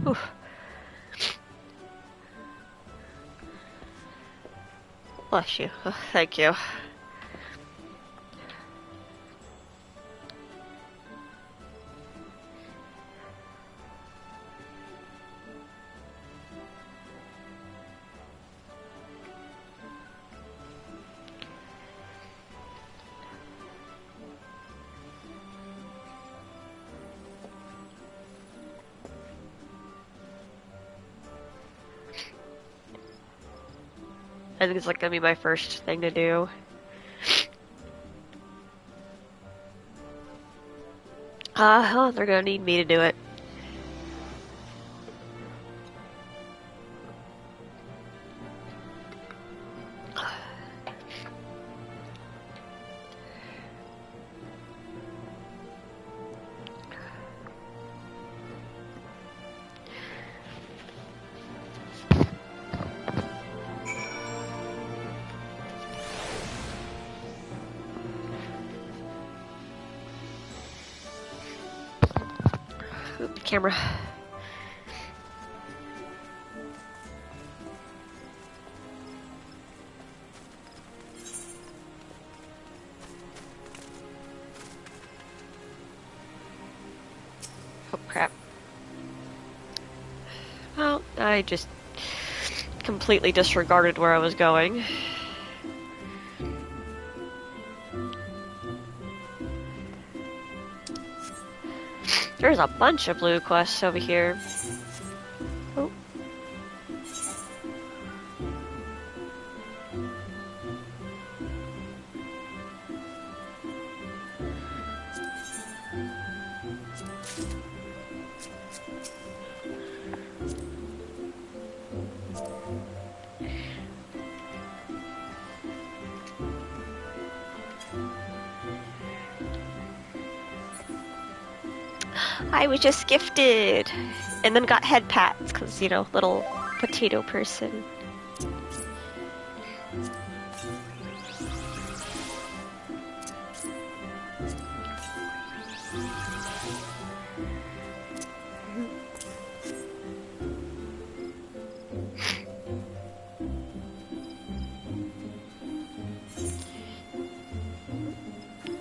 Oof. Bless you. Oh, thank you. I think it's like gonna be my first thing to do. Oh, they're gonna need me to do it. Oop, camera. Oh crap. Well, I just completely disregarded where I was going. There's a bunch of blue quests over here. Oh. I was just gifted, and then got head pats because, you know, little potato person.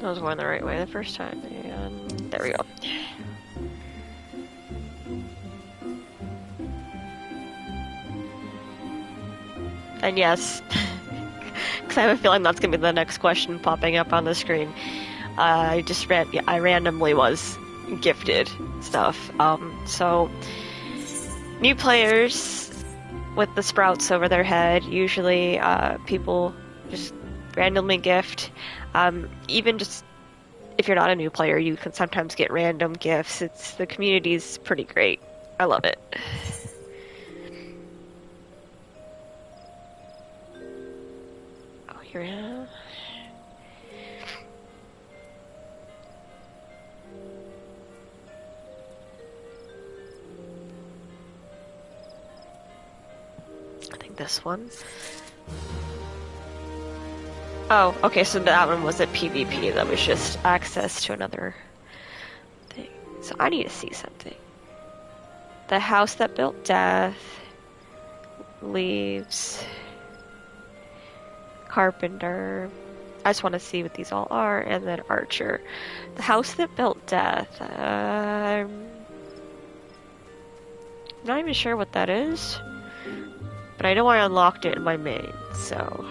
I was going the right way the first time, and there we go. And yes, because I have a feeling that's going to be the next question popping up on the screen. I randomly was gifted stuff. So, new players with the sprouts over their head, usually people just randomly gift. Even just if you're not a new player, you can sometimes get random gifts. The community's pretty great. I love it. Oh, here we are. I think this one. Oh, okay, so that one wasn't PvP, that was just access to another thing. So I need to see something. The house that built death, leaves, carpenter. I just want to see what these all are, and then archer. The house that built death. I'm not even sure what that is, but I know I unlocked it in my main, so.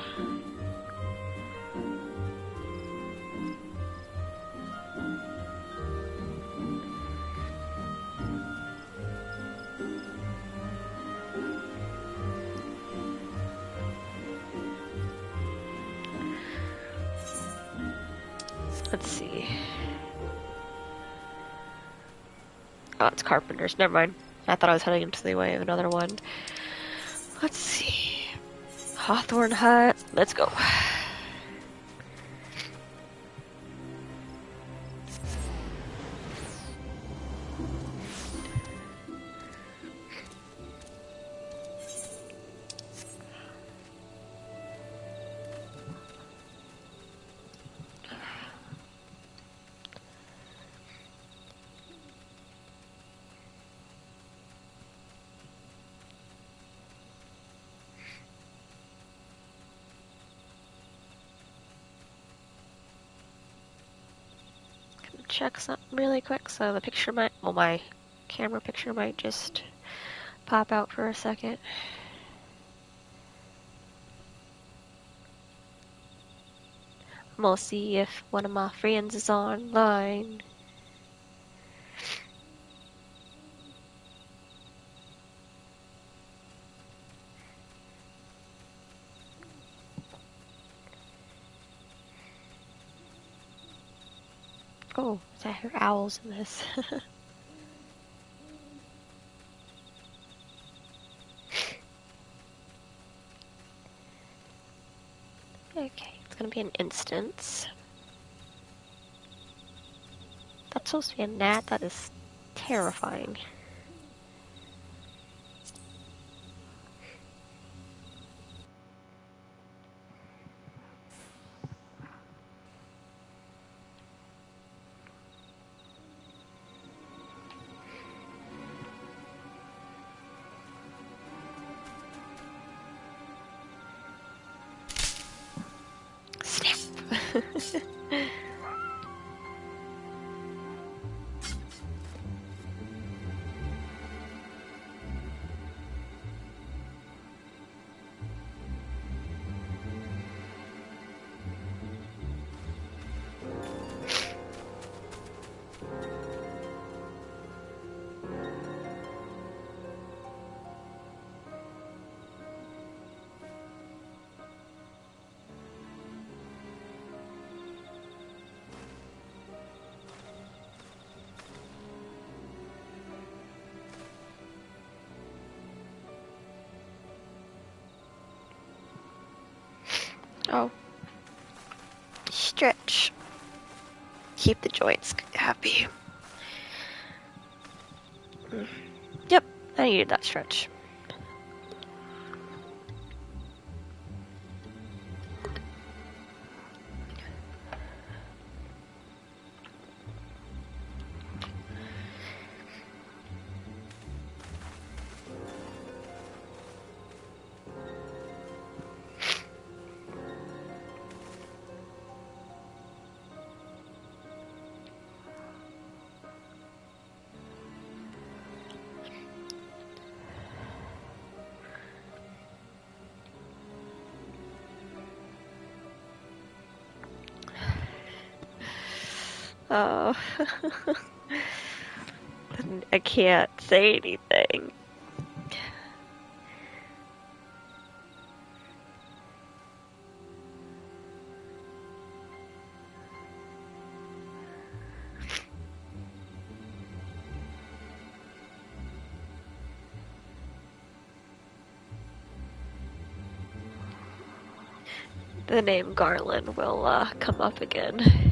Let's see. Oh, it's carpenters. Never mind. I thought I was heading into the way of another one. Let's see. Hawthorne Hut. Let's go. Check something really quick so the picture might, well, my camera picture might just pop out for a second. I'm gonna see if one of my friends is online. Oh, I hear owls in this. Okay, it's gonna be an instance. That's supposed to be a gnat. That is terrifying. Snap! Oh. Stretch. Keep the joints happy. Yep, I needed that stretch. Oh. I can't say anything. The name Garland will come up again.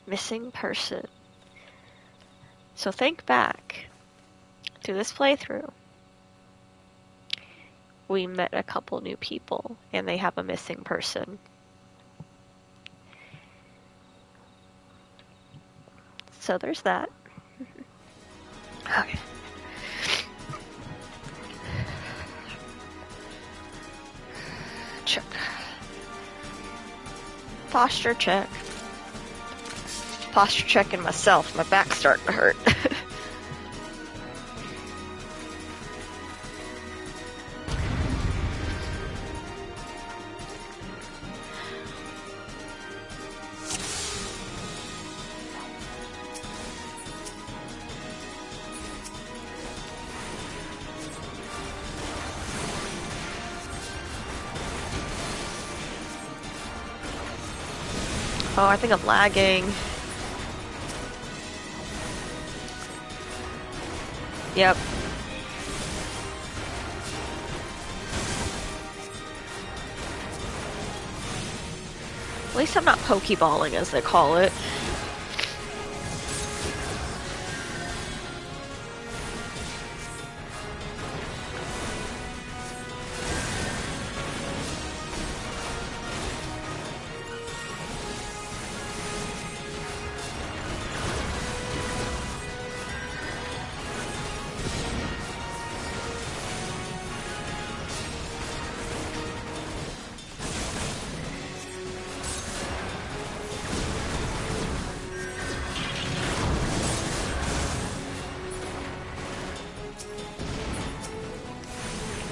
Missing person. So think back to this playthrough. We met a couple new people, and they have a missing person. So there's that. Okay. Check. Posture check. Posture checking myself. My back's starting to hurt. Oh, I think I'm lagging. Yep. At least I'm not pokeballing, as they call it.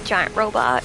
Giant robot.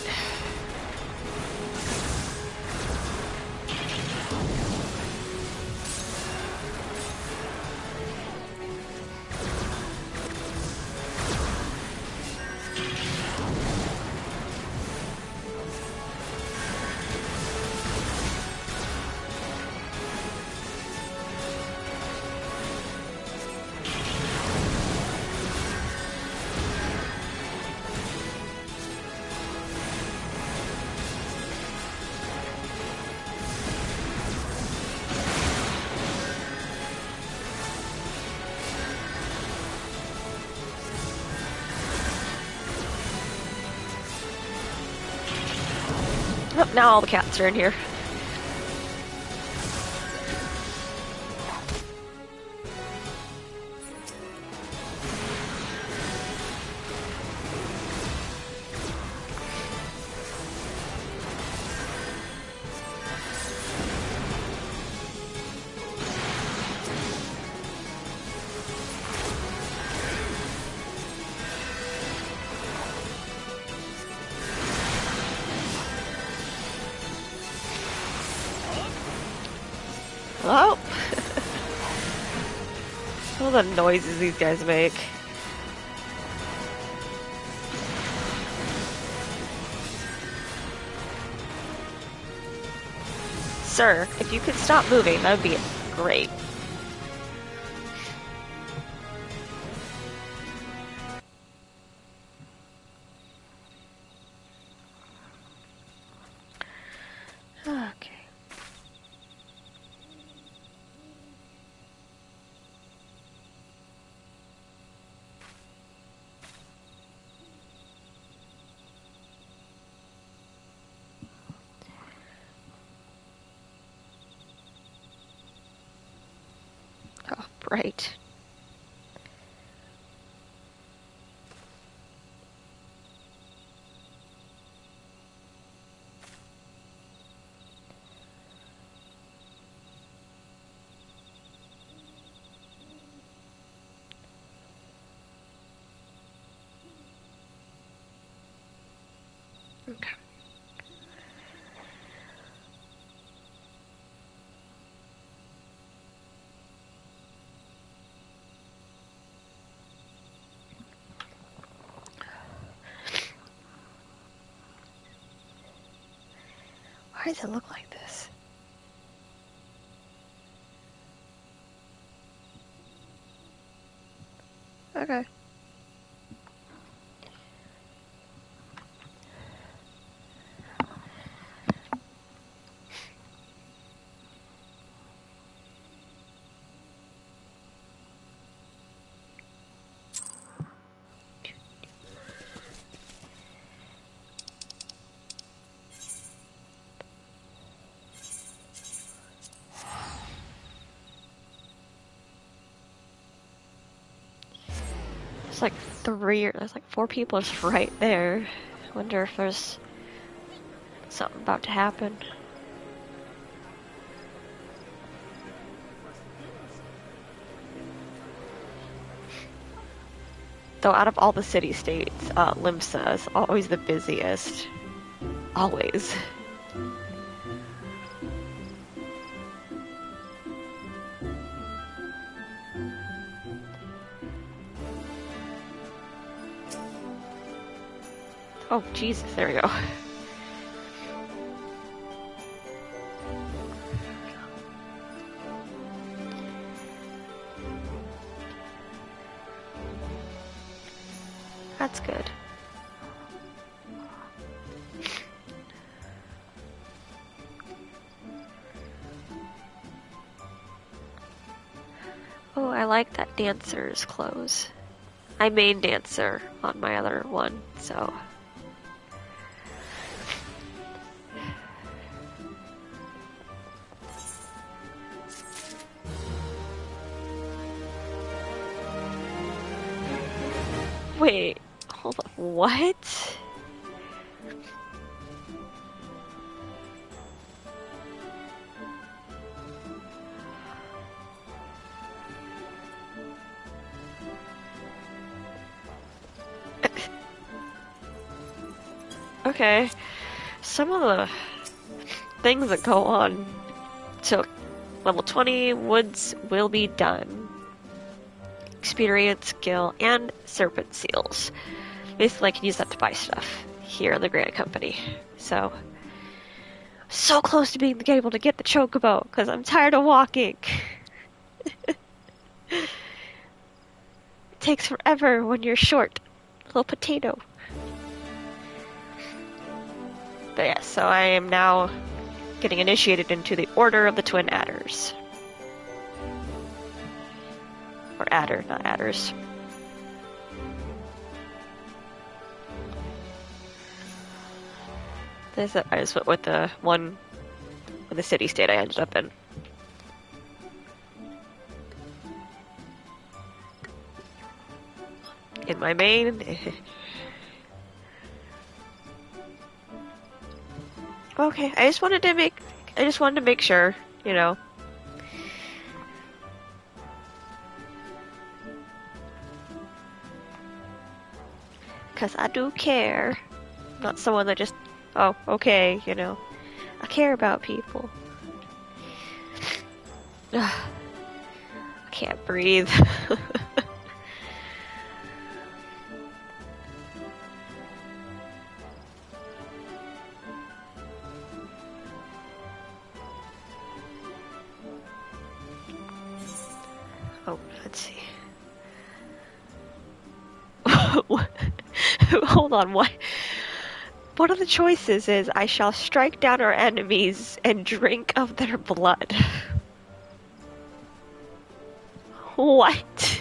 Oh, now all the cats are in here. Hello? All the noises these guys make. Sir, if you could stop moving, that would be great. Okay. Oh, bright. Okay. Why does it look like this? Okay. There's like there's like 4 people just right there. I wonder if there's something about to happen. Though out of all the city-states, Limsa is always the busiest. Always. Oh, Jesus, there we go. That's good. Oh, I like that dancer's clothes. I main dancer on my other one, so... Wait, hold on, what? Okay, some of the things that go on. So, level 20, woods will be done. Experience, skill, and serpent seals. Basically, I can use that to buy stuff here in the Grand Company. So close to being able to get the chocobo, because I'm tired of walking. It takes forever when you're short. Little potato. But yeah, so I am now getting initiated into the Order of the Twin Adders. Or adder, not adders. I just went with the one with the city-state I ended up in. In my main. Okay, I just wanted to make sure, you know. Because I do care. I'm not someone that just, oh, okay, you know. I care about people. I can't breathe. Oh, let's see. Hold on, what? One of the choices is I shall strike down our enemies and drink of their blood. What?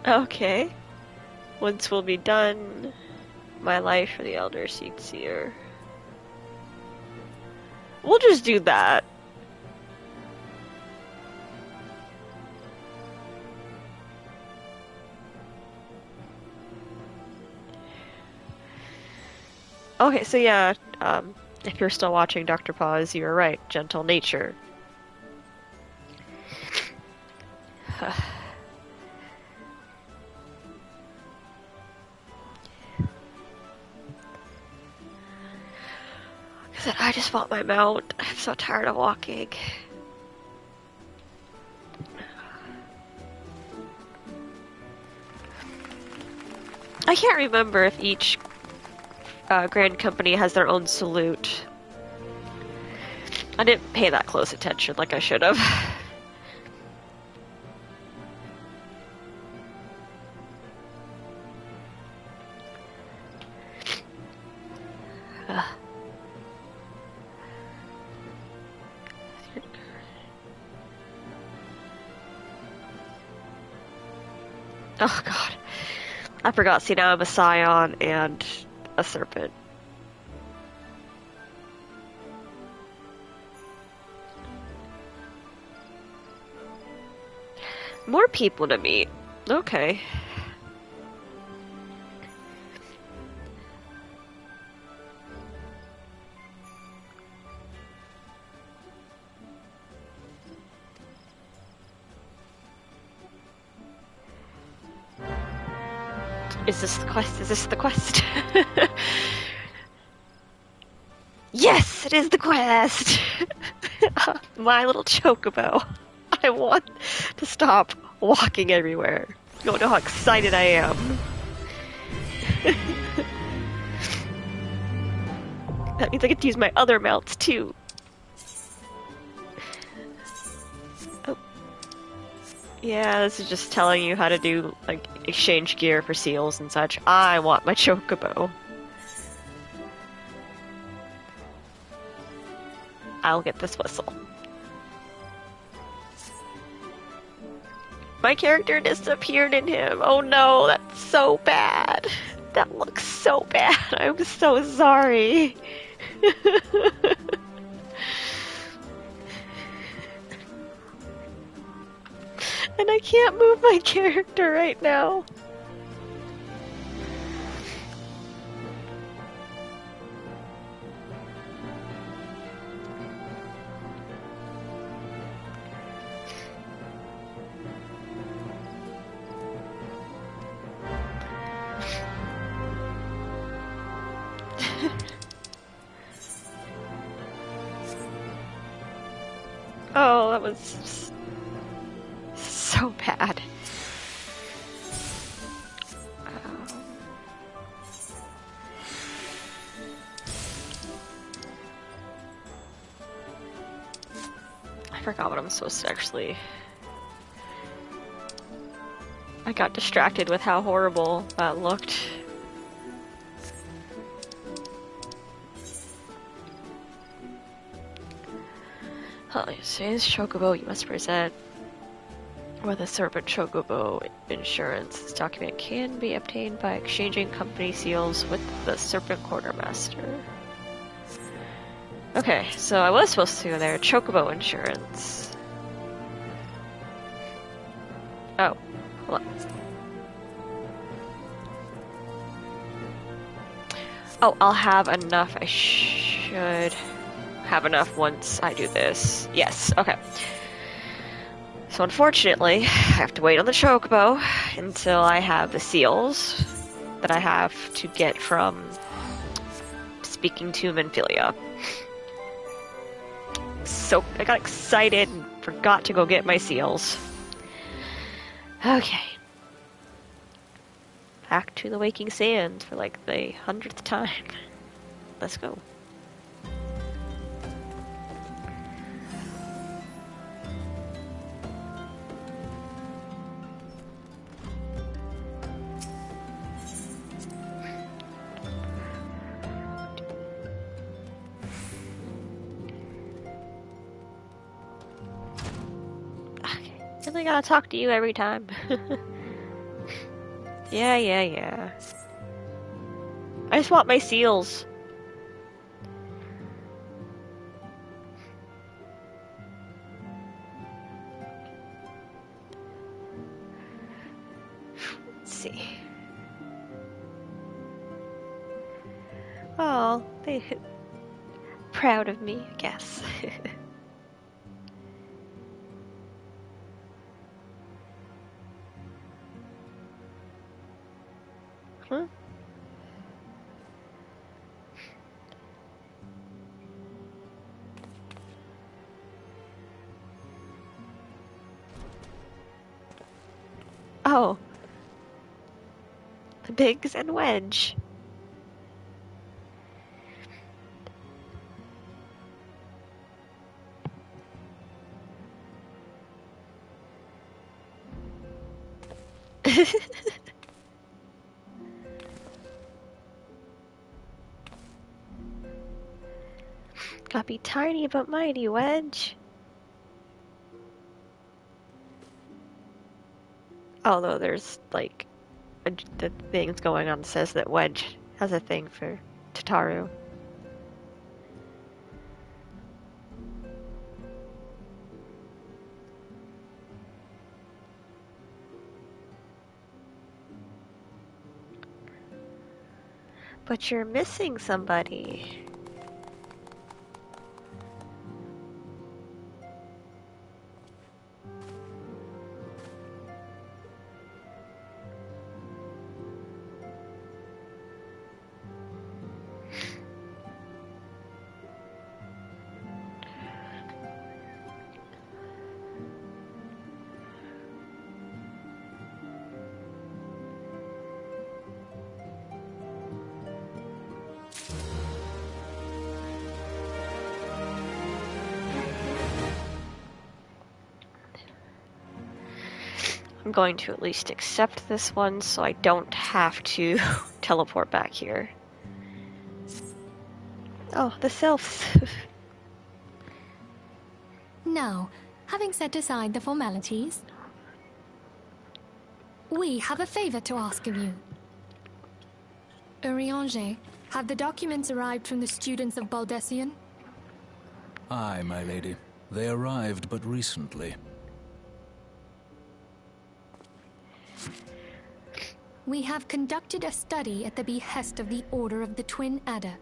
Okay. Once will be done. My life for the Elder Seer. We'll just do that. Okay, so yeah, if you're still watching Dr. Pause, you were right. Gentle nature. I just want my mount. I'm so tired of walking. I can't remember if each Grand Company has their own salute. I didn't pay that close attention like I should have. Oh god. I forgot, see now I'm a scion and a serpent. More people to meet. Okay. Is this the quest? Is this the quest? Yes, it is the quest! My little chocobo. I want to stop walking everywhere. You don't know how excited I am. That means I get to use my other mounts too. Oh. Yeah, this is just telling you how to do, like, exchange gear for seals and such. I want my chocobo. I'll get this whistle. My character disappeared in him. Oh no, that's so bad. That looks so bad. I'm so sorry. And I can't move my character right now. Oh, that was so bad. I forgot what I'm supposed to actually... I got distracted with how horrible that looked. Says Chocobo, you must present with a Serpent Chocobo insurance. This document can be obtained by exchanging company seals with the Serpent Quartermaster. Okay, so I was supposed to go there. Chocobo insurance. Oh, hold on. Oh, I'll have enough. I should have enough once I do this. Yes, okay. So unfortunately, I have to wait on the Chocobo until I have the seals that I have to get from speaking to Minfilia. So I got excited and forgot to go get my seals. Okay. Back to the Waking Sands for like the 100th time. Let's go. I gotta talk to you every time. Yeah. I just want my seals. Let's see. Oh, they proud of me, I guess. Huh? Oh. The Biggs and Wedge. Gotta be tiny but mighty, Wedge. Although there's, like, the things going on that says that Wedge has a thing for Tataru. But you're missing somebody. I'm going to at least accept this one so I don't have to teleport back here. Oh, the sylphs. Now, having set aside the formalities, we have a favor to ask of you. Urianger, have the documents arrived from the students of Baldessian? Aye, my lady. They arrived but recently. We have conducted a study at the behest of the Order of the Twin Adder.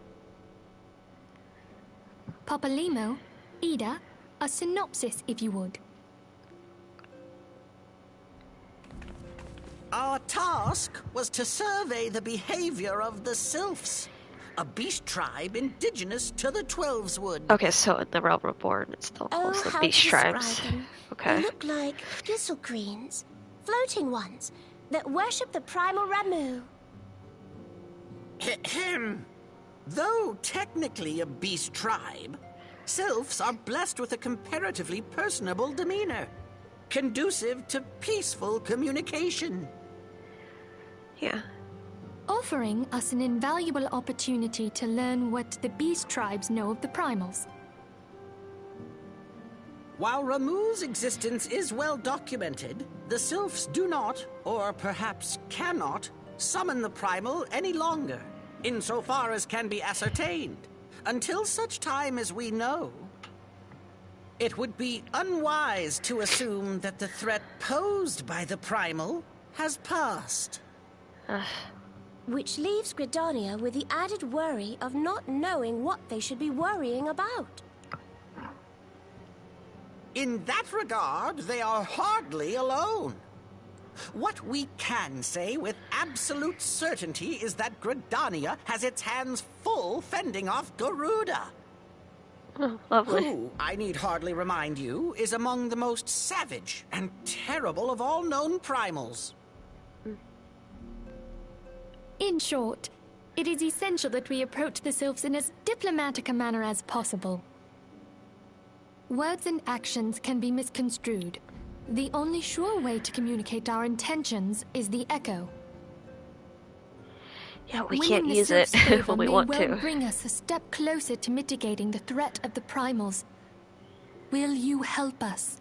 Papalimo, Ida, a synopsis if you would. Our task was to survey the behavior of the Sylphs, a beast tribe indigenous to the Twelveswood. Okay, so in the Realm Reborn, it's still calls the how beast to describe tribes. them. Okay. They look like Gisselgreens, floating ones, that worship the primal Ramu. Ahem. Though technically a beast tribe, Sylphs are blessed with a comparatively personable demeanor, conducive to peaceful communication. Yeah. Offering us an invaluable opportunity to learn what the beast tribes know of the primals. While Ramu's existence is well documented, the Sylphs do not, or perhaps cannot, summon the primal any longer, insofar as can be ascertained, until such time as we know. It would be unwise to assume that the threat posed by the primal has passed. Which leaves Gridania with the added worry of not knowing what they should be worrying about. In that regard, they are hardly alone. What we can say with absolute certainty is that Gridania has its hands full fending off Garuda. Oh, lovely. Who, I need hardly remind you, is among the most savage and terrible of all known primals. In short, it is essential that we approach the Sylphs in as diplomatic a manner as possible. Words and actions can be misconstrued. The only sure way to communicate our intentions is the echo. Yeah, we Winning can't the use it Sylphs' favor when we may want well to. bring us a step closer to mitigating the threat of the primals. Will you help us?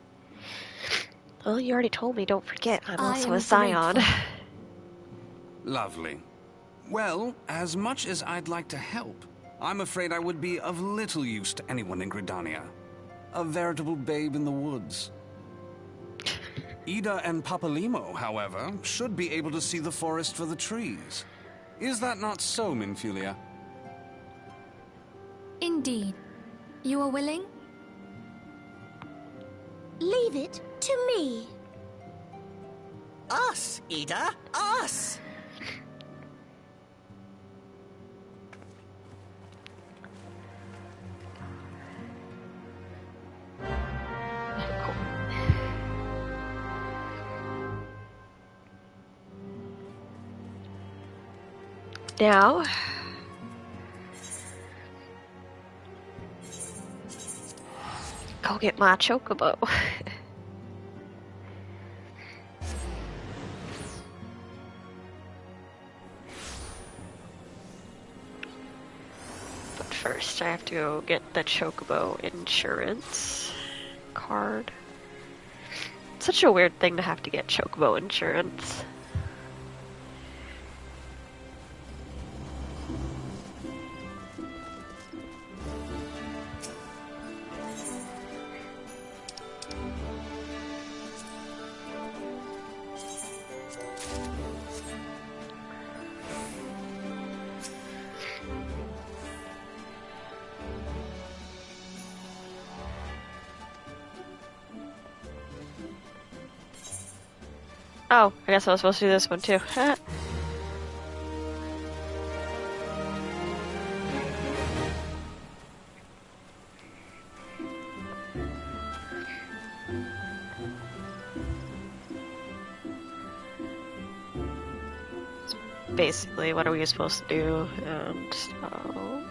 Well, you already told me, don't forget, I'm I also am a Scion. grateful. Lovely. Well, as much as I'd like to help, I'm afraid I would be of little use to anyone in Gridania. A veritable babe in the woods. Ida and Papalimo, however, should be able to see the forest for the trees. Is that not so, Minfilia? Indeed. You are willing? Leave it to me. Us, Ida, us! Now, go get my chocobo. But first, I have to go get the chocobo insurance card. Such a weird thing to have to get chocobo insurance. Oh, I guess I was supposed to do this one too. Basically, what are we supposed to do? And so...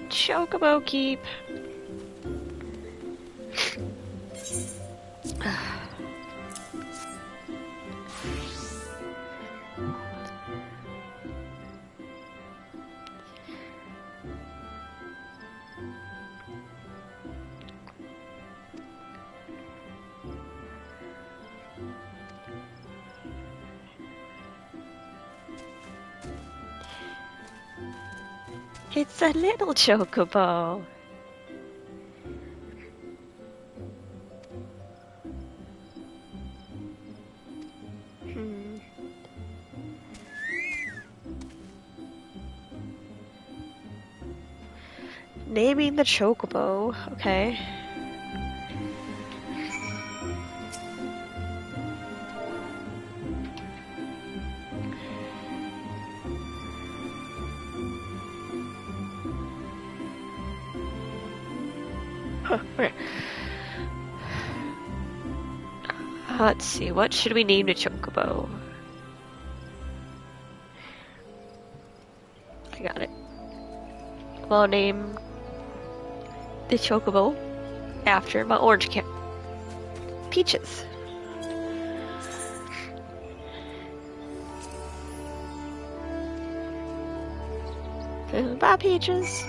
Chocobo keep. It's a little chocobo. Naming the chocobo, okay. Huh, okay. Let's see, what should we name the chocobo? I got it. Well, name the chocobo after my orange cat. Peaches. Bye, Peaches.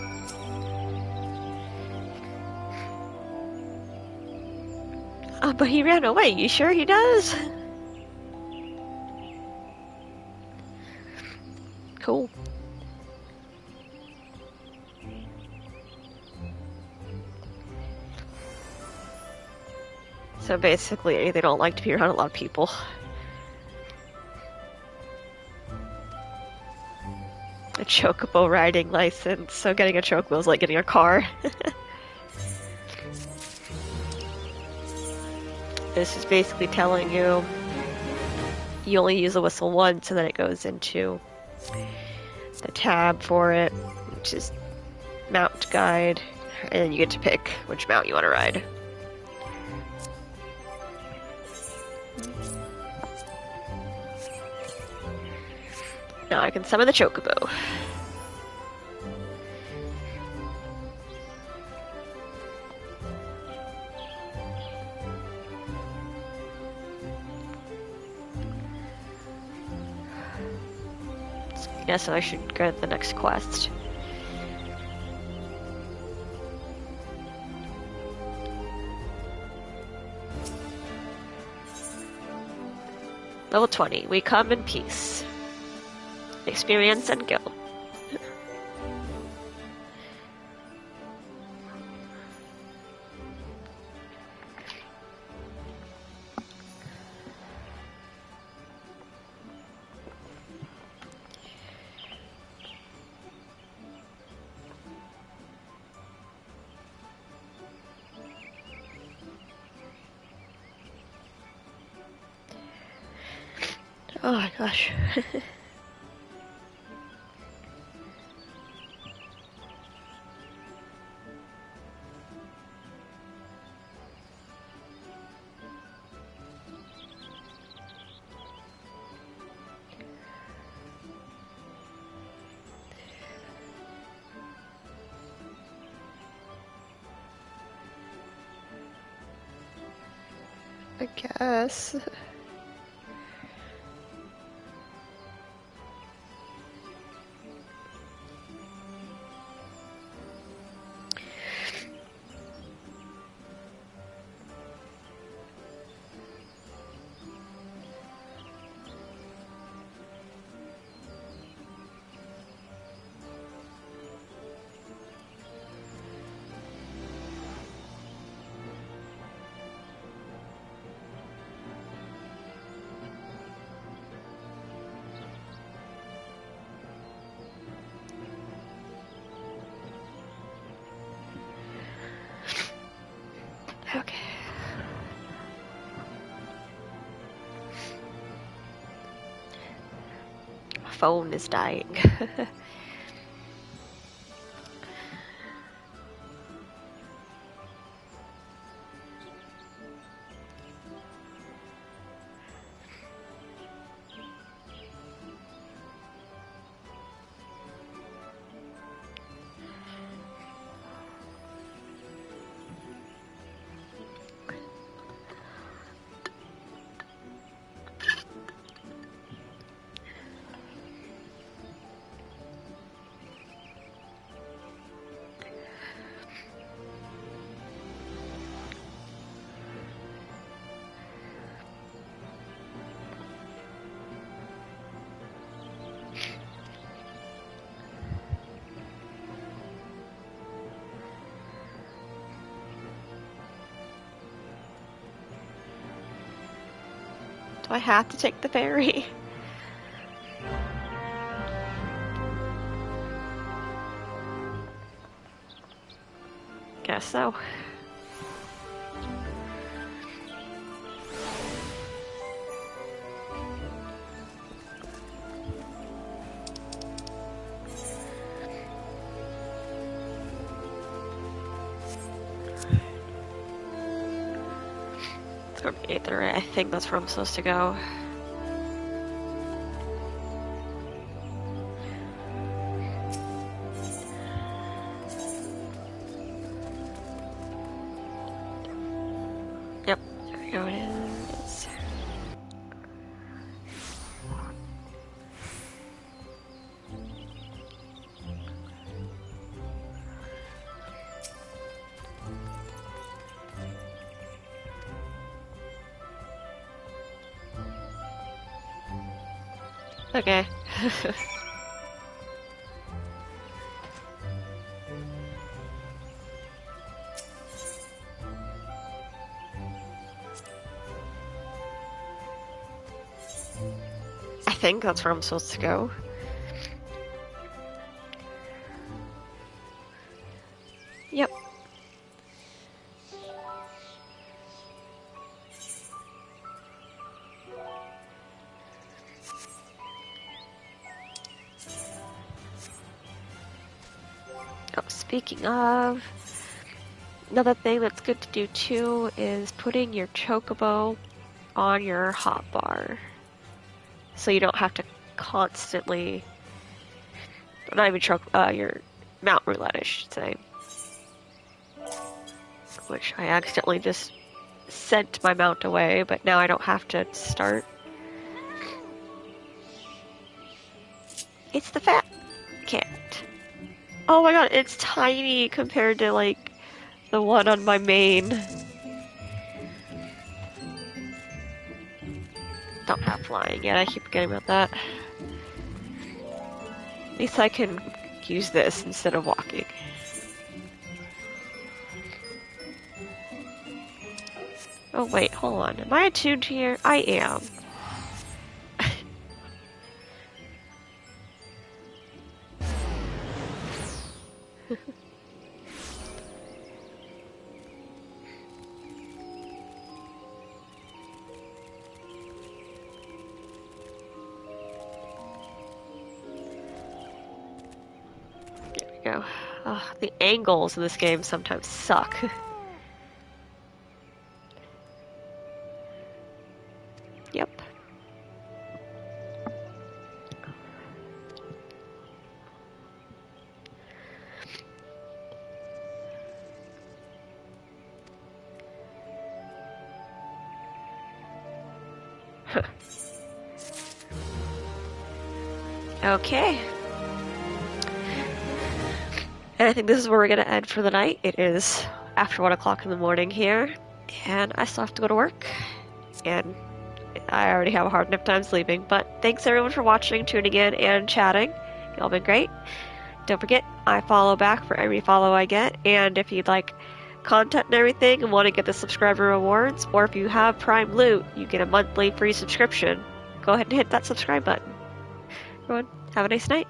Oh, but he ran away. You sure he does? Cool. So basically, they don't like to be around a lot of people. A chocobo riding license. So getting a chocobo is like getting a car. This is basically telling you you only use the whistle once, and then it goes into the tab for it, which is mount guide, and then you get to pick which mount you want to ride. Now I can summon the chocobo. Guess I should go to the next quest. Level 20. We come in peace. Experience and guild. Oh my gosh. I guess. phone is dying. Do I have to take the ferry? Guess so. Let's go to Aether. I think that's where I'm supposed to go. Yep, there we go, it is. Okay. I think that's where I'm supposed to go. Yep. Oh, speaking of, another thing that's good to do too is putting your chocobo on your hotbar. So you don't have to constantly, not even your mount roulette, I should say. Which I accidentally just sent my mount away, but now I don't have to start. It's the fat cat. Oh my god, it's tiny compared to like the one on my main. Don't have flying yet, I keep forgetting about that. At least I can use this instead of walking. Oh wait, hold on. Am I attuned here? I am. Go. Oh, the angles in this game sometimes suck. Yep. Okay. And I think this is where we're going to end for the night. It is after 1 o'clock in the morning here, and I still have to go to work, and I already have a hard enough time sleeping. But thanks everyone for watching, tuning in, and chatting. Y'all been great. Don't forget, I follow back for every follow I get, and if you'd like content and everything and want to get the subscriber rewards, or if you have Prime Loot, you get a monthly free subscription. Go ahead and hit that subscribe button. Everyone, have a nice night.